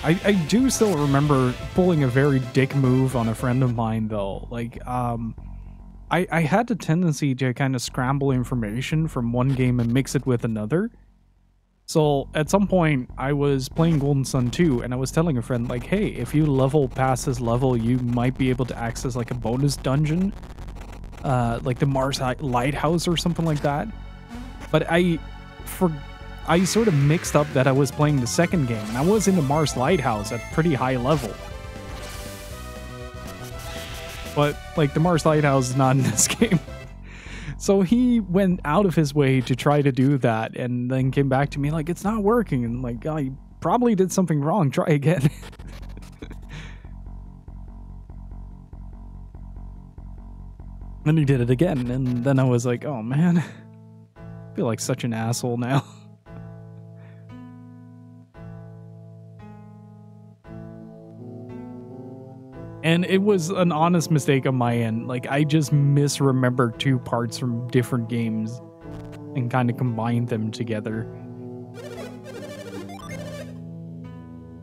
I do still remember pulling a very dick move on a friend of mine, though. Like, I had the tendency to kind of scramble information from one game and mix it with another. So at some point, I was playing Golden Sun 2, and I was telling a friend, like, hey, if you level past this level, you might be able to access, like, a bonus dungeon, like the Mars Lighthouse or something like that. But I sort of mixed up that I was playing the second game, and I was in the Mars Lighthouse at pretty high level. But, like, the Mars Lighthouse is not in this game. So he went out of his way to try to do that, and then came back to me like, it's not working. And like, oh, you probably did something wrong. Try again. And he did it again, and then I was like, oh man, I feel like such an asshole now. And it was an honest mistake on my end. Like, I just misremembered 2 parts from different games and kind of combined them together.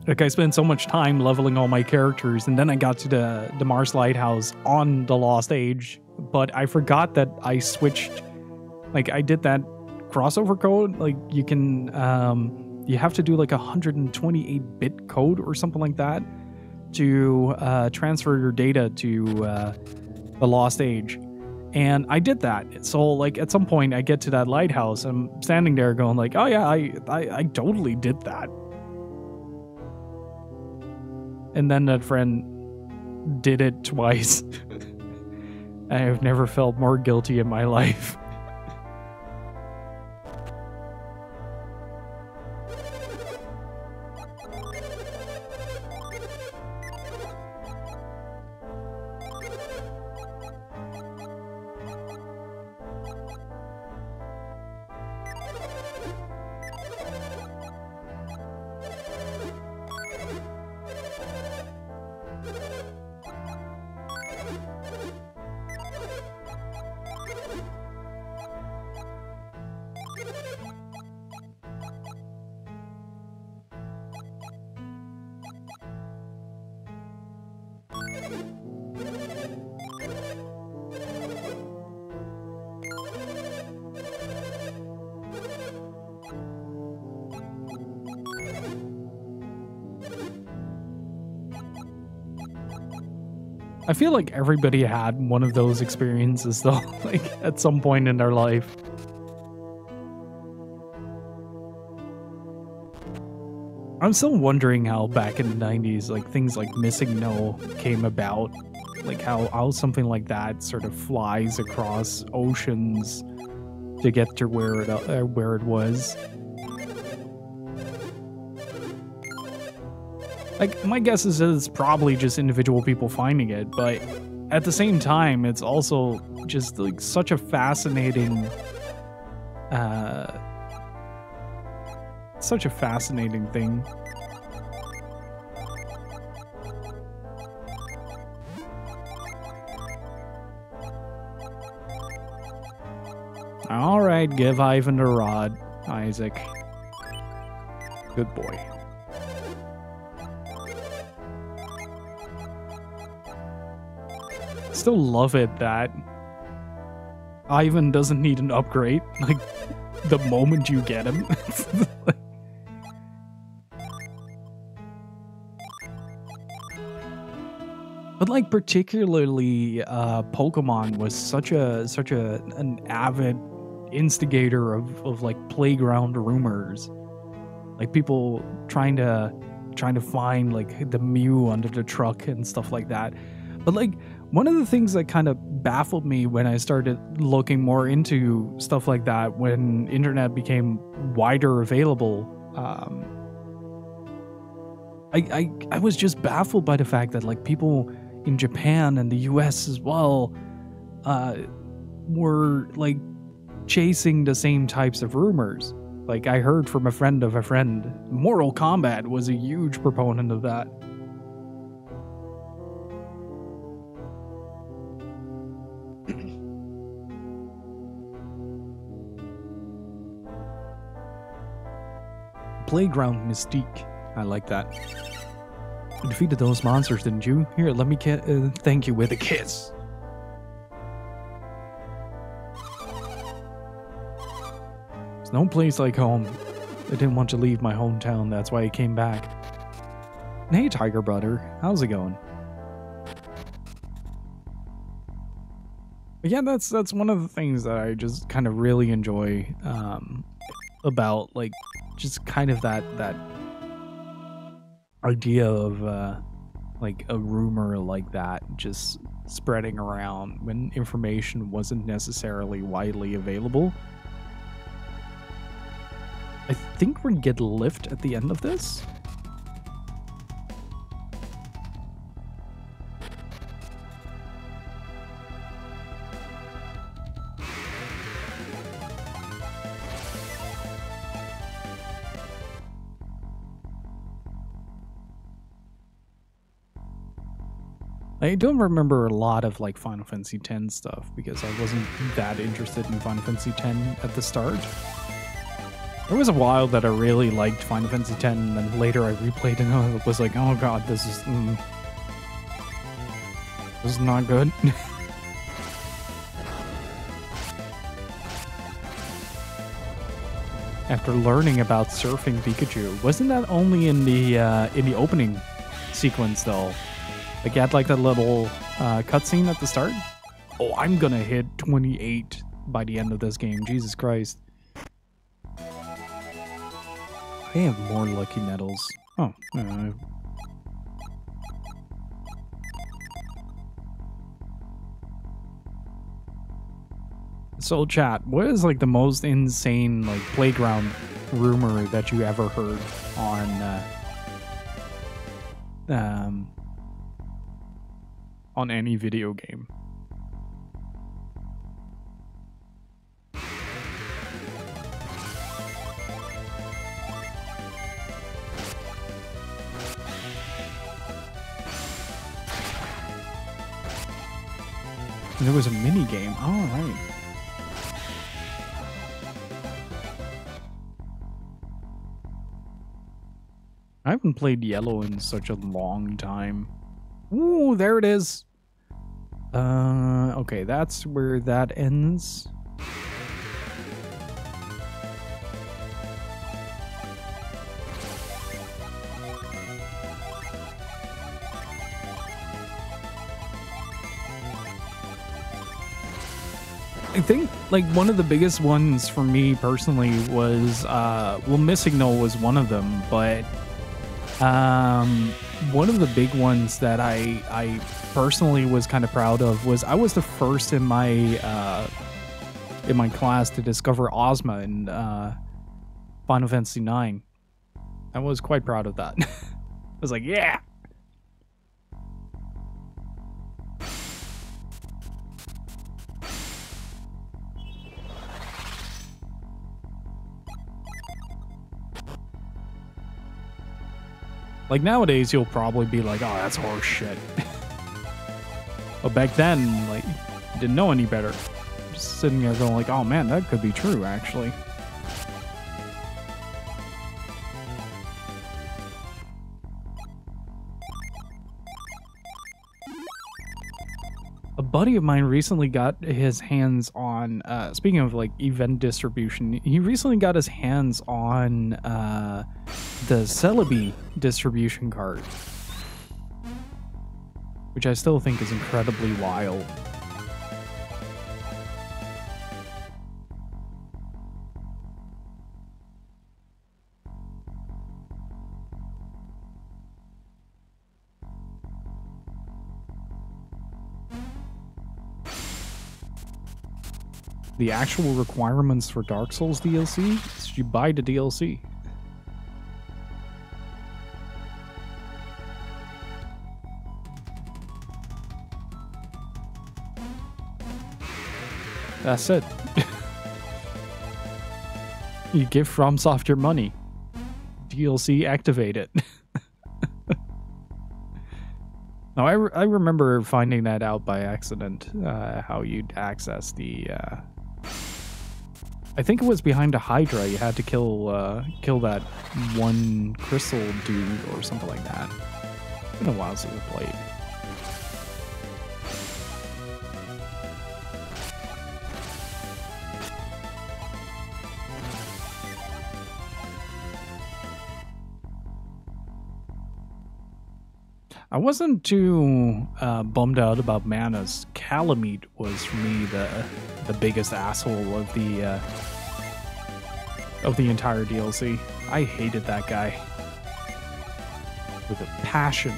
Like, I spent so much time leveling all my characters, and then I got to the Mars Lighthouse on the Lost Age, but I forgot that I switched. Like, I did that crossover code. Like, you can, you have to do like a 128-bit code or something like that to transfer your data to the Lost Age. And I did that. So like at some point I get to that lighthouse, I'm standing there going like, oh yeah, I totally did that. And then that friend did it twice. I have never felt more guilty in my life. I feel like everybody had one of those experiences though, like at some point in their life. I'm still wondering how back in the 90s, like things like Missing No came about, like how something like that sort of flies across oceans to get to where it was. Like, my guess is that it's probably just individual people finding it, but at the same time, it's also just like such a fascinating, thing. All right, give Ivan the rod, Isaac. Good boy. Still love it that Ivan doesn't need an upgrade, like the moment you get him. But But like particularly Pokemon was such an avid instigator of like playground rumors. Like people trying to find like the Mew under the truck and stuff like that. But like one of the things that kind of baffled me when I started looking more into stuff like that, when internet became wider available, I was just baffled by the fact that like people in Japan and the US as well were like chasing the same types of rumors. Like I heard from a friend of a friend, Mortal Kombat was a huge proponent of that. Playground mystique. I like that. You defeated those monsters, didn't you? Here, let me thank you with a kiss. There's no place like home. I didn't want to leave my hometown, that's why I came back. And hey, Tiger Brother, how's it going? But yeah, that's one of the things that I just kind of really enjoy about like just kind of that idea of like a rumor like that just spreading around when information wasn't necessarily widely available. I think we get a lift at the end of this. I don't remember a lot of like Final Fantasy X stuff because I wasn't that interested in Final Fantasy X at the start. There was a while that I really liked Final Fantasy X, and then later I replayed and I was like, oh god, this is not good. After learning about surfing Pikachu, wasn't that only in the opening sequence though? Like you had like that little cutscene at the start. Oh, I'm gonna hit 28 by the end of this game. Jesus Christ. They have more lucky medals. Oh, So chat, what is like the most insane like playground rumor that you ever heard on any video game? There was a mini game. Oh, right. I haven't played Yellow in such a long time. Ooh, there it is. Okay, that's where that ends. I think like one of the biggest ones for me personally was well, Missing No was one of them, but one of the big ones that I personally was kind of proud of was I was the first in my class to discover Ozma in Final Fantasy IX. I was quite proud of that. I was like, yeah. Like nowadays, you'll probably be like, oh, that's horse shit. But back then, like, you didn't know any better. Just sitting there going like, oh man, that could be true, actually. A buddy of mine recently got his hands on, speaking of like event distribution, he recently got his hands on the Celebi distribution card. which I still think is incredibly wild. The actual requirements for Dark Souls DLC is you buy the DLC. That's it. You give FromSoft your money. DLC, activate it. Now, I remember finding that out by accident, how you'd access the... I think it was behind a Hydra. You had to kill that one crystal dude or something like that. It's been a while since I played. I wasn't too bummed out about Mana's. Calamite was for me the biggest asshole of the entire DLC. I hated that guy with a passion.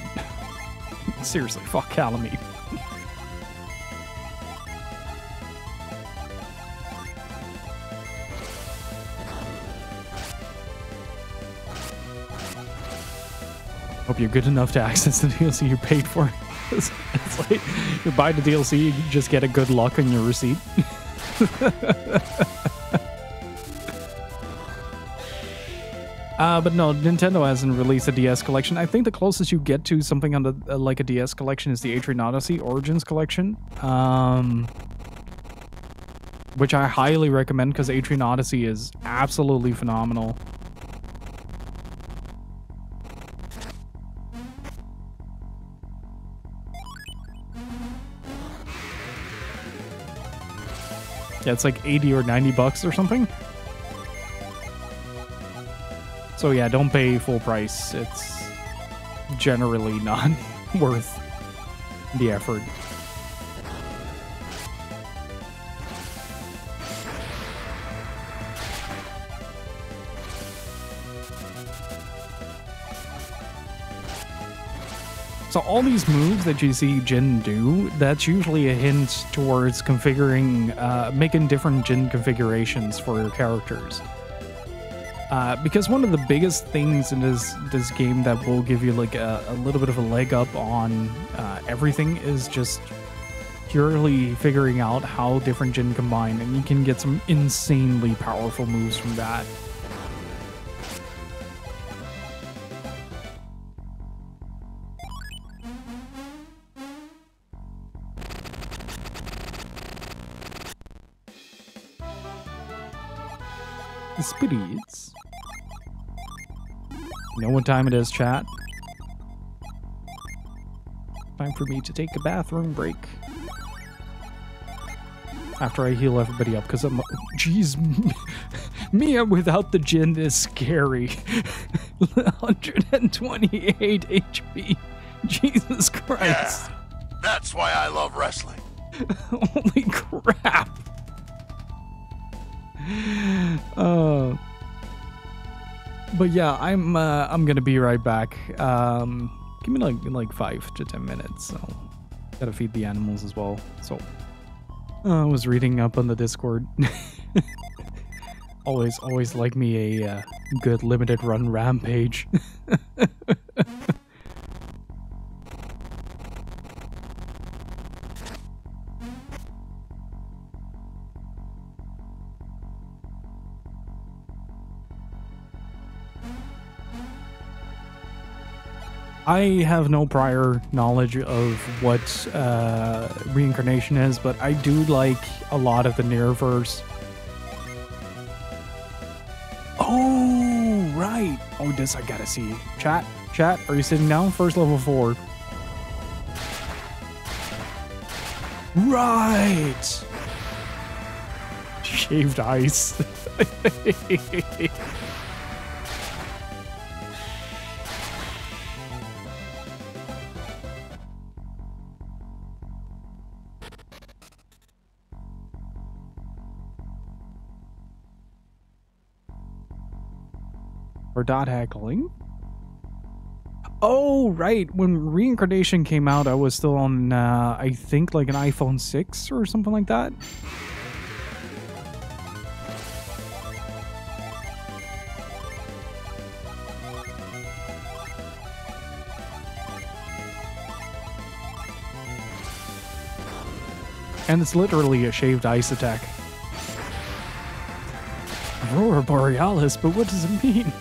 Seriously, fuck Calamite. Hope you're good enough to access the DLC you paid for. It's like you buy the DLC, you just get a good luck on your receipt. But no, Nintendo hasn't released a DS collection. I think the closest you get to something on the like a DS collection is the Atrian Odyssey Origins collection, which I highly recommend because Atrian Odyssey is absolutely phenomenal. Yeah, it's like 80 or 90 bucks or something. So yeah, don't pay full price. It's generally not worth the effort. So all these moves that you see Jin do, that's usually a hint towards configuring, making different Jin configurations for your characters. Because one of the biggest things in this game that will give you like a little bit of a leg up on everything is just purely figuring out how different Jin combine, and you can get some insanely powerful moves from that. The spirits. You know what time it is, chat? Time for me to take a bathroom break. After I heal everybody up, because I'm... Jeez, Mia without the Jin is scary. 128 HP. Jesus Christ. Yeah, that's why I love wrestling. Holy crap. But yeah, I'm gonna be right back. Give me like 5 to 10 minutes. So gotta feed the animals as well. So I was reading up on the Discord. always like me a good limited run rampage. I have no prior knowledge of what reincarnation is, but I do like a lot of the Nearverse. Oh, right. Oh, this I gotta see. Chat, are you sitting down? First level 4. Right. Shaved ice. Or dot heckling? Oh, right. When Reincarnation came out, I was still on, I think, like an iPhone 6 or something like that. And it's literally a shaved ice attack. Aurora Borealis, but what does it mean?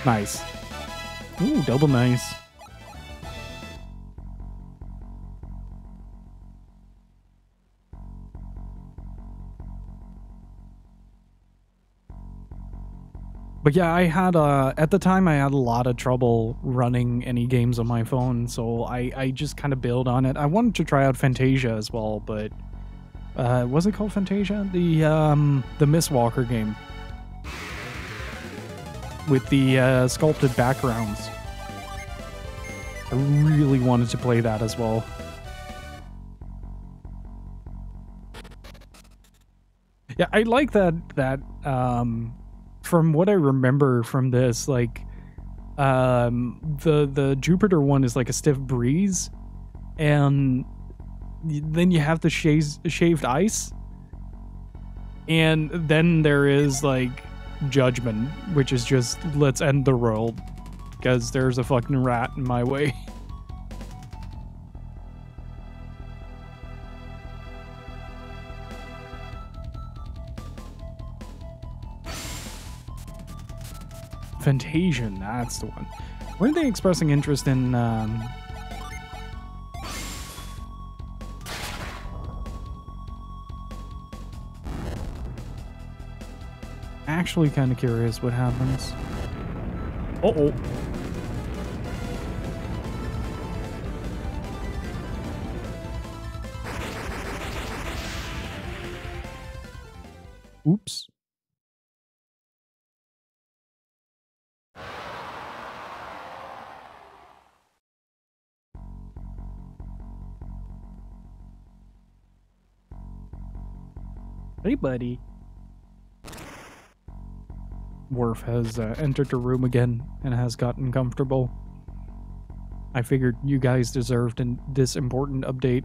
Nice. Ooh, double nice. But yeah, I had at the time I had a lot of trouble running any games on my phone, so I just kind of bailed on it. I wanted to try out Fantasia as well, but was it called Fantasia? The Mistwalker game with the sculpted backgrounds. I really wanted to play that as well. Yeah, I like that from what I remember from this, like, the Jupiter one is like a stiff breeze, and then you have the shaved ice, and then there is like Judgment, which is just let's end the world because there's a fucking rat in my way. Fantasian, that's the one. Weren't they expressing interest in actually kind of curious what happens. Uh-oh. Oops. Hey, buddy. Worf has entered the room again and has gotten comfortable. I figured you guys deserved this important update.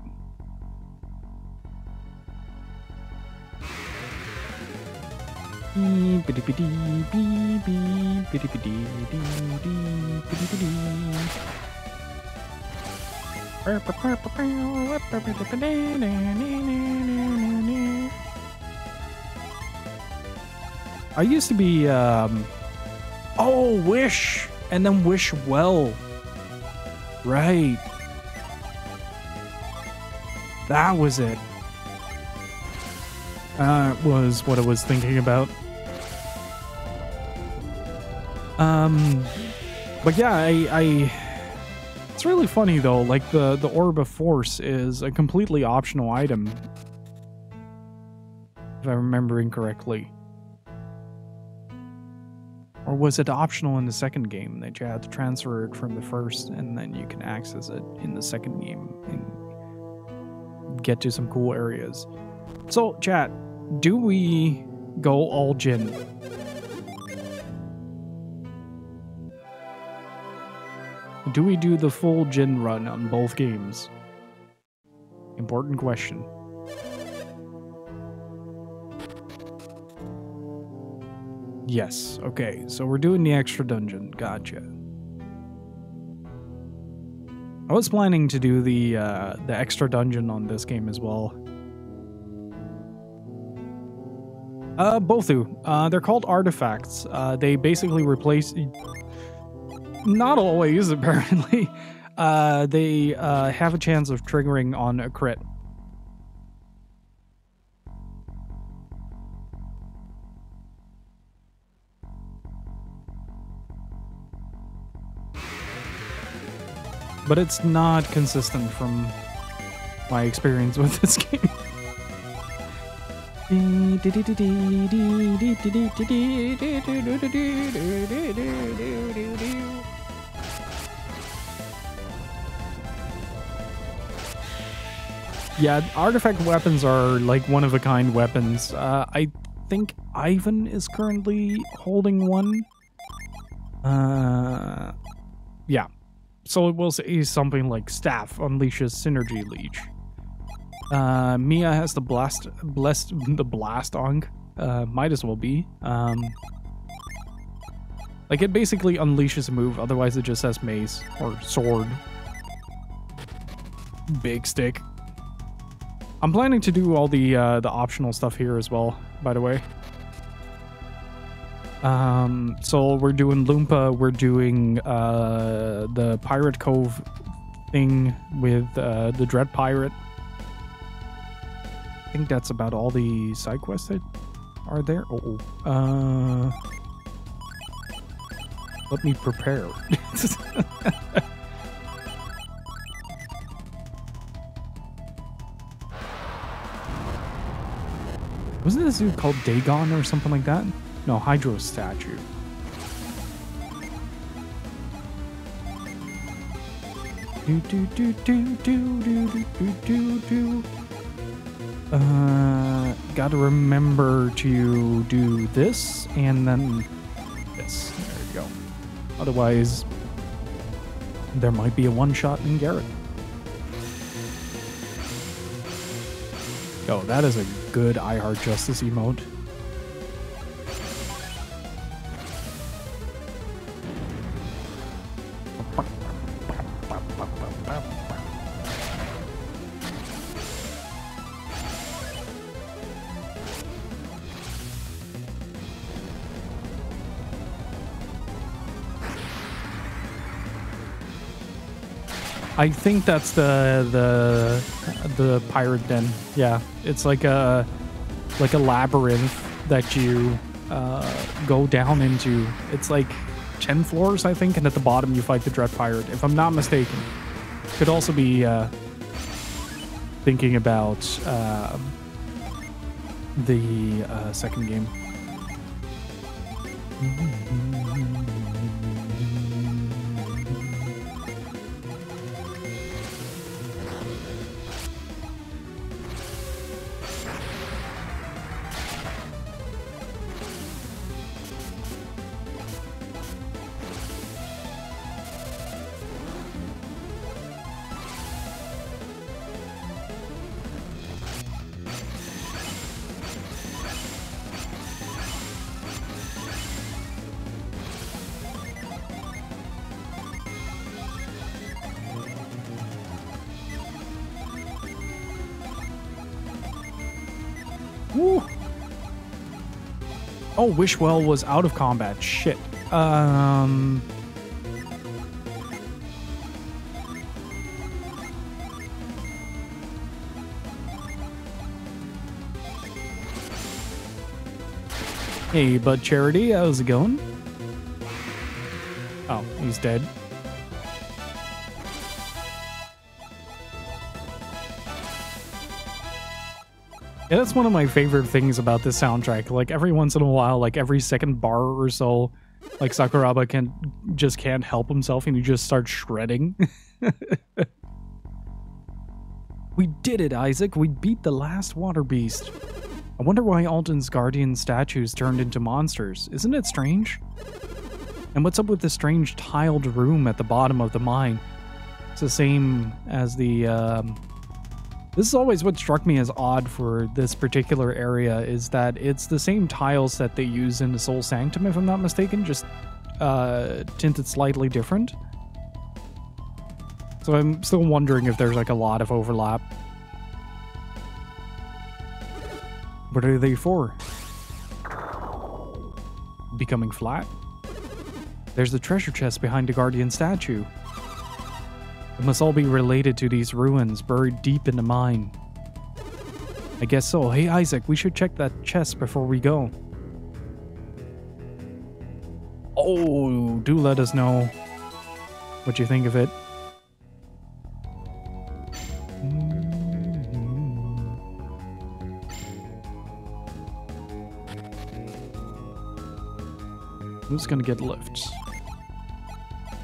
I used to be, oh, Wish, and then Wish Well. Right. That was it. Was what I was thinking about. But yeah, it's really funny though, like the Orb of Force is a completely optional item. If I'm remembering correctly. Or was it optional in the second game that you had to transfer it from the first and then you can access it in the second game and get to some cool areas? So, chat, do we go all Jin? Do we do the full Jin run on both games? Important question. Yes, okay, so we're doing the extra dungeon, gotcha. I was planning to do the extra dungeon on this game as well. Both do. They're called artifacts. They basically replace... Not always, apparently. They have a chance of triggering on a crit. But it's not consistent from my experience with this game. Yeah, artifact weapons are like one-of-a-kind weapons. I think Ivan is currently holding one. Yeah. So it will say something like Staff unleashes Synergy Leech. Mia has the blast Onk. Might as well be. Like it basically unleashes a move, otherwise it just says mace or sword. Big stick. I'm planning to do all the optional stuff here as well, by the way. So we're doing Loompa, we're doing the Pirate Cove thing with the Dread Pirate. I think that's about all the side quests that are there. Let me prepare. Wasn't this dude called Dagon or something like that? No, Hydro Statue. Gotta remember to do this and then this. There you go. Otherwise, there might be a one-shot in Garrett. Oh, that is a good I Heart Justice emote. I think that's the pirate den. Yeah, it's like a labyrinth that you go down into. It's like 10 floors, I think, and at the bottom you fight the Dread Pirate, if I'm not mistaken. Could also be thinking about the second game. Woo. Oh, Wishwell was out of combat. Shit. Hey, Bud Charity, how's it going? Oh, he's dead. Yeah, that's one of my favorite things about this soundtrack. Like, every once in a while, like, every second bar or so, like, Sakuraba can't help himself and he just starts shredding. We did it, Isaac. We beat the last water beast. I wonder why Alden's guardian statues turned into monsters. Isn't it strange? And what's up with the strange tiled room at the bottom of the mine? It's the same as the, This is always what struck me as odd for this particular area, is that it's the same tiles that they use in the Soul Sanctum, if I'm not mistaken, just tinted slightly different. So I'm still wondering if there's like a lot of overlap. What are they for? Becoming flat? There's the treasure chest behind the Guardian statue. It must all be related to these ruins buried deep in the mine. I guess so. Hey Isaac, we should check that chest before we go. Oh, do let us know what you think of it. Who's gonna get lifts?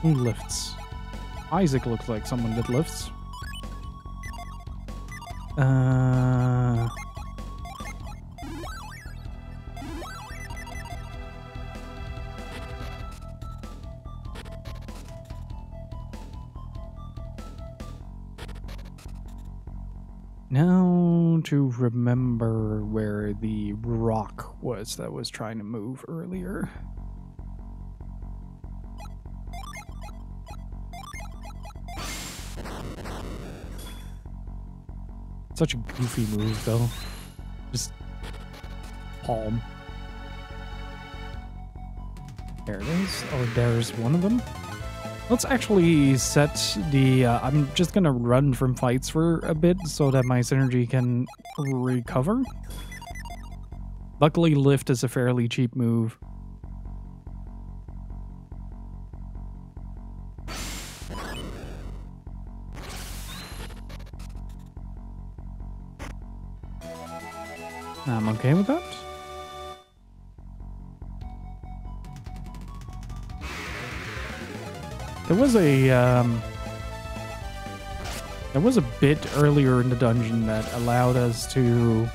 Who lifts? Isaac looks like someone that lifts. Now to remember where the rock was that was trying to move earlier. Such a goofy move, though. Just palm. There it is. Oh, there's one of them. Let's actually set the... I'm just going to run from fights for a bit so that my synergy can recover. Luckily, lift is a fairly cheap move. I'm okay with that. There was a bit earlier in the dungeon that allowed us to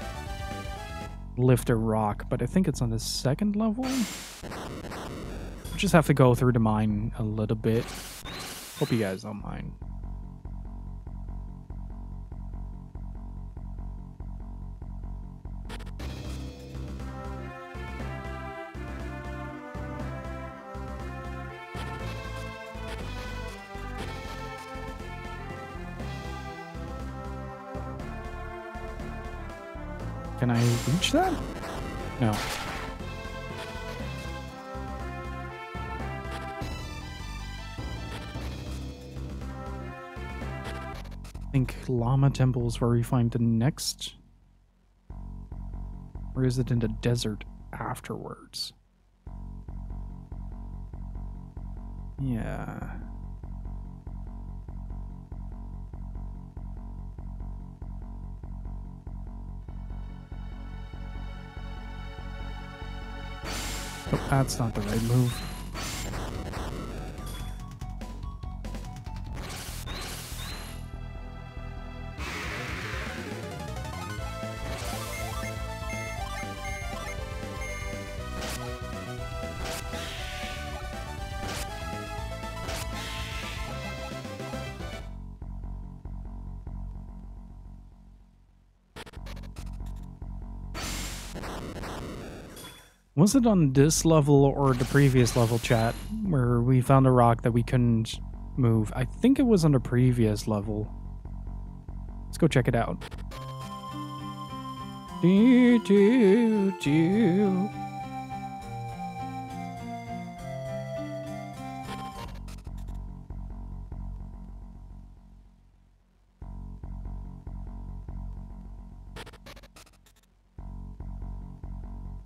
lift a rock, but I think it's on the second level. Just have to go through the mine a little bit. Hope you guys don't mind. Can I reach that? No. I think Llama Temple is where we find the next. Or is it in the desert afterwards? Yeah. Oh, that's not the right move. Was it on this level or the previous level, chat, where we found a rock that we couldn't move? I think it was on the previous level. Let's go check it out. Do, do, do.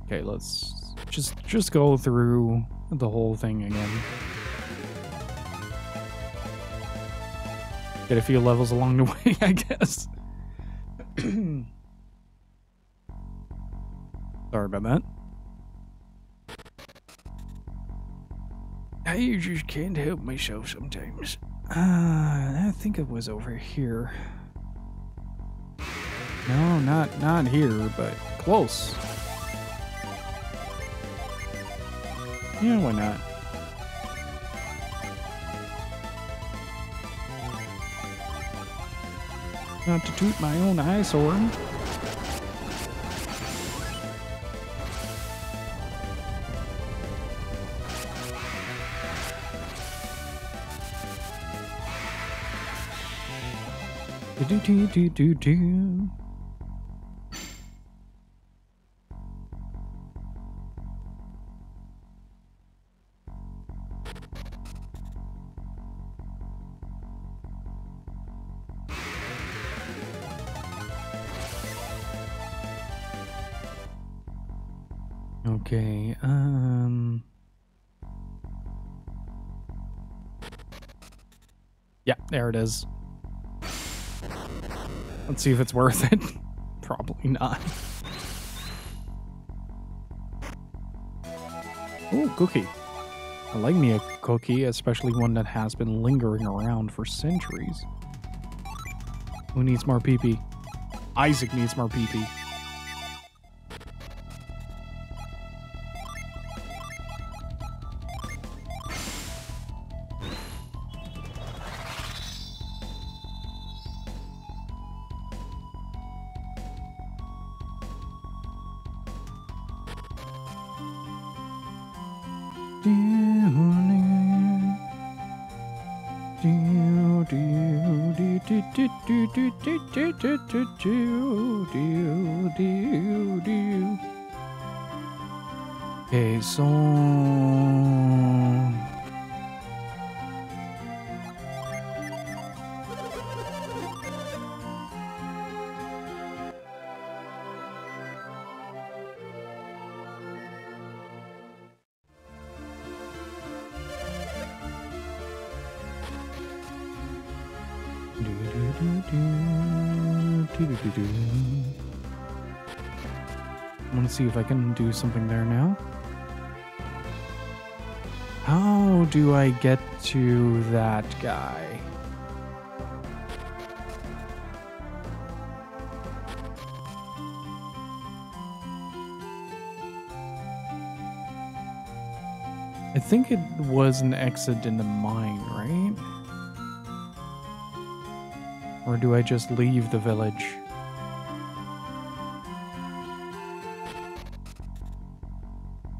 Okay, let's just go through the whole thing again. Get a few levels along the way, I guess. Sorry about that. I just can't help myself sometimes. I think it was over here. No, not here, but close. Yeah, why not? Not to toot my own eye sword. Do do do do do. Okay, yeah, there it is. Let's see if it's worth it. Probably not. Ooh, cookie. I like me a cookie, especially one that has been lingering around for centuries. Who needs more pee-pee? Isaac needs more PP. Okay, so I want to see if I can do something there now. How do I get to that guy? I think it was an exit in the mine, right? Or do I just leave the village?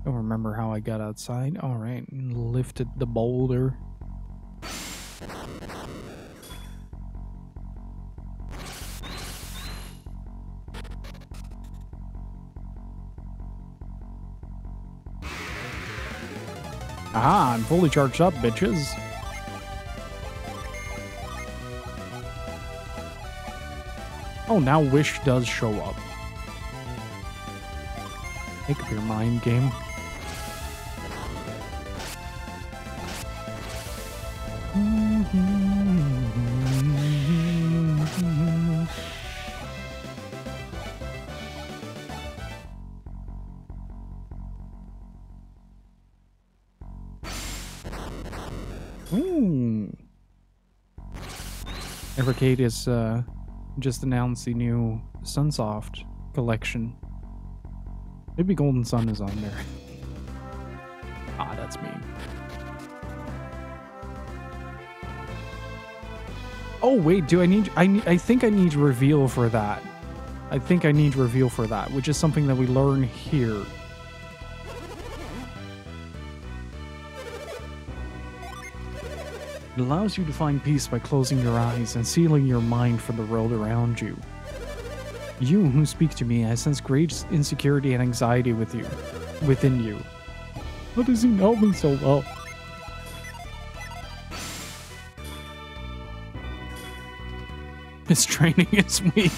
Don't remember how I got outside. Alright, lifted the boulder. Aha, I'm fully charged up, bitches. Oh, now Wish does show up. Make up your mind, game. Evercade is just announced the new Sunsoft collection. Maybe Golden Sun is on there. Ah, that's mean. Oh wait, do I need? I think I need reveal for that. I think I need reveal for that, which is something that we learn here. It allows you to find peace by closing your eyes and sealing your mind from the world around you. You who speak to me, I sense great insecurity and anxiety within you. How does he know me so well? His training is weak.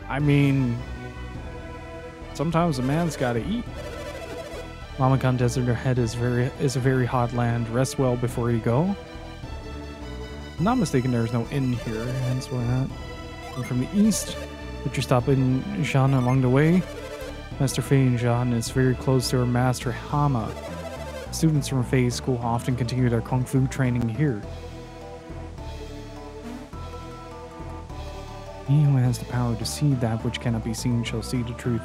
I mean, sometimes a man's gotta eat. Lamakan Desert ahead is a very hot land. Rest well before you go. I'm not mistaken, there's no inn here, hence why not. And from the east, put your stop in Jean along the way. Master Fei and Jean is very close to her Master Hama. Students from Fei's school often continue their kung fu training here. He who has the power to see that which cannot be seen shall see the truth.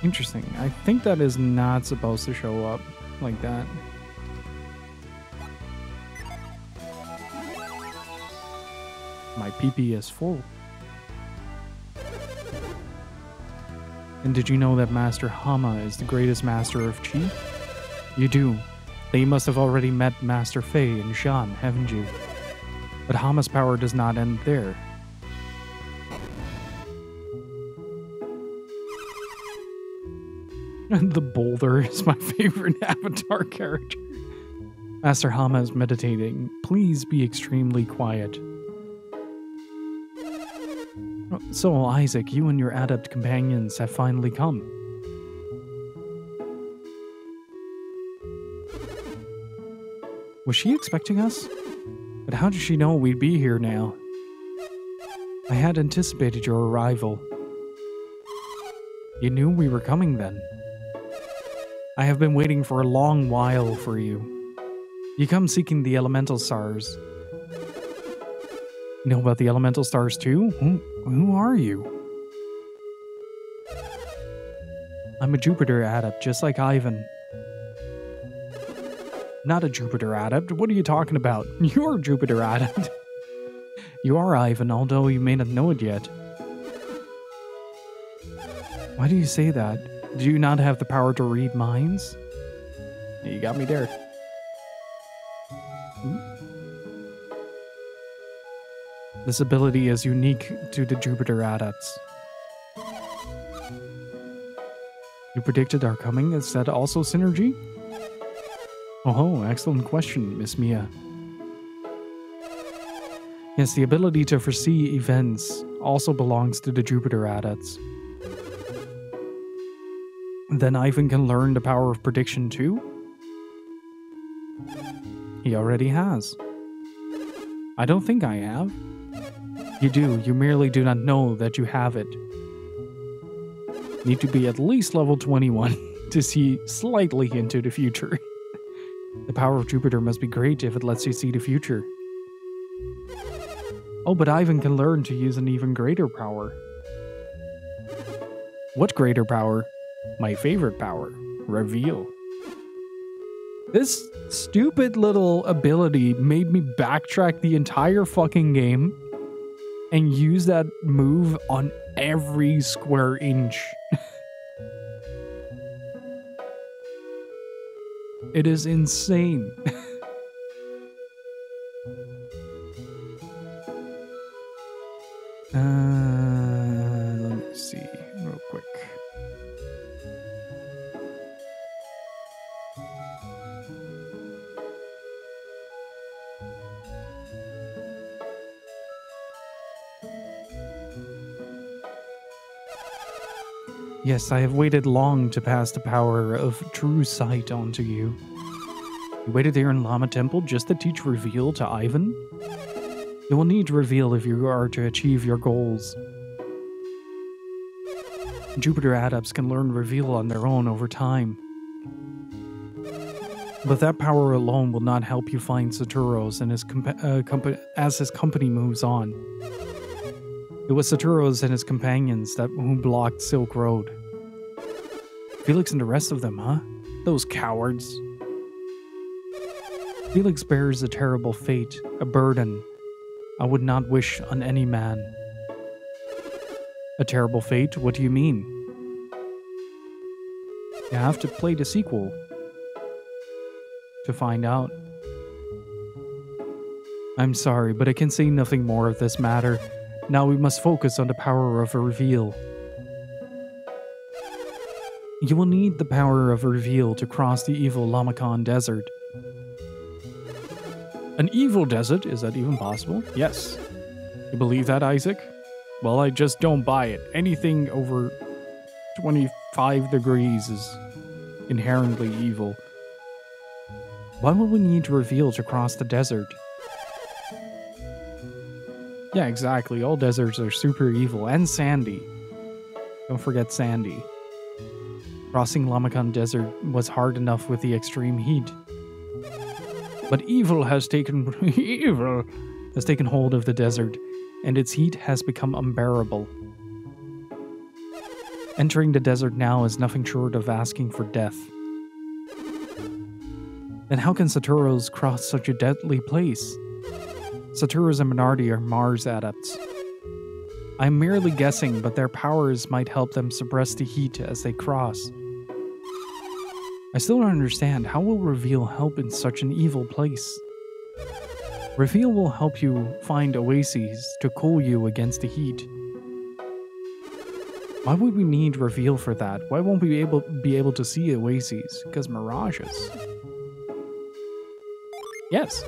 Interesting. I think that is not supposed to show up like that. My PP is full. And did you know that Master Hama is the greatest master of Chi? You do. Then you must have already met Master Fei and Jean, haven't you? But Hama's power does not end there. The boulder is my favorite Avatar character. Master Hama is meditating. Please be extremely quiet. So, Isaac, you and your adept companions have finally come. Was she expecting us? But how did she know we'd be here now? I had anticipated your arrival. You knew we were coming then. I have been waiting for a long while for you. You come seeking the elemental stars. You know about the elemental stars too? Who are you? I'm a Jupiter adept, just like Ivan. Not a Jupiter adept. What are you talking about? You're a Jupiter adept. You are Ivan, although you may not know it yet. Why do you say that? Do you not have the power to read minds? Yeah, you got me there. This ability is unique to the Jupiter adepts. You predicted our coming? Is that also synergy? Oh, excellent question, Miss Mia. Yes, the ability to foresee events also belongs to the Jupiter adepts. Then Ivan can learn the power of prediction too? He already has. I don't think I have. You do, you merely do not know that you have it. Need to be at least level 21 to see slightly into the future. The power of Jupiter must be great if it lets you see the future. Oh, but Ivan can learn to use an even greater power. What greater power? My favorite power. Reveal. This stupid little ability made me backtrack the entire fucking game and use that move on every square inch. It is insane. Let me see real quick. Yes, I have waited long to pass the power of true sight onto you. You waited here in Lama Temple just to teach Reveal to Ivan? You will need Reveal if you are to achieve your goals. Jupiter adepts can learn Reveal on their own over time. But that power alone will not help you find Saturos and his as his company moves on. It was Saturos and his companions who blocked Silk Road. Felix and the rest of them, huh? Those cowards. Felix bears a terrible fate, a burden I would not wish on any man. A terrible fate? What do you mean? You have to play the sequel to find out. I'm sorry, but I can say nothing more of this matter. Now we must focus on the power of a Reveal. You will need the power of a Reveal to cross the evil Lamakan Desert. An evil desert? Is that even possible? Yes. You believe that, Isaac? Well, I just don't buy it. Anything over 25 degrees is inherently evil. Why would we need to Reveal to cross the desert? Yeah, exactly. All deserts are super evil. And sandy. Don't forget Sandy. Crossing Lamakan Desert was hard enough with the extreme heat. But evil has taken hold of the desert, and its heat has become unbearable. Entering the desert now is nothing short of asking for death. Then how can Saturos cross such a deadly place? Saturos and Minardi are Mars adepts. I'm merely guessing, but their powers might help them suppress the heat as they cross. I still don't understand. How will Reveal help in such an evil place? Reveal will help you find oases to cool you against the heat. Why would we need Reveal for that? Why won't we be able to see oases? Because mirages. Yes.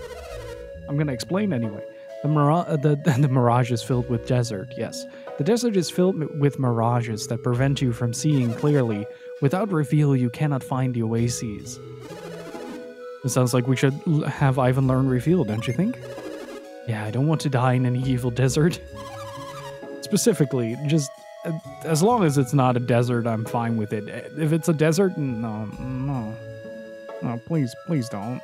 I'm going to explain anyway. The mirage is filled with desert, yes. The desert is filled with mirages that prevent you from seeing clearly. Without Reveal, you cannot find the oases. It sounds like we should have Ivan learn Reveal, don't you think? Yeah, I don't want to die in an evil desert. specifically, just as long as it's not a desert, I'm fine with it. If it's a desert, no, please don't.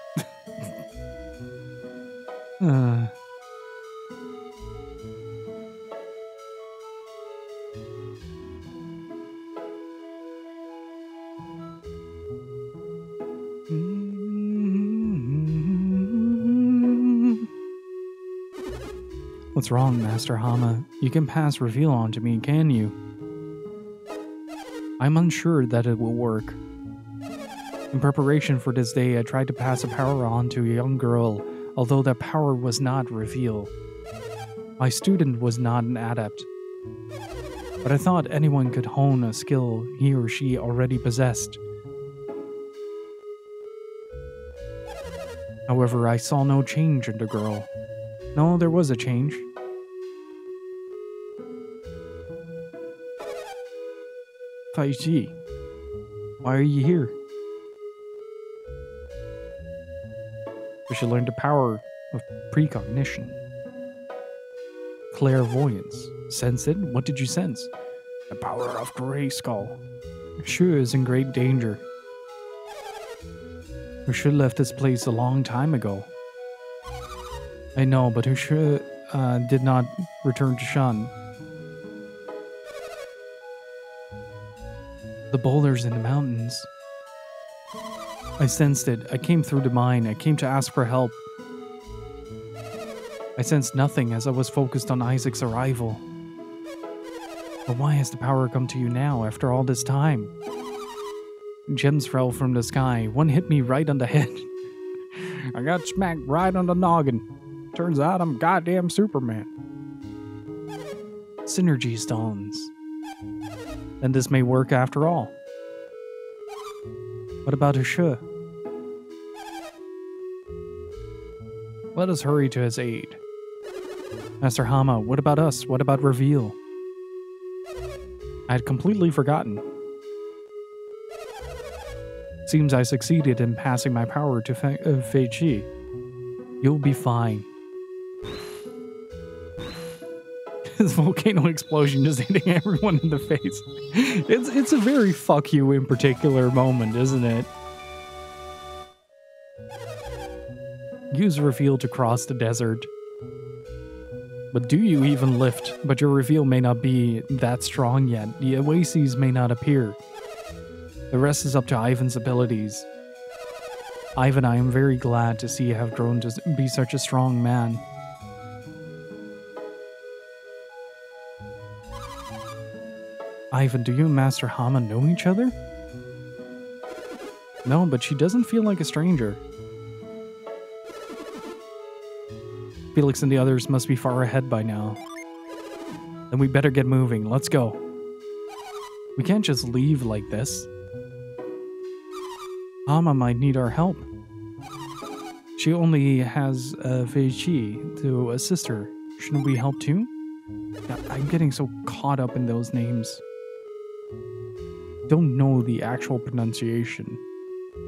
What's wrong, Master Hama? You can pass reveal on to me, can you? I'm unsure that it will work. In preparation for this day, I tried to pass a power on to a young girl, although that power was not reveal. My student was not an adept, but I thought anyone could hone a skill he or she already possessed. However, I saw no change in the girl. No, there was a change. Faichi, why are you here? We should learn the power of precognition. Clairvoyance. Sense it? What did you sense? The power of Grayskull. Shu is in great danger. We should have left this place a long time ago. I know, but Ushu did not return to Shan. The boulders in the mountains. I sensed it. I came through the mine. I came to ask for help. I sensed nothing as I was focused on Isaac's arrival. But why has the power come to you now after all this time? Gems fell from the sky. One hit me right on the head. I got smacked right on the noggin. Turns out I'm goddamn Superman. Synergy stones. Then this may work after all. What about Ushu? Let us hurry to his aid. Master Hama, what about us? What about Reveal? I had completely forgotten. Seems I succeeded in passing my power to Fei Chi. You'll be fine. This volcano explosion just hitting everyone in the face. It's a very fuck you in particular moment, isn't it? Use Reveal to cross the desert. But do you even lift? But your Reveal may not be that strong yet. The oases may not appear. The rest is up to Ivan's abilities. Ivan, I am very glad to see you have grown to be such a strong man. Ivan, do you and Master Hama know each other? No, but she doesn't feel like a stranger. Felix and the others must be far ahead by now. Then we better get moving. Let's go. We can't just leave like this. Hama might need our help. She only has Fei Chi to assist her. Shouldn't we help too? I'm getting so caught up in those names. Don't know the actual pronunciation,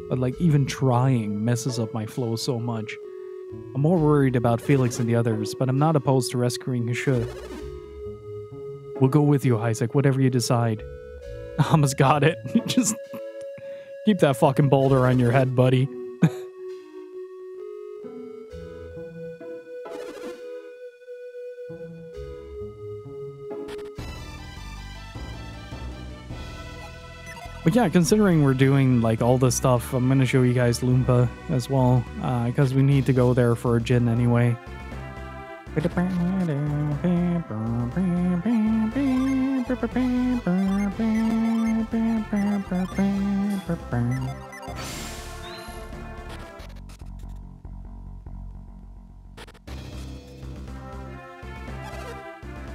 but like even trying messes up my flow so much. I'm more worried about Felix and the others, but I'm not opposed to rescuing Ushu. We'll go with you, Isaac, whatever you decide. Hama's got it. Just keep that fucking boulder on your head, buddy. But yeah, considering we're doing like all this stuff, I'm gonna show you guys Loompa as well, because we need to go there for a Jin anyway.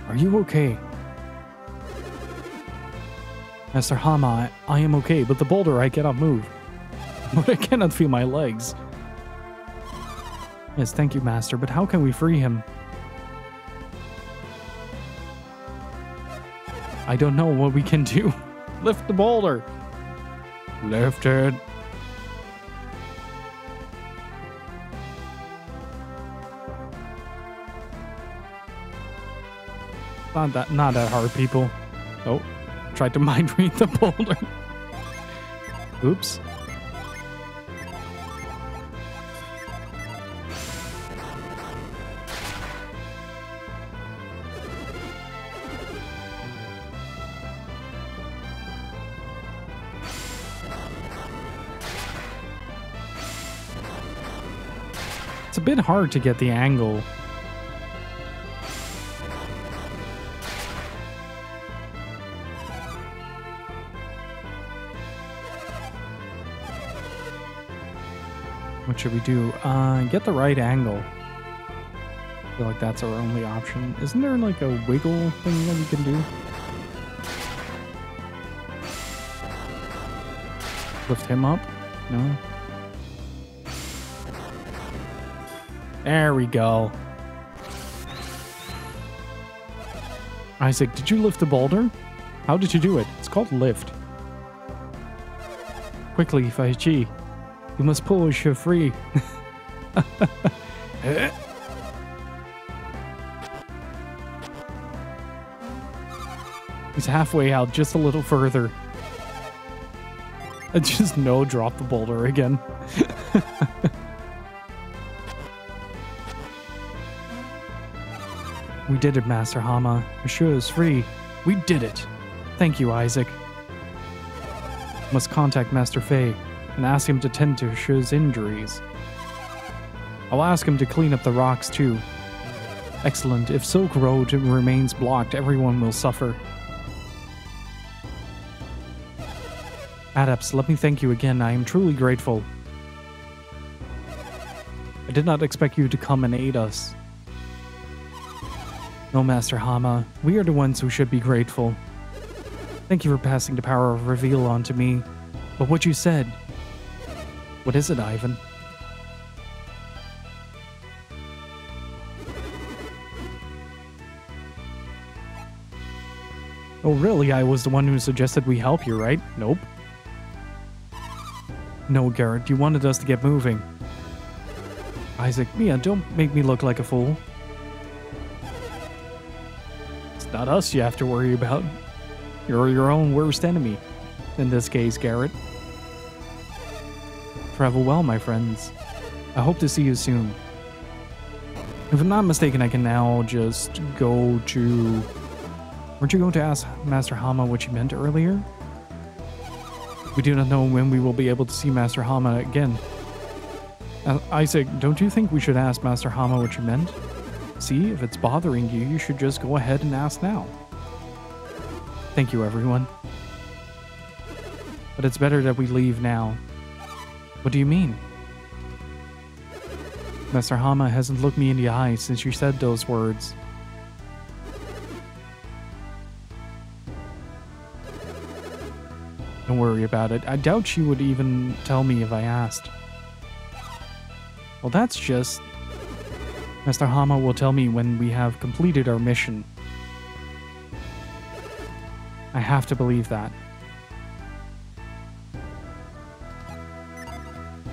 Are you okay? Master Hama, I am okay, but the boulder I cannot move. But I cannot feel my legs. Yes, thank you, Master, but how can we free him? I don't know what we can do. Lift the boulder. Lift it. Not that hard, people. Oh, tried to mind read the boulder. Oops. It's a bit hard to get the angle. What should we do? Get the right angle. I feel like that's our only option. Isn't there like a wiggle thing that we can do? Lift him up? No? There we go. Isaac, did you lift the boulder? How did you do it? It's called lift. Quickly, Fai Chi. You must push her free. He's halfway out, just a little further. I just drop the boulder again. We did it, Master Hama. Monsieur is free. We did it. Thank you, Isaac. Must contact Master Fei and ask him to tend to Shu's injuries. I'll ask him to clean up the rocks too. Excellent. If Silk Road remains blocked, everyone will suffer. Adepts, let me thank you again. I am truly grateful. I did not expect you to come and aid us. No, Master Hama. We are the ones who should be grateful. Thank you for passing the power of reveal on to me. But what you said... What is it, Ivan? Oh, really? I was the one who suggested we help you, right? Nope. No, Garrett. You wanted us to get moving. Isaac, Mia, don't make me look like a fool. It's not us you have to worry about. You're your own worst enemy. In this case, Garrett. Travel well, my friends. I hope to see you soon. If I'm not mistaken, I can now just go to... Weren't you going to ask Master Hama what you meant earlier? We do not know when we will be able to see Master Hama again. Isaac, don't you think we should ask Master Hama what you meant? See, if it's bothering you, you should just go ahead and ask now. Thank you, everyone. But it's better that we leave now. What do you mean? Master Hama hasn't looked me in the eye since you said those words. Don't worry about it. I doubt she would even tell me if I asked. Well, that's just... Master Hama will tell me when we have completed our mission. I have to believe that.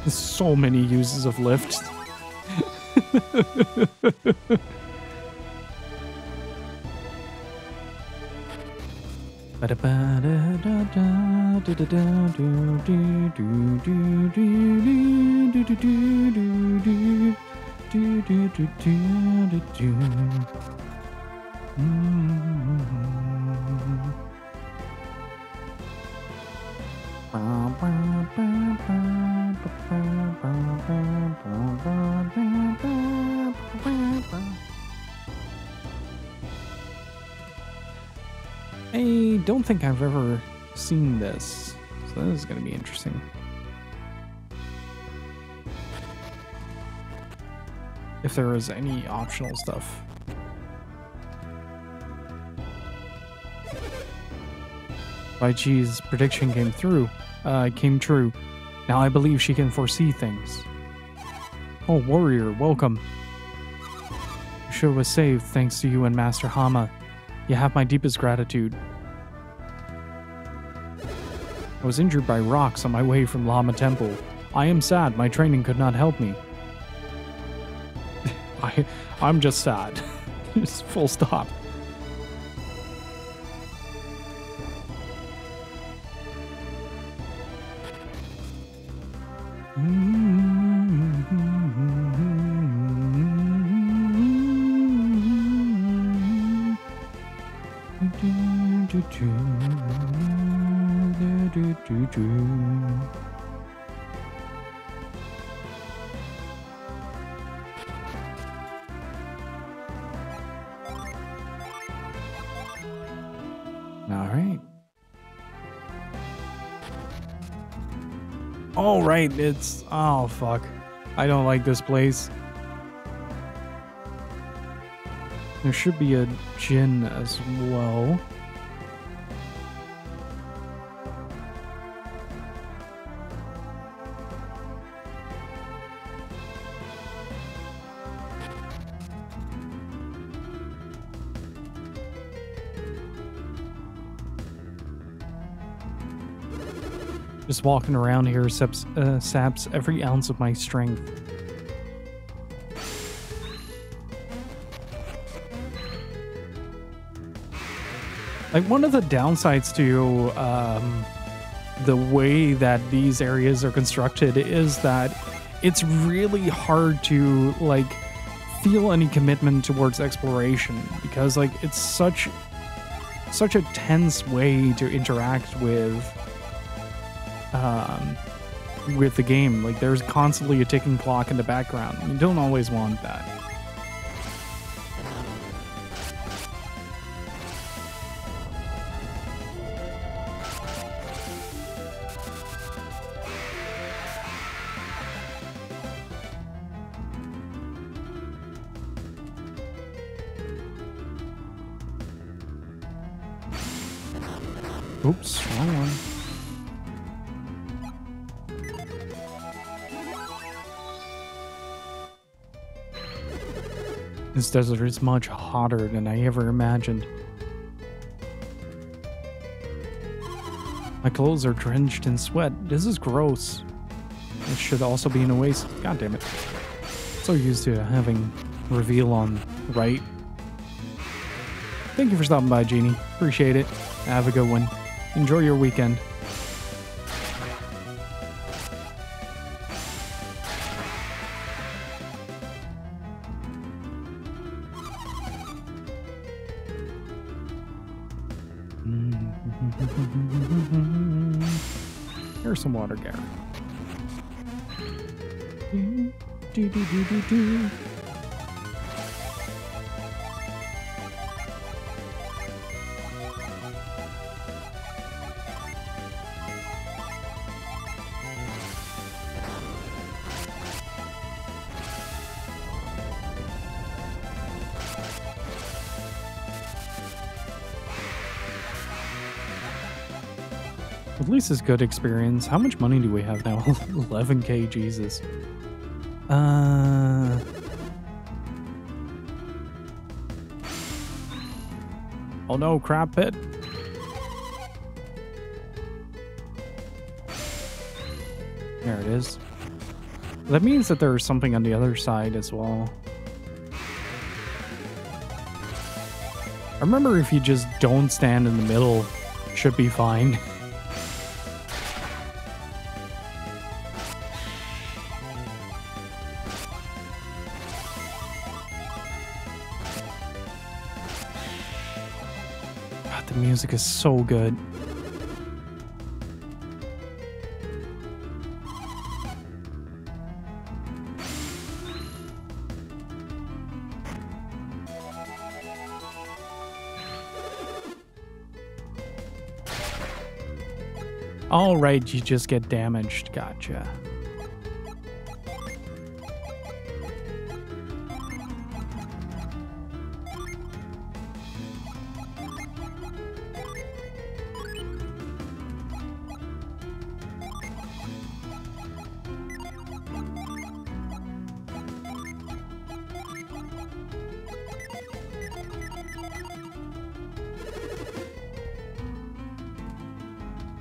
There's so many uses of lift. I don't think I've ever seen this, so this is going to be interesting. If there is any optional stuff. Bai Chi's prediction came true. Now I believe she can foresee things. Oh, warrior, welcome. Shu was saved thanks to you and Master Hama. You have my deepest gratitude. I was injured by rocks on my way from Lama Temple. I am sad my training could not help me. I'm just sad. Just full stop. All right. All right, it's... Oh, fuck. I don't like this place. There should be a gin as well. Just walking around here saps every ounce of my strength. Like, one of the downsides to the way that these areas are constructed is that it's really hard to, like, feel any commitment towards exploration, because, like, it's such a tense way to interact with the game. Like, there's constantly a ticking clock in the background. You don't always want that. Oops, wrong one. This desert is much hotter than I ever imagined. My clothes are drenched in sweat. This is gross. It should also be in a waste. God damn it. So used to having reveal on right. Thank you for stopping by, Genie. Appreciate it. Have a good one. Enjoy your weekend. Here's some water, Gary. At least it's good experience. How much money do we have now? 11k, Jesus. Oh no, crap pit. There it is. That means that there's something on the other side as well. I remember if you just don't stand in the middle, it should be fine. The music is so good. All right, you just get damaged. Gotcha.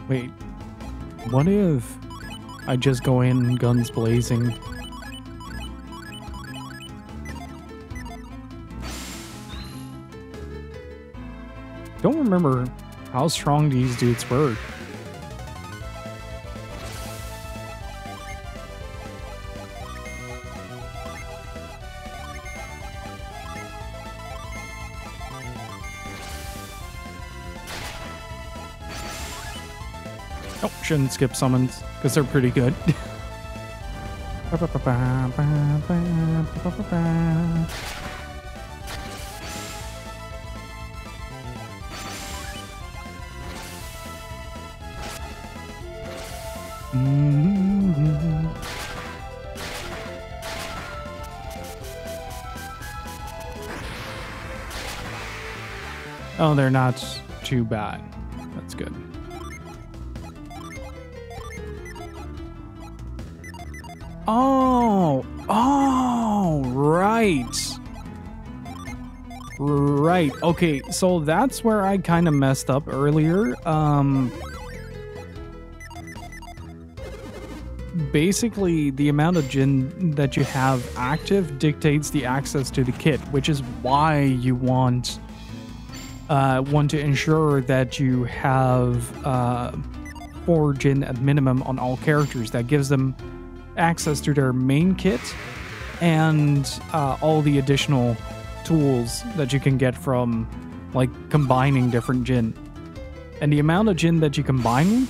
Wait, what if I just go in guns blazing? Don't remember how strong these dudes were. Oh, shouldn't skip summons because they're pretty good. Oh, they're not too bad. That's good. Oh, right. Right. Okay, so that's where I kind of messed up earlier. Basically, the amount of Jin that you have active dictates the access to the kit, which is why you want to ensure that you have 4 Jin at minimum on all characters. That gives them access to their main kit and all the additional tools that you can get from like combining different Jin. And the amount of Jin that you combine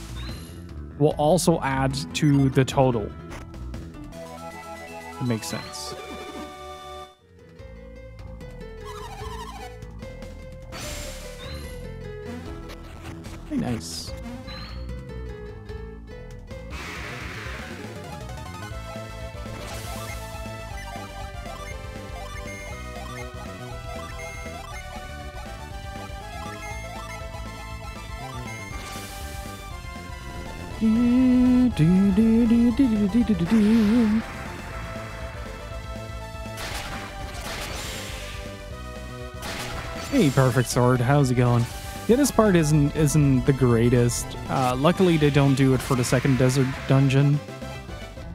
will also add to the total. It makes sense. Very nice. Hey, Perfect Sword, how's it going? Yeah, this part isn't the greatest. Luckily, they don't do it for the second desert dungeon,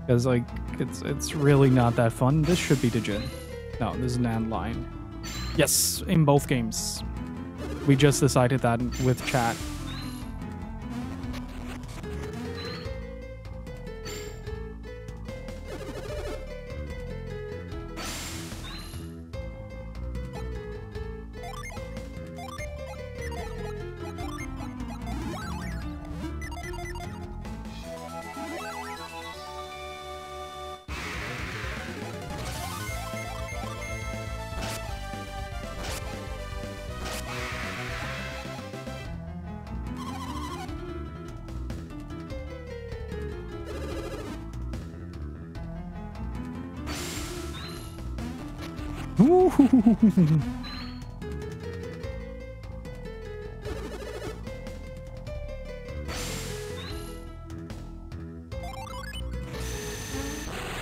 because like it's really not that fun. This should be the Jin. No, this is an landline. Yes, in both games. We just decided that with chat.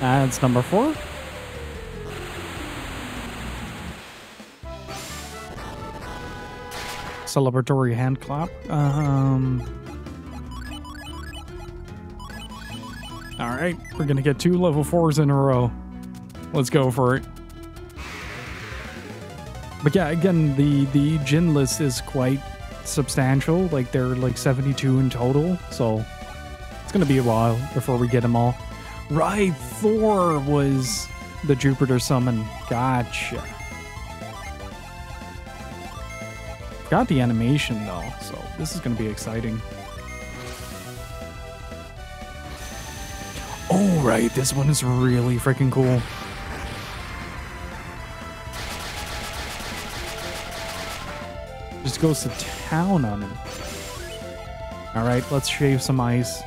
That's number 4. Celebratory hand clap. All right, we're gonna get 2 level 4s in a row. Let's go for it. But yeah, again, the Jin list is quite substantial. Like, they're like 72 in total, so it's gonna be a while before we get them all. Right, Thor was the Jupiter summon. Gotcha. Got the animation though, so this is gonna be exciting. Oh right, this one is really freaking cool. Just goes to town on him. All right, let's shave some ice.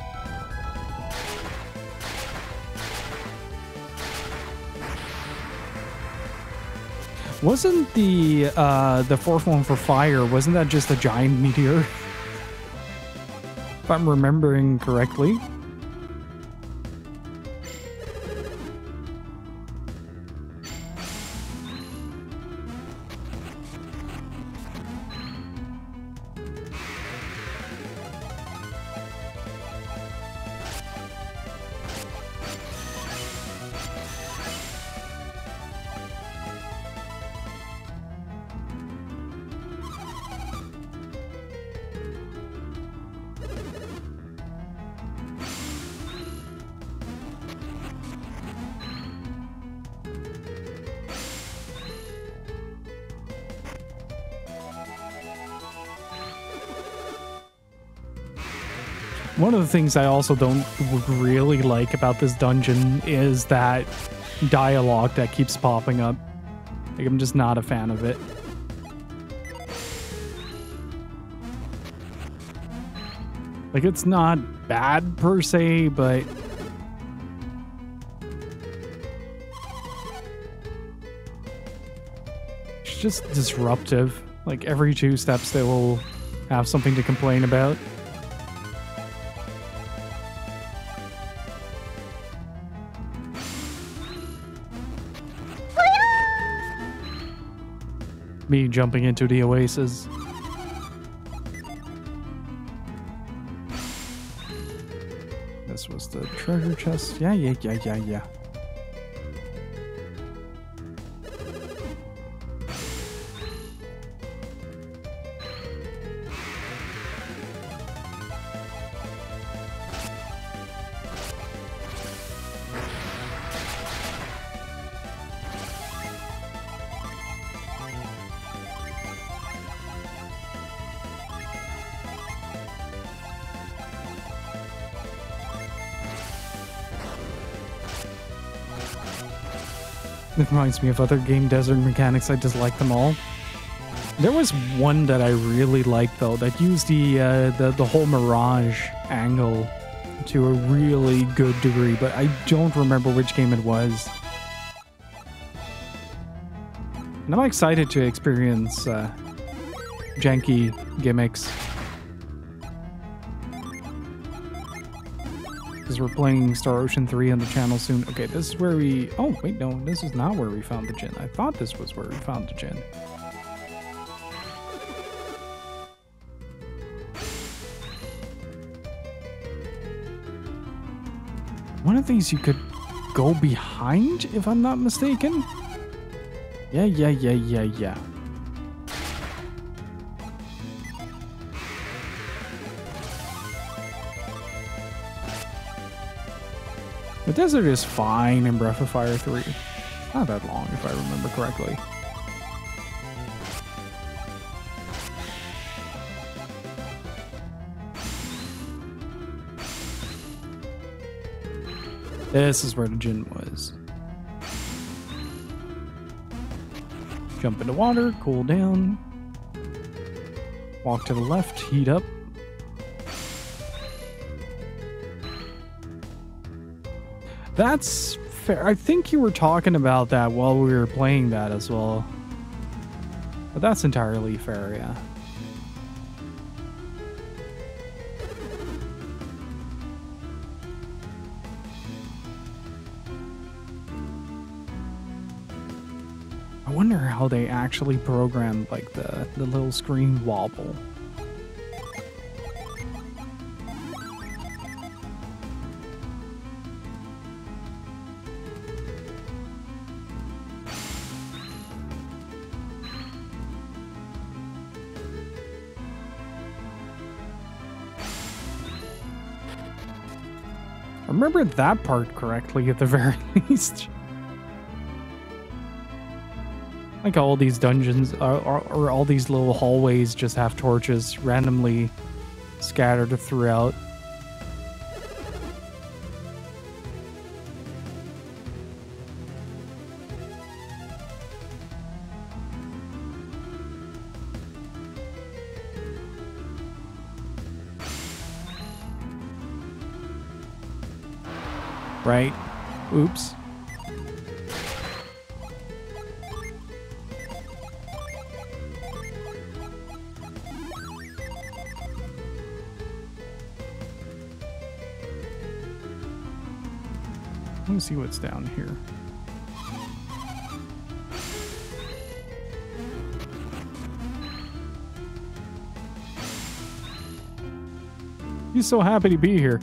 Wasn't the 4th one for fire, wasn't that just a giant meteor? If I'm remembering correctly. One of the things I also don't really like about this dungeon is that dialogue that keeps popping up. Like, I'm just not a fan of it. Like, it's not bad per se, but it's just disruptive. Like, every 2 steps they will have something to complain about. Me jumping into the oasis. This was the treasure chest. Yeah. It reminds me of other game desert mechanics. I just like them all. There was one that I really liked though that used the whole mirage angle to a really good degree, but I don't remember which game it was. And I'm excited to experience janky gimmicks. Because we're playing Star Ocean 3 on the channel soon. Okay, this is where we... Oh, wait, no, this is not where we found the Djinn. I thought this was where we found the Djinn. One of these you could go behind, if I'm not mistaken. Yeah. The desert is fine in Breath of Fire 3. Not that long, if I remember correctly. This is where the Djinn was. Jump into water, cool down. Walk to the left, heat up. That's fair. I think you were talking about that while we were playing that as well. But that's entirely fair, yeah. I wonder how they actually programmed like the little screen wobble. I remember that part correctly at the very least. Like all these dungeons or all these little hallways just have torches randomly scattered throughout. Right? Oops. Let me see what's down here. He's so happy to be here.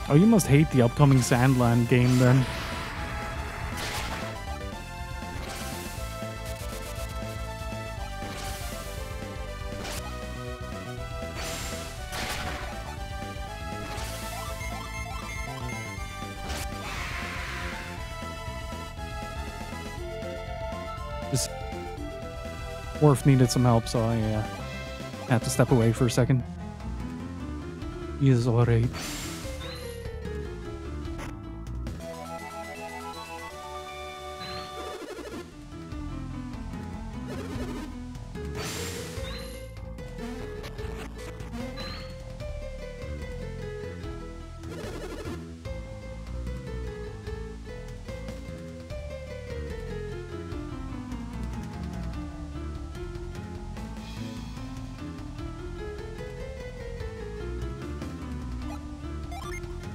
Oh, you must hate the upcoming Sandland game then. Worf needed some help, so I had to step away for a second. He is alright.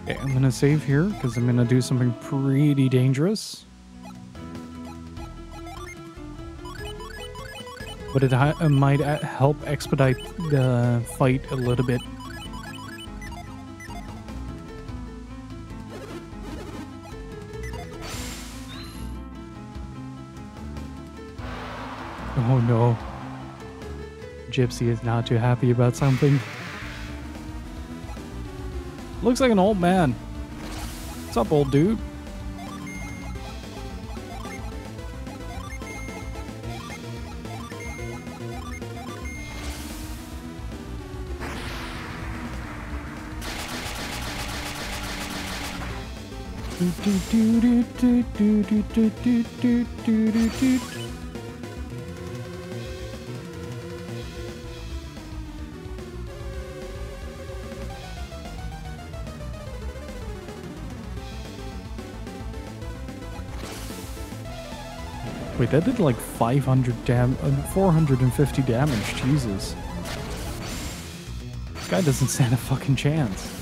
Okay, I'm gonna save here because I'm gonna do something pretty dangerous. But it might help expedite the fight a little bit. Oh no. Gypsy is not too happy about something. Looks like an old man. What's up, old dude? Wait, that did like 450 damage. Jesus. This guy doesn't stand a fucking chance.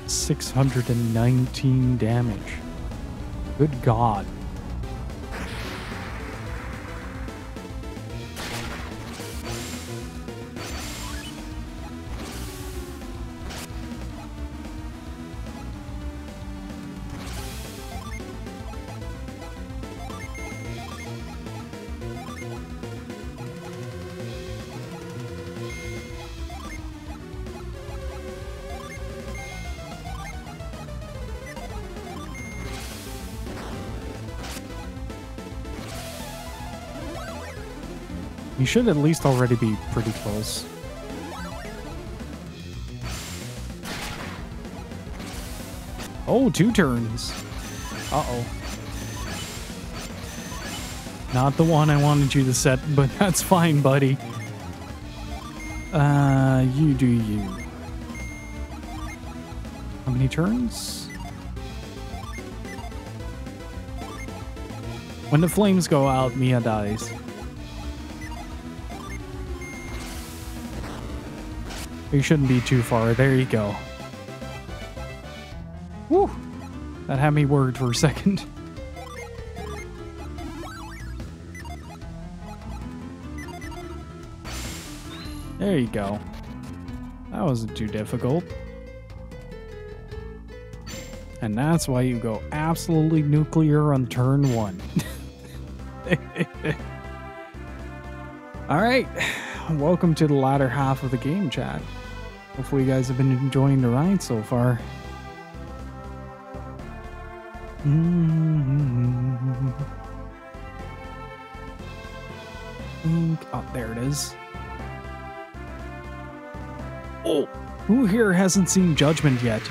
$619 damage. Good God. You should at least already be pretty close. Oh, 2 turns. Uh-oh. Not the one I wanted you to set, but that's fine, buddy. You do you. How many turns? When the flames go out, Mia dies. You shouldn't be too far. There you go. Woo! That had me worried for a second. There you go. That wasn't too difficult. And that's why you go absolutely nuclear on turn 1. Alright. Welcome to the latter half of the game, chat. Hopefully you guys have been enjoying the ride so far. Oh, there it is. Oh, who here hasn't seen Judgment yet?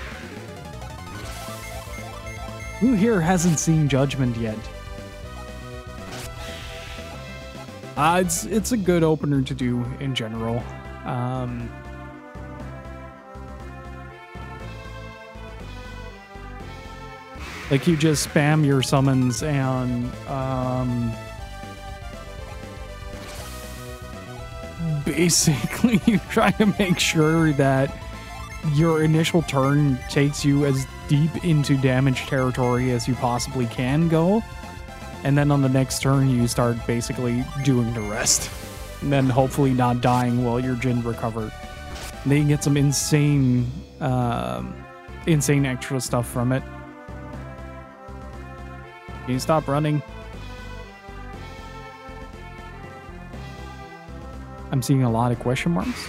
Who here hasn't seen Judgment yet? It's a good opener to do in general. Like you just spam your summons and basically you try to make sure that your initial turn takes you as deep into damage territory as you possibly can go. And then on the next turn, you start basically doing the rest. And then hopefully not dying while your Jin recover. And then you get some insane extra stuff from it. Can you stop running? I'm seeing a lot of question marks.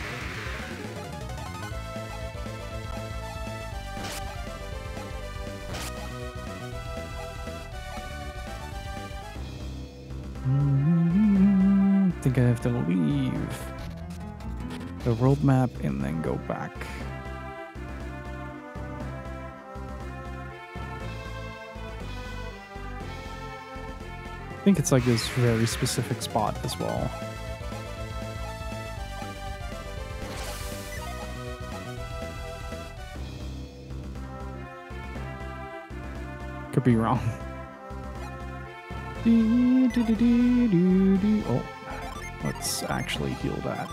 I think I have to leave the world map and then go back. I think it's like this very specific spot as well. Could be wrong. Oh, let's actually heal that.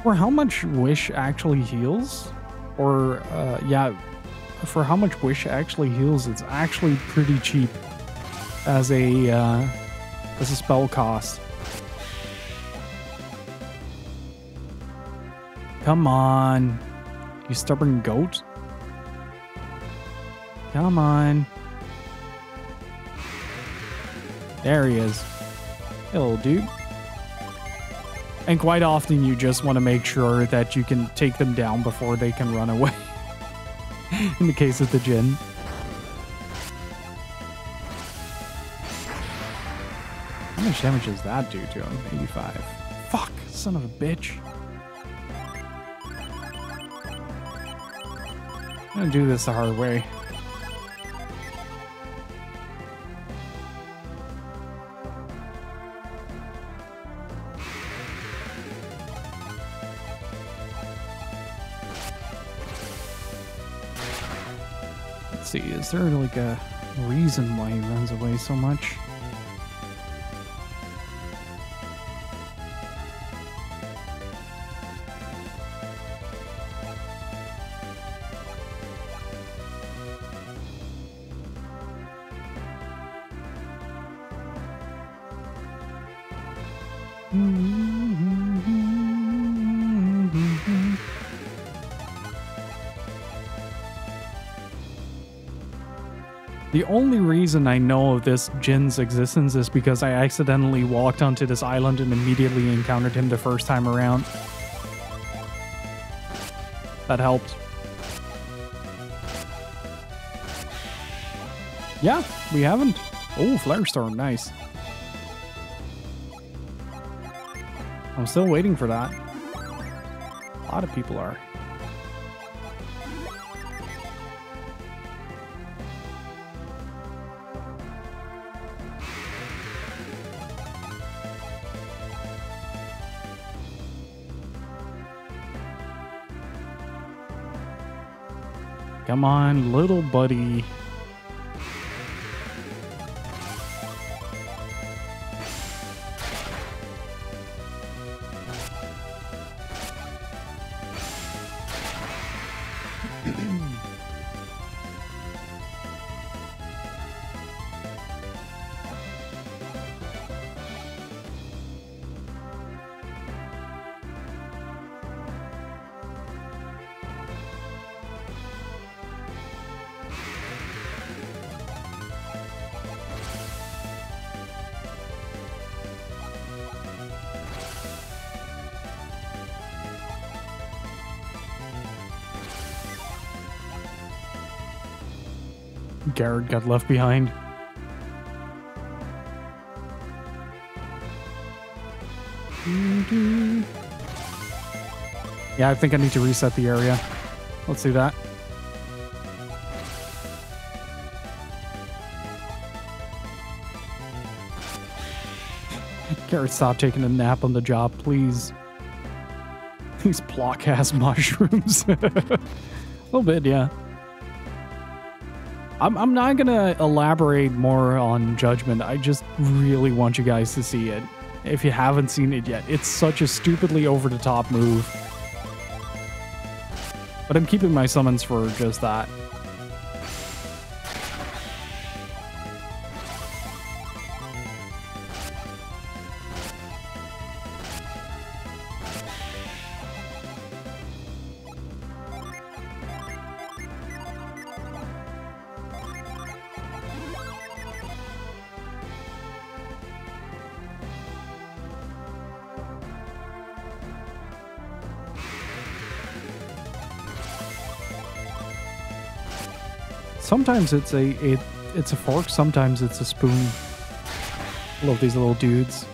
For how much Wish actually heals? Or, yeah, for how much Wish actually heals, it's actually pretty cheap as a spell cost. Come on, you stubborn goat. Come on. There he is. Hello, dude. And quite often you just want to make sure that you can take them down before they can run away. In the case of the Jinn. How much damage does that do to him? 85. Fuck, son of a bitch. I'm gonna do this the hard way. See, is there like a reason why he runs away so much? The only reason I know of this Jinn's existence is because I accidentally walked onto this island and immediately encountered him the first time around. That helped. Yeah, we haven't. Oh, Flare Storm, nice. I'm still waiting for that. A lot of people are. Come on, little buddy. Garrett got left behind. Yeah, I think I need to reset the area. Let's do that. Garrett, stop taking a nap on the job, please. These block-ass mushrooms. A little bit, yeah. I'm not gonna elaborate more on Judgment. I just really want you guys to see it. If you haven't seen it yet, it's such a stupidly over-the-top move. But I'm keeping my summons for just that. Sometimes it's a fork, sometimes it's a spoon. Love these little dudes.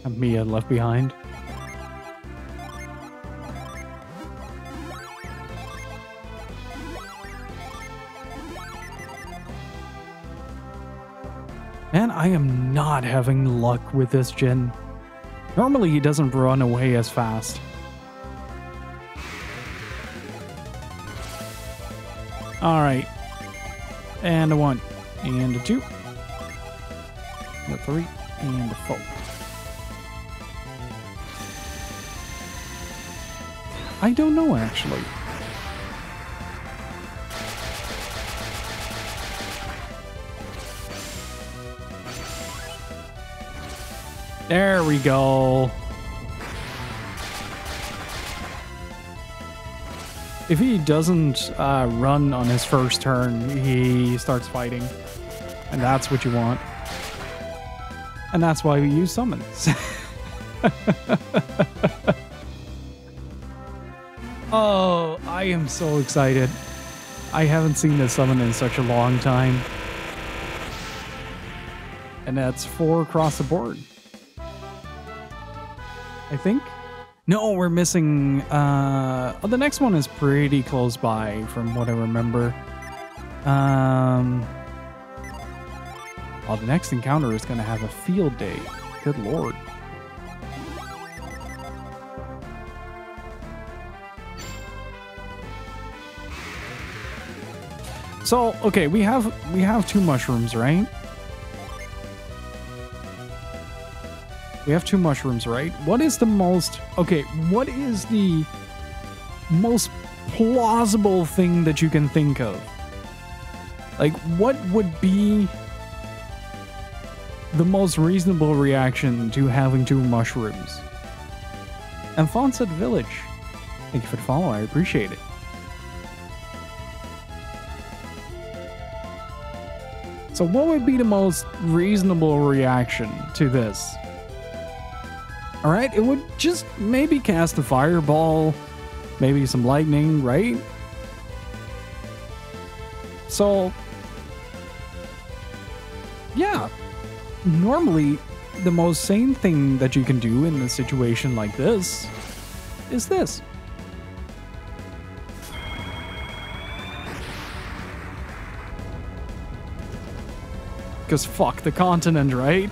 And Mia left behind. And I am not having luck with this Jin. Normally he doesn't run away as fast. Alright. And a 1. And a 2. And a 3. And a 4. I don't know, actually. There we go. If he doesn't run on his first turn, he starts fighting. And that's what you want. And that's why we use summons. Oh, I am so excited. I haven't seen this summon in such a long time. And that's 4 across the board. I think? No, we're missing... oh, the next one is pretty close by from what I remember. Well, the next encounter is going to have a field day. Good lord. So, okay, we have 2 mushrooms, right? We have 2 mushrooms, right? What is the most... Okay, what is the most plausible thing that you can think of? Like, what would be the most reasonable reaction to having 2 mushrooms? And Fonset Village. Thank you for the follow, I appreciate it. So what would be the most reasonable reaction to this? Alright, it would just maybe cast a fireball, maybe some lightning, right? So, yeah. Normally, the most sane thing that you can do in a situation like this is this. Because fuck the continent, right?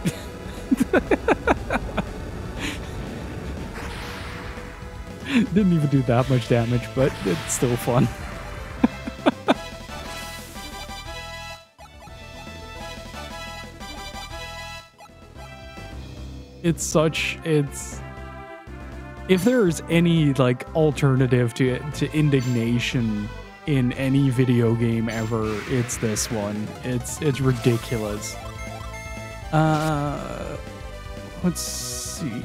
Didn't even do that much damage, but it's still fun. It's if there's any like alternative to indignation in any video game ever, it's this one. It's ridiculous. Let's see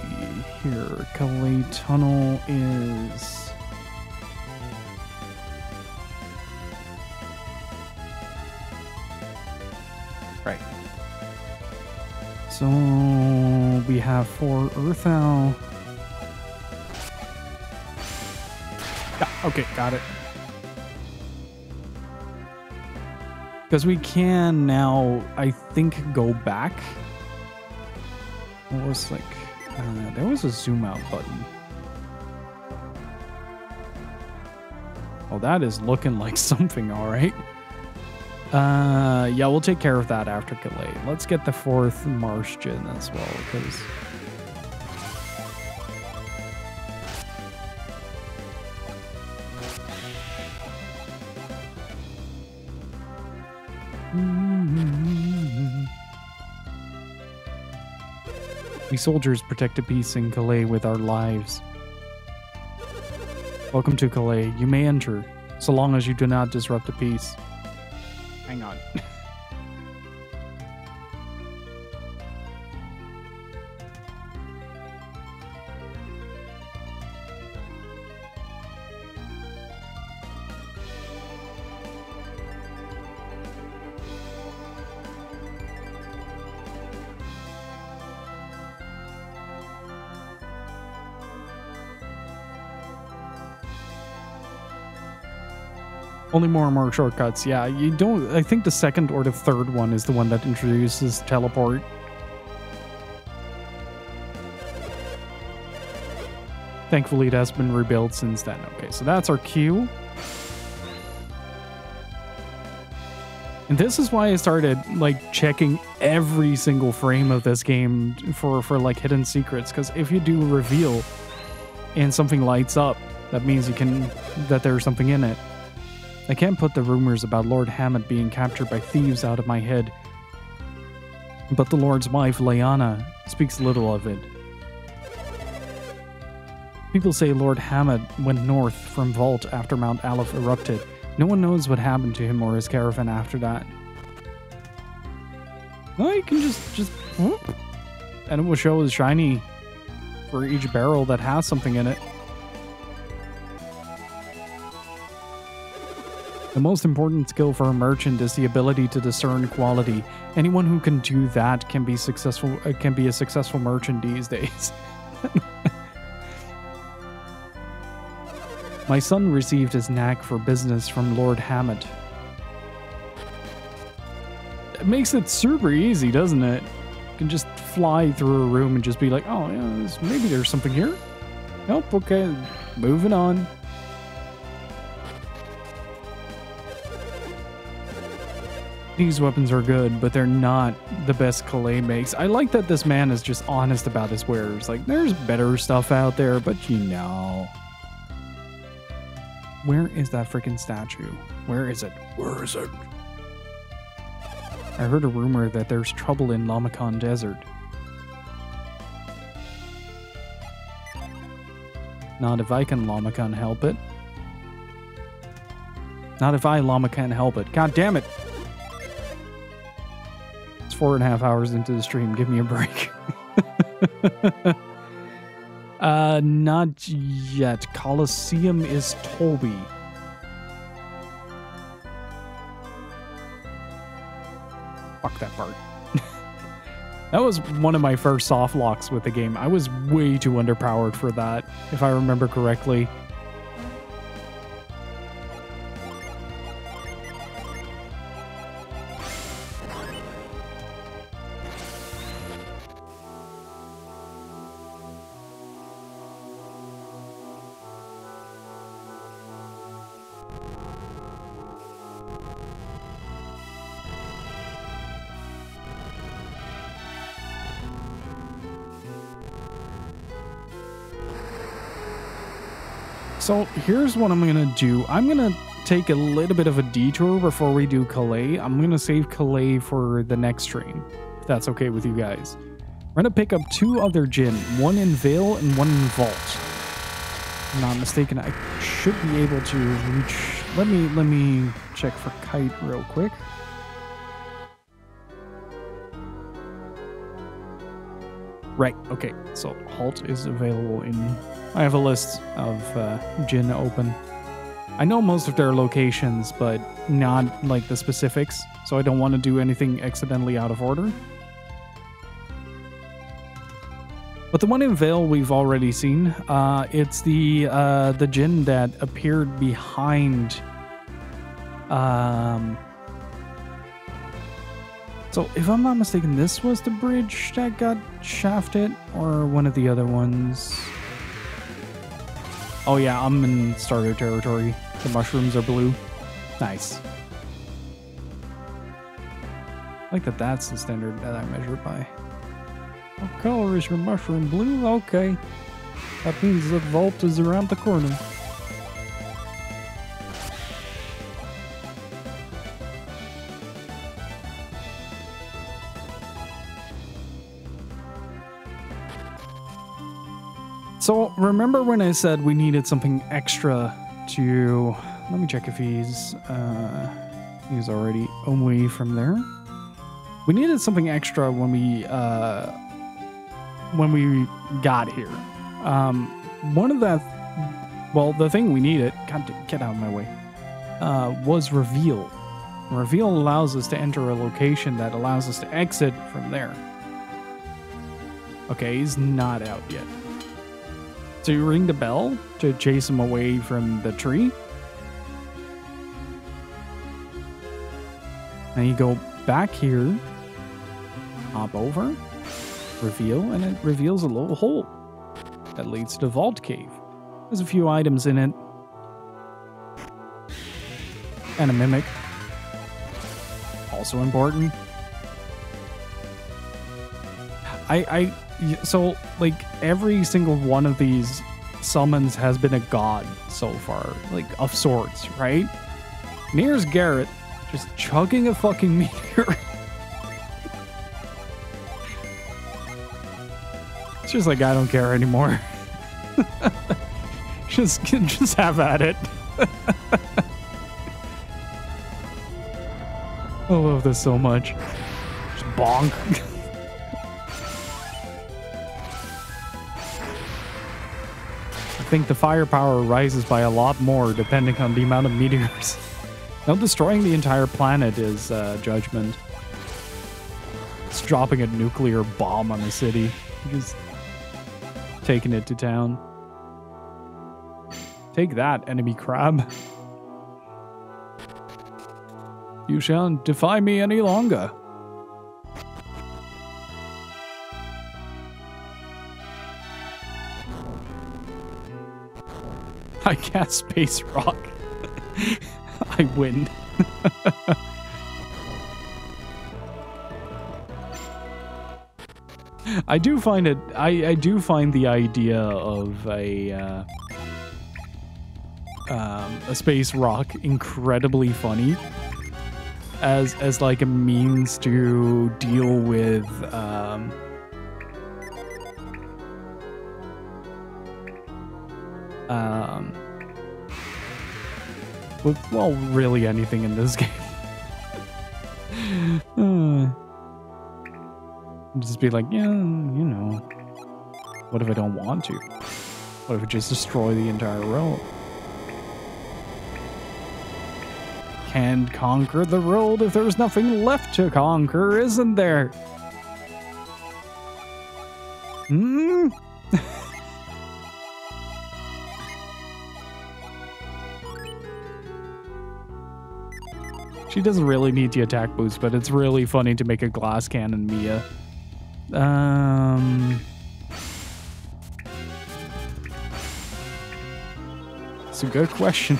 here. Calais Tunnel is... Right. So we have 4 Earth Owl. Yeah, okay, got it. Because we can now, I think, go back. What was like... there was a zoom out button. Oh, that is looking like something, alright. Yeah, we'll take care of that after Calais. Let's get the 4th Marsh Gin as well, because... We soldiers protect the peace in Calais with our lives. Welcome to Calais. You may enter, so long as you do not disrupt the peace. Hang on. Only more and more shortcuts. Yeah, you don't... I think the second or the third one is the one that introduces teleport. Thankfully, it has been rebuilt since then. Okay, so that's our queue. And this is why I started, like, checking every single frame of this game for like, hidden secrets. Because if you do a reveal and something lights up, that means that there's something in it. I can't put the rumors about Lord Hammett being captured by thieves out of my head. But the Lord's wife, Lyanna, speaks little of it. People say Lord Hammett went north from Vault after Mount Aleph erupted. No one knows what happened to him or his caravan after that. Well, you can just whoop, and it will show as shiny for each barrel that has something in it. The most important skill for a merchant is the ability to discern quality. Anyone who can do that can be successful. Can be a successful merchant these days. My son received his knack for business from Lord Hammett. It makes it super easy, doesn't it? You can just fly through a room and just be like, oh, yeah, maybe there's something here. Nope, okay, moving on. These weapons are good, but they're not the best Calais makes. I like that this man is just honest about his wares. Like, there's better stuff out there, but you know... Where is that freaking statue? Where is it? Where is it? I heard a rumor that there's trouble in Lamakan Desert. Not if I can Lamakan help it. Not if I Lamakan help it. God damn it! It's 4.5 hours into the stream. Give me a break. Not yet. Colosseum is Toby. Fuck that part. That was one of my first soft locks with the game. I was way too underpowered for that, if I remember correctly. So here's what I'm going to do. I'm going to take a little bit of a detour before we do Calais. I'm going to save Calais for the next stream, if that's okay with you guys. We're going to pick up 2 other Djinn, one in Vale and one in Vault. If I'm not mistaken, I should be able to reach... Let me check for Kite real quick. Right, okay, so Halt is available in... I have a list of Djinn open. I know most of their locations, but not like the specifics, so I don't want to do anything accidentally out of order. But the one in Vale we've already seen. It's the Djinn that appeared behind... So, if I'm not mistaken, this was the bridge that got shafted, or one of the other ones. Oh yeah, I'm in starter territory. The mushrooms are blue. Nice. I like that that's the standard that I measure by. What color is your mushroom? Blue? Okay. That means the vault is around the corner. So, remember when I said we needed something extra to... Let me check if he's already away from there. We needed something extra when we got here. One of that... Well, the thing we needed... God, get out of my way. Was Reveal. Reveal allows us to enter a location that allows us to exit from there. Okay, he's not out yet. So you ring the bell to chase him away from the tree. Now you go back here, hop over, reveal, and it reveals a little hole that leads to the vault cave. There's a few items in it. And a mimic. Also important. So, like, every single one of these summons has been a god so far, like, of sorts, right? And here's Garrett just chugging a fucking meteor. It's just like, I don't care anymore. just have at it. I love this so much. Just bonk. I think the firepower rises by a lot more depending on the amount of meteors. Now destroying the entire planet is Judgment. It's dropping a nuclear bomb on the city. Just taking it to town. Take that, enemy crab. You shan't defy me any longer. I cast Space Rock. I win. I do find it. I do find the idea of a space rock incredibly funny as like a means to deal with well, really anything in this game. Just be like, yeah, you know, what if I don't want to? What if I just destroy the entire world? Can't conquer the world if there's nothing left to conquer, isn't there? Hmm? She doesn't really need the attack boost, but it's really funny to make a glass cannon Mia. It's a good question.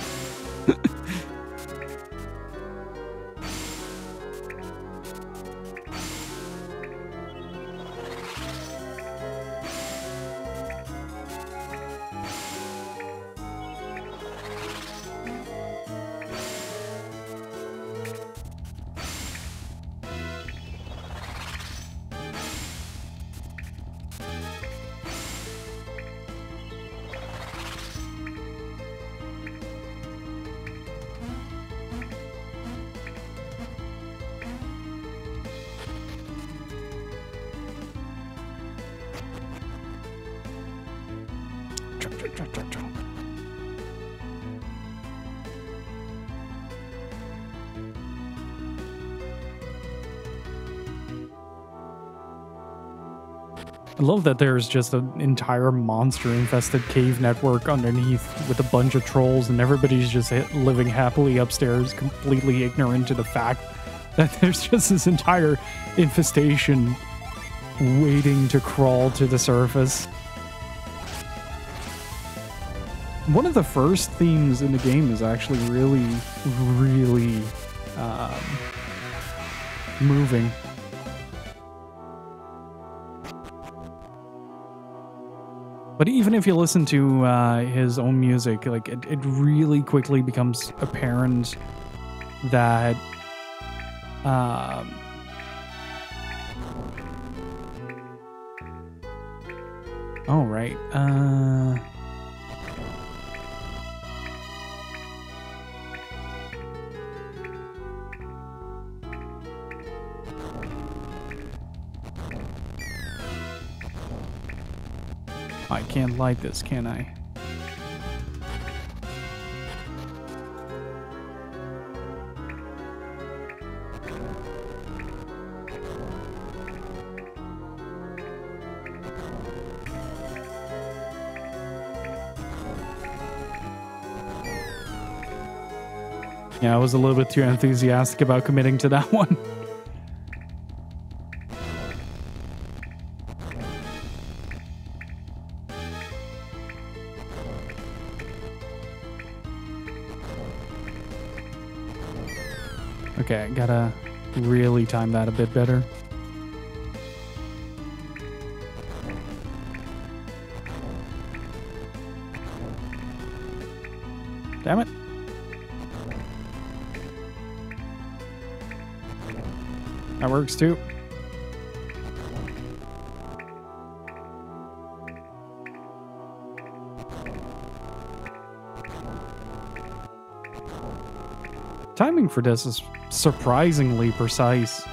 I love that there's just an entire monster-infested cave network underneath with a bunch of trolls, and everybody's just living happily upstairs, completely ignorant to the fact that there's just this entire infestation waiting to crawl to the surface. One of the first themes in the game is actually really, really moving. But even if you listen to his own music, like it really quickly becomes apparent that oh right. I can't light this, can I? Yeah, I was a little bit too enthusiastic about committing to that one. Okay, gotta really time that a bit better. Damn it. That works too. Timing for this is surprisingly precise.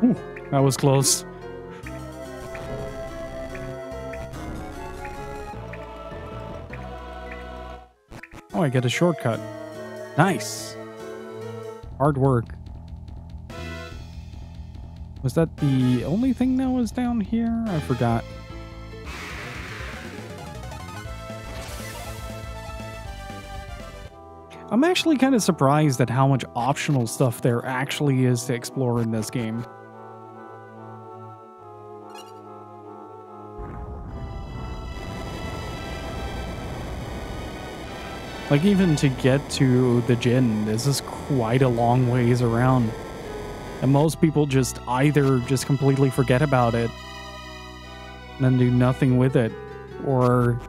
Ooh, that was close. Oh, I get a shortcut. Nice. Hard work. Was that the only thing that was down here? I forgot. I'm actually kind of surprised at how much optional stuff there actually is to explore in this game. Like, even to get to the Djinn, this is quite a long ways around. And most people just either just completely forget about it and then do nothing with it, or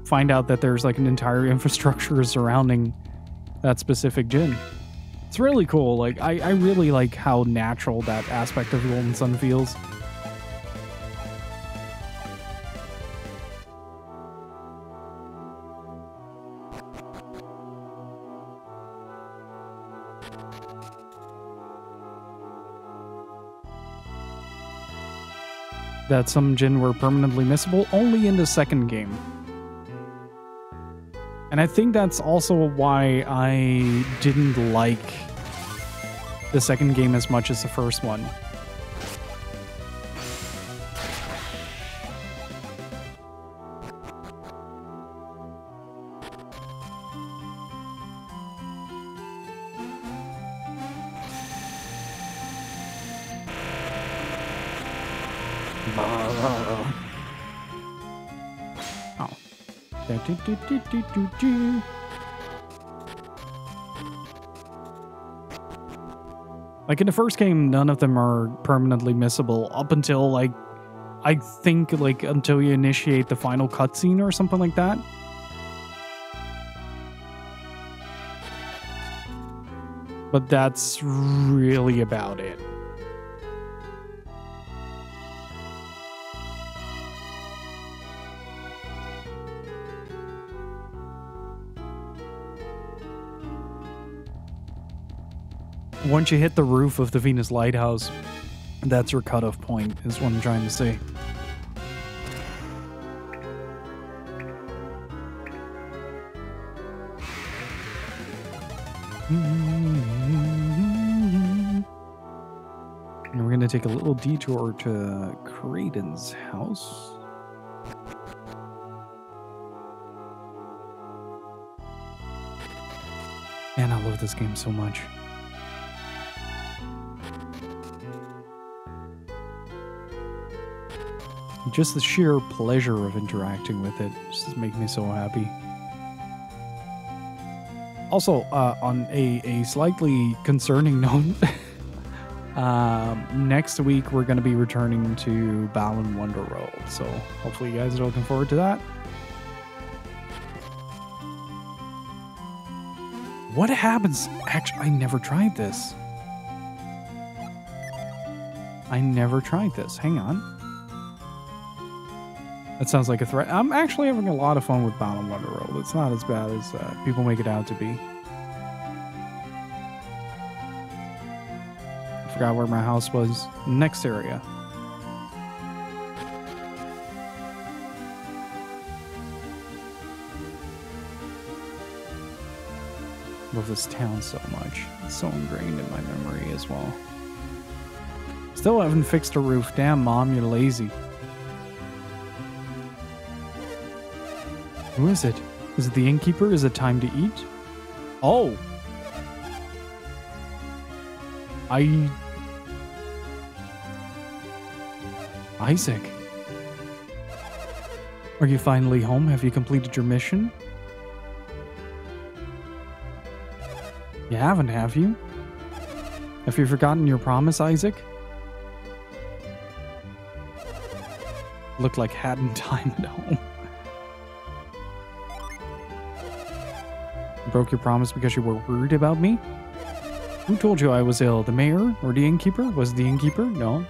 find out that there's like an entire infrastructure surrounding that specific Djinn. It's really cool. Like, I really like how natural that aspect of Golden Sun feels. That some Djinn were permanently missable only in the second game. And I think that's also why I didn't like the second game as much as the first one. Oh. Like in the first game, none of them are permanently missable up until like, I think like until you initiate the final cutscene or something like that. But that's really about it. Once you hit the roof of the Venus Lighthouse, that's your cutoff point, is what I'm trying to say. And we're going to take a little detour to Kraden's house. Man, I love this game so much. Just the sheer pleasure of interacting with it just makes me so happy. Also, on a slightly concerning note, next week we're going to be returning to Balan Wonderworld, so hopefully you guys are looking forward to that. What happens? Actually, I never tried this. That sounds like a threat. I'm actually having a lot of fun with Balan Wonderworld. It's not as bad as people make it out to be. I forgot where my house was. Next area. Love this town so much. It's so ingrained in my memory as well. Still haven't fixed a roof. Damn, Mom, you're lazy. Who is it? Is it the innkeeper? Is it time to eat? Oh. Isaac. Are you finally home? Have you completed your mission? You haven't, have you? Have you forgotten your promise, Isaac? Looked like hadn't time at home. You broke your promise because you were worried about me? Who told you I was ill? The mayor or the innkeeper? Was it the innkeeper? No.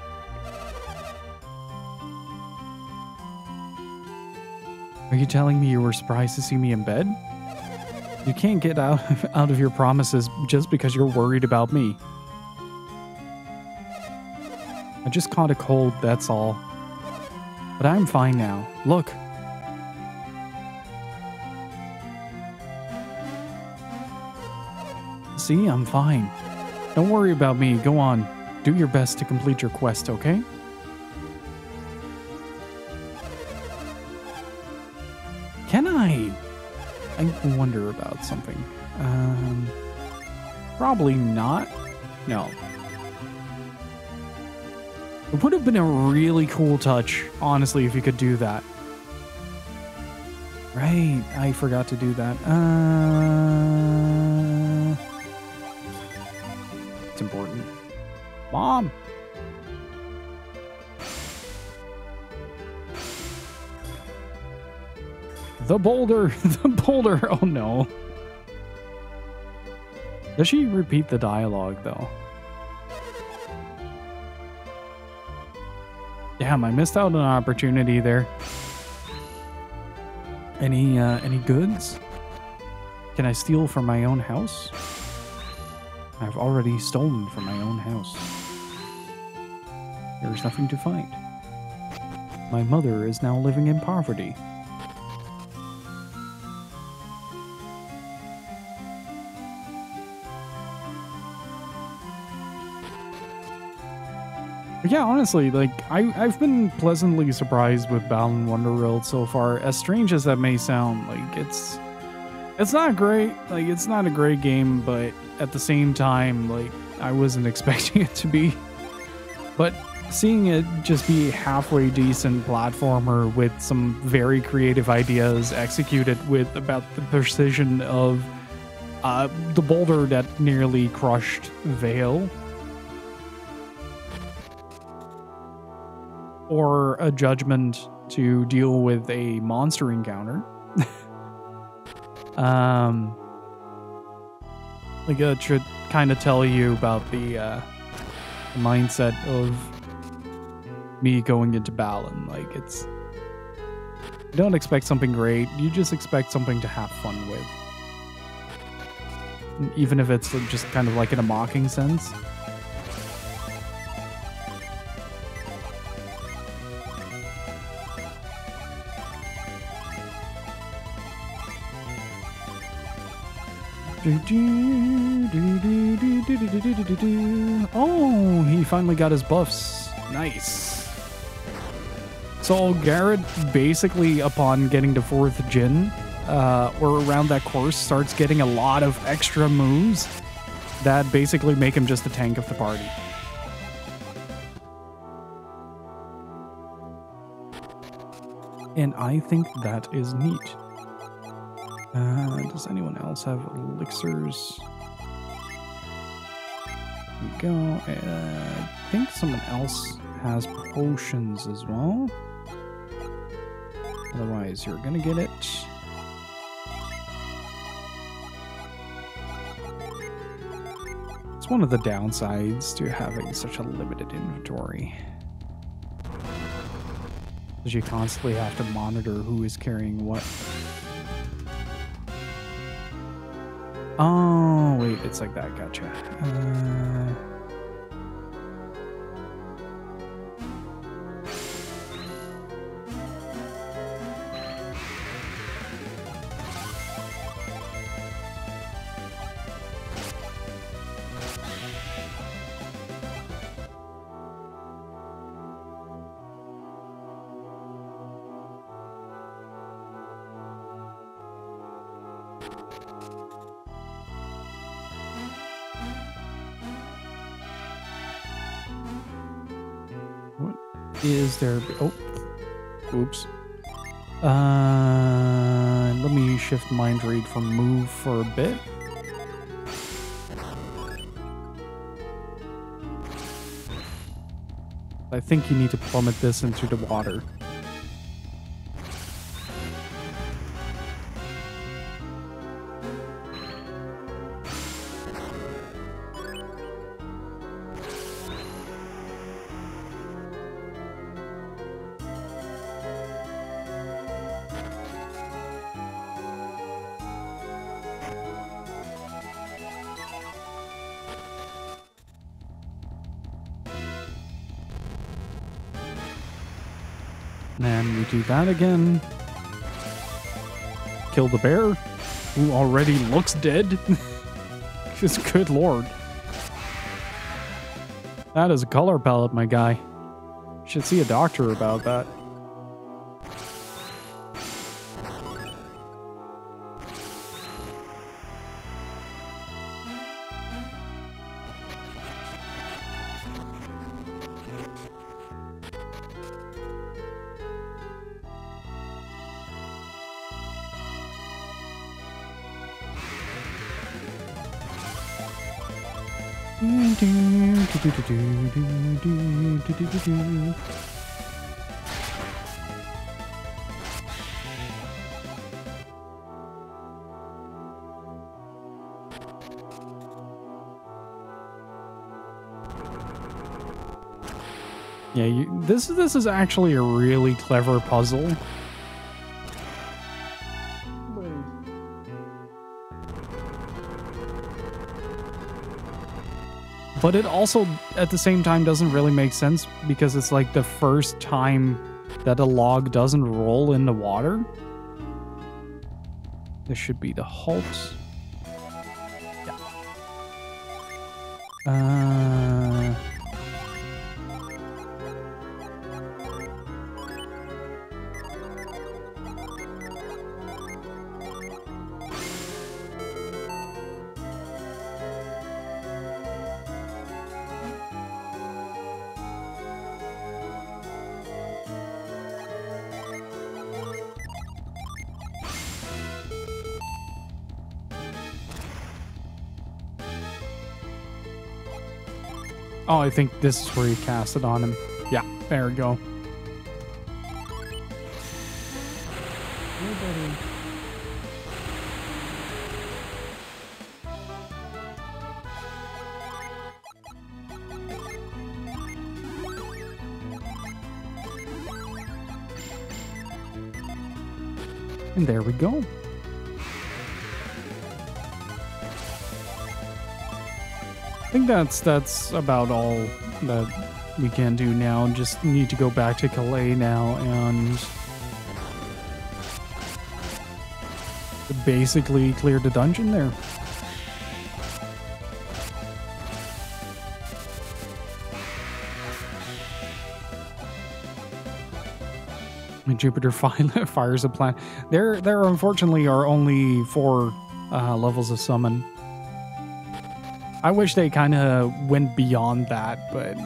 Are you telling me you were surprised to see me in bed? You can't get out of your promises just because you're worried about me. I just caught a cold, that's all. But I'm fine now. Look. See, I'm fine. Don't worry about me. Go on. Do your best to complete your quest, okay? Can I wonder about something. Probably not. No. It would have been a really cool touch, honestly, if you could do that. Right, I forgot to do that. It's important. Mom! The boulder! The boulder! Oh no. Does she repeat the dialogue, though? Damn, I missed out on an opportunity there. Any goods? Can I steal from my own house? I've already stolen from my own house. There's nothing to find. My mother is now living in poverty. But yeah, honestly, like, I've been pleasantly surprised with Balan Wonderworld so far. As strange as that may sound, like, it's not great. Like, it's not a great game, but at the same time, like, I wasn't expecting it to be. But seeing it just be a halfway decent platformer with some very creative ideas executed with about the precision of the boulder that nearly crushed Vale, or a judgment to deal with a monster encounter. Like, it should kind of tell you about the mindset of me going into Balan. Like, it's... You don't expect something great, you just expect something to have fun with. Even if it's just kind of like in a mocking sense. Oh, he finally got his buffs. Nice. So Garrett basically, upon getting to 4th Gen, or around that course, starts getting a lot of extra moves that basically make him just the tank of the party. And I think that is neat. Does anyone else have elixirs? There we go. I think someone else has potions as well. Otherwise, you're gonna get it. It's one of the downsides to having such a limited inventory. Because you constantly have to monitor who is carrying what. Oh, wait, it's like that. Gotcha. Is there? Oh, oops. Let me shift mind read from move for a bit. I think you need to plummet this into the water. And we do that again. Kill the bear, who already looks dead. Just good lord. That is a color palette, my guy. Should see a doctor about that. Yeah, this is actually a really clever puzzle. But it also, at the same time, doesn't really make sense because it's like the first time that a log doesn't roll in the water. This should be the halt. Yeah. Oh, I think this is where you cast it on him. Yeah, there we go. And there we go. I think that's about all that we can do now. Just need to go back to Calais now and basically clear the dungeon there. Jupiter fires a plan. There unfortunately are only 4 levels of summon. I wish they kind of went beyond that, but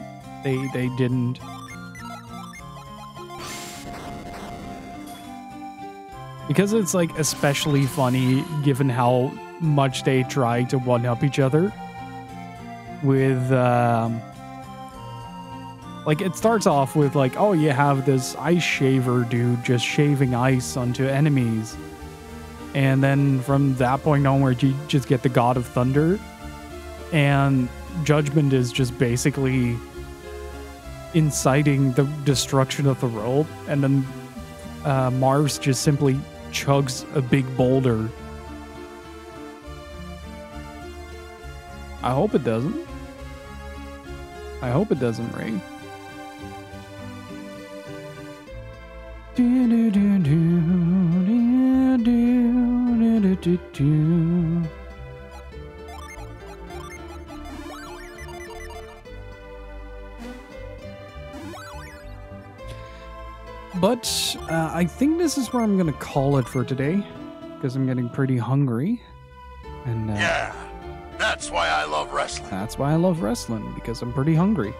they didn't. Because it's like especially funny given how much they try to one-up each other with like it starts off with like, oh, you have this ice shaver dude just shaving ice onto enemies, and then from that point onward you just get the God of Thunder. And Judgment is just basically inciting the destruction of the world, and then Mars just simply chugs a big boulder. I hope it doesn't. I hope it doesn't, Ray. But I think this is where I'm going to call it for today, because I'm getting pretty hungry. And Yeah, that's why I love wrestling. that's why I love wrestling, because I'm pretty hungry.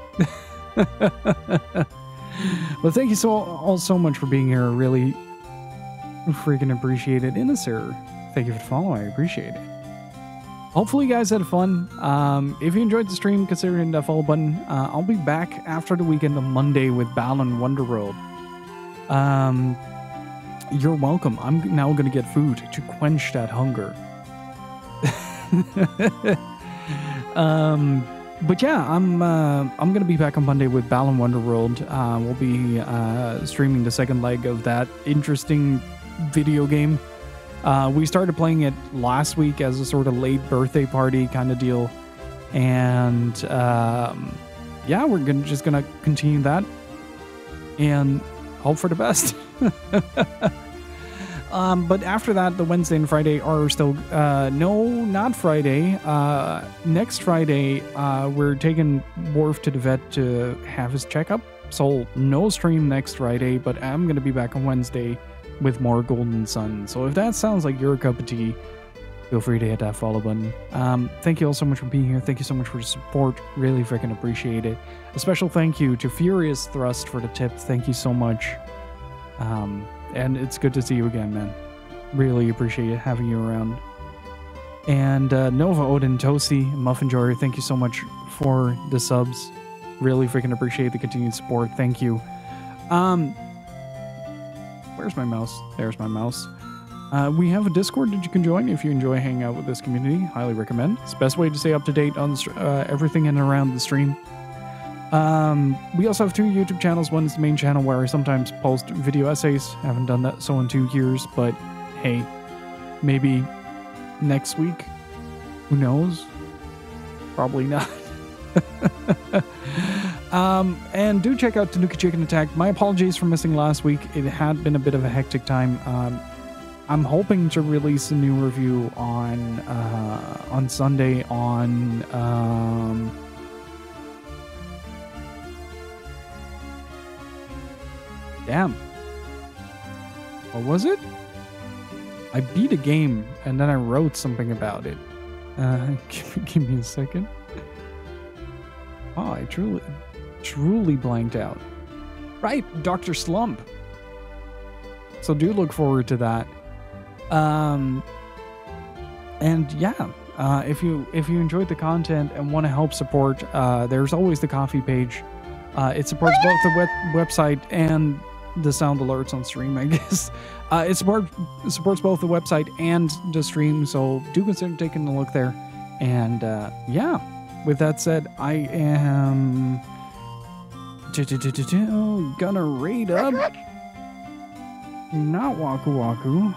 Well, thank you all so much for being here. I really freaking appreciate it. Innisir, thank you for the follow. I appreciate it. Hopefully you guys had fun. If you enjoyed the stream, consider hitting that follow button. I'll be back after the weekend on Monday with Balan Wonderworld. You're welcome. I'm now going to get food to quench that hunger. But yeah, I'm going to be back on Monday with Balan Wonderworld. We'll be streaming the second leg of that interesting video game. We started playing it last week as a sort of late birthday party kind of deal. And yeah, we're just going to continue that and hope for the best. But after that, the Wednesday and Friday are still... no, not Friday. Next Friday, we're taking Worf to the vet to have his checkup. So no stream next Friday, but I'm going to be back on Wednesday with more Golden Sun. So if that sounds like your cup of tea, feel free to hit that follow button. Thank you all so much for being here. Thank you so much for the support. Really freaking appreciate it. A special thank you to Furious Thrust for the tip. Thank you so much. And it's good to see you again, man. Really appreciate having you around. And Nova, Odin, Tosi, Muffin Joyer, thank you so much for the subs. Really freaking appreciate the continued support. Thank you. Where's my mouse? There's my mouse. We have a Discord that you can join if you enjoy hanging out with this community. Highly recommend. It's the best way to stay up to date on everything in and around the stream. We also have 2 YouTube channels. One is the main channel where I sometimes post video essays. Haven't done that so in 2 years, but hey, maybe next week. Who knows? Probably not. And do check out Tanuki Chicken Attack. My apologies for missing last week. It had been a bit of a hectic time. I'm hoping to release a new review on Sunday on damn. What was it? I beat a game and then I wrote something about it. Give me a second. Oh, I truly blanked out. Right, Dr. Slump. So do look forward to that. And yeah, if you enjoyed the content and want to help support, there's always the Coffee page. It supports both the website and the sound alerts on stream, I guess. It supports both the website and the stream, so do consider taking a look there. And yeah, with that said, I am gonna raid up. Not Waku Waku.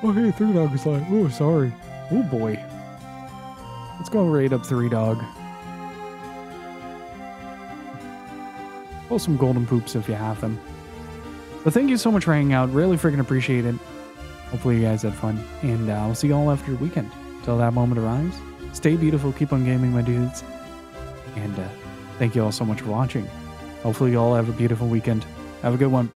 Oh, hey, 3 Dog is like, oh, sorry. Oh, boy. Let's go raid up 3 Dog. Pull some golden poops if you have them. But thank you so much for hanging out. Really freaking appreciate it. Hopefully you guys had fun. And I'll see you all after your weekend. Till that moment arrives, stay beautiful, keep on gaming, my dudes. And thank you all so much for watching. Hopefully you all have a beautiful weekend. Have a good one.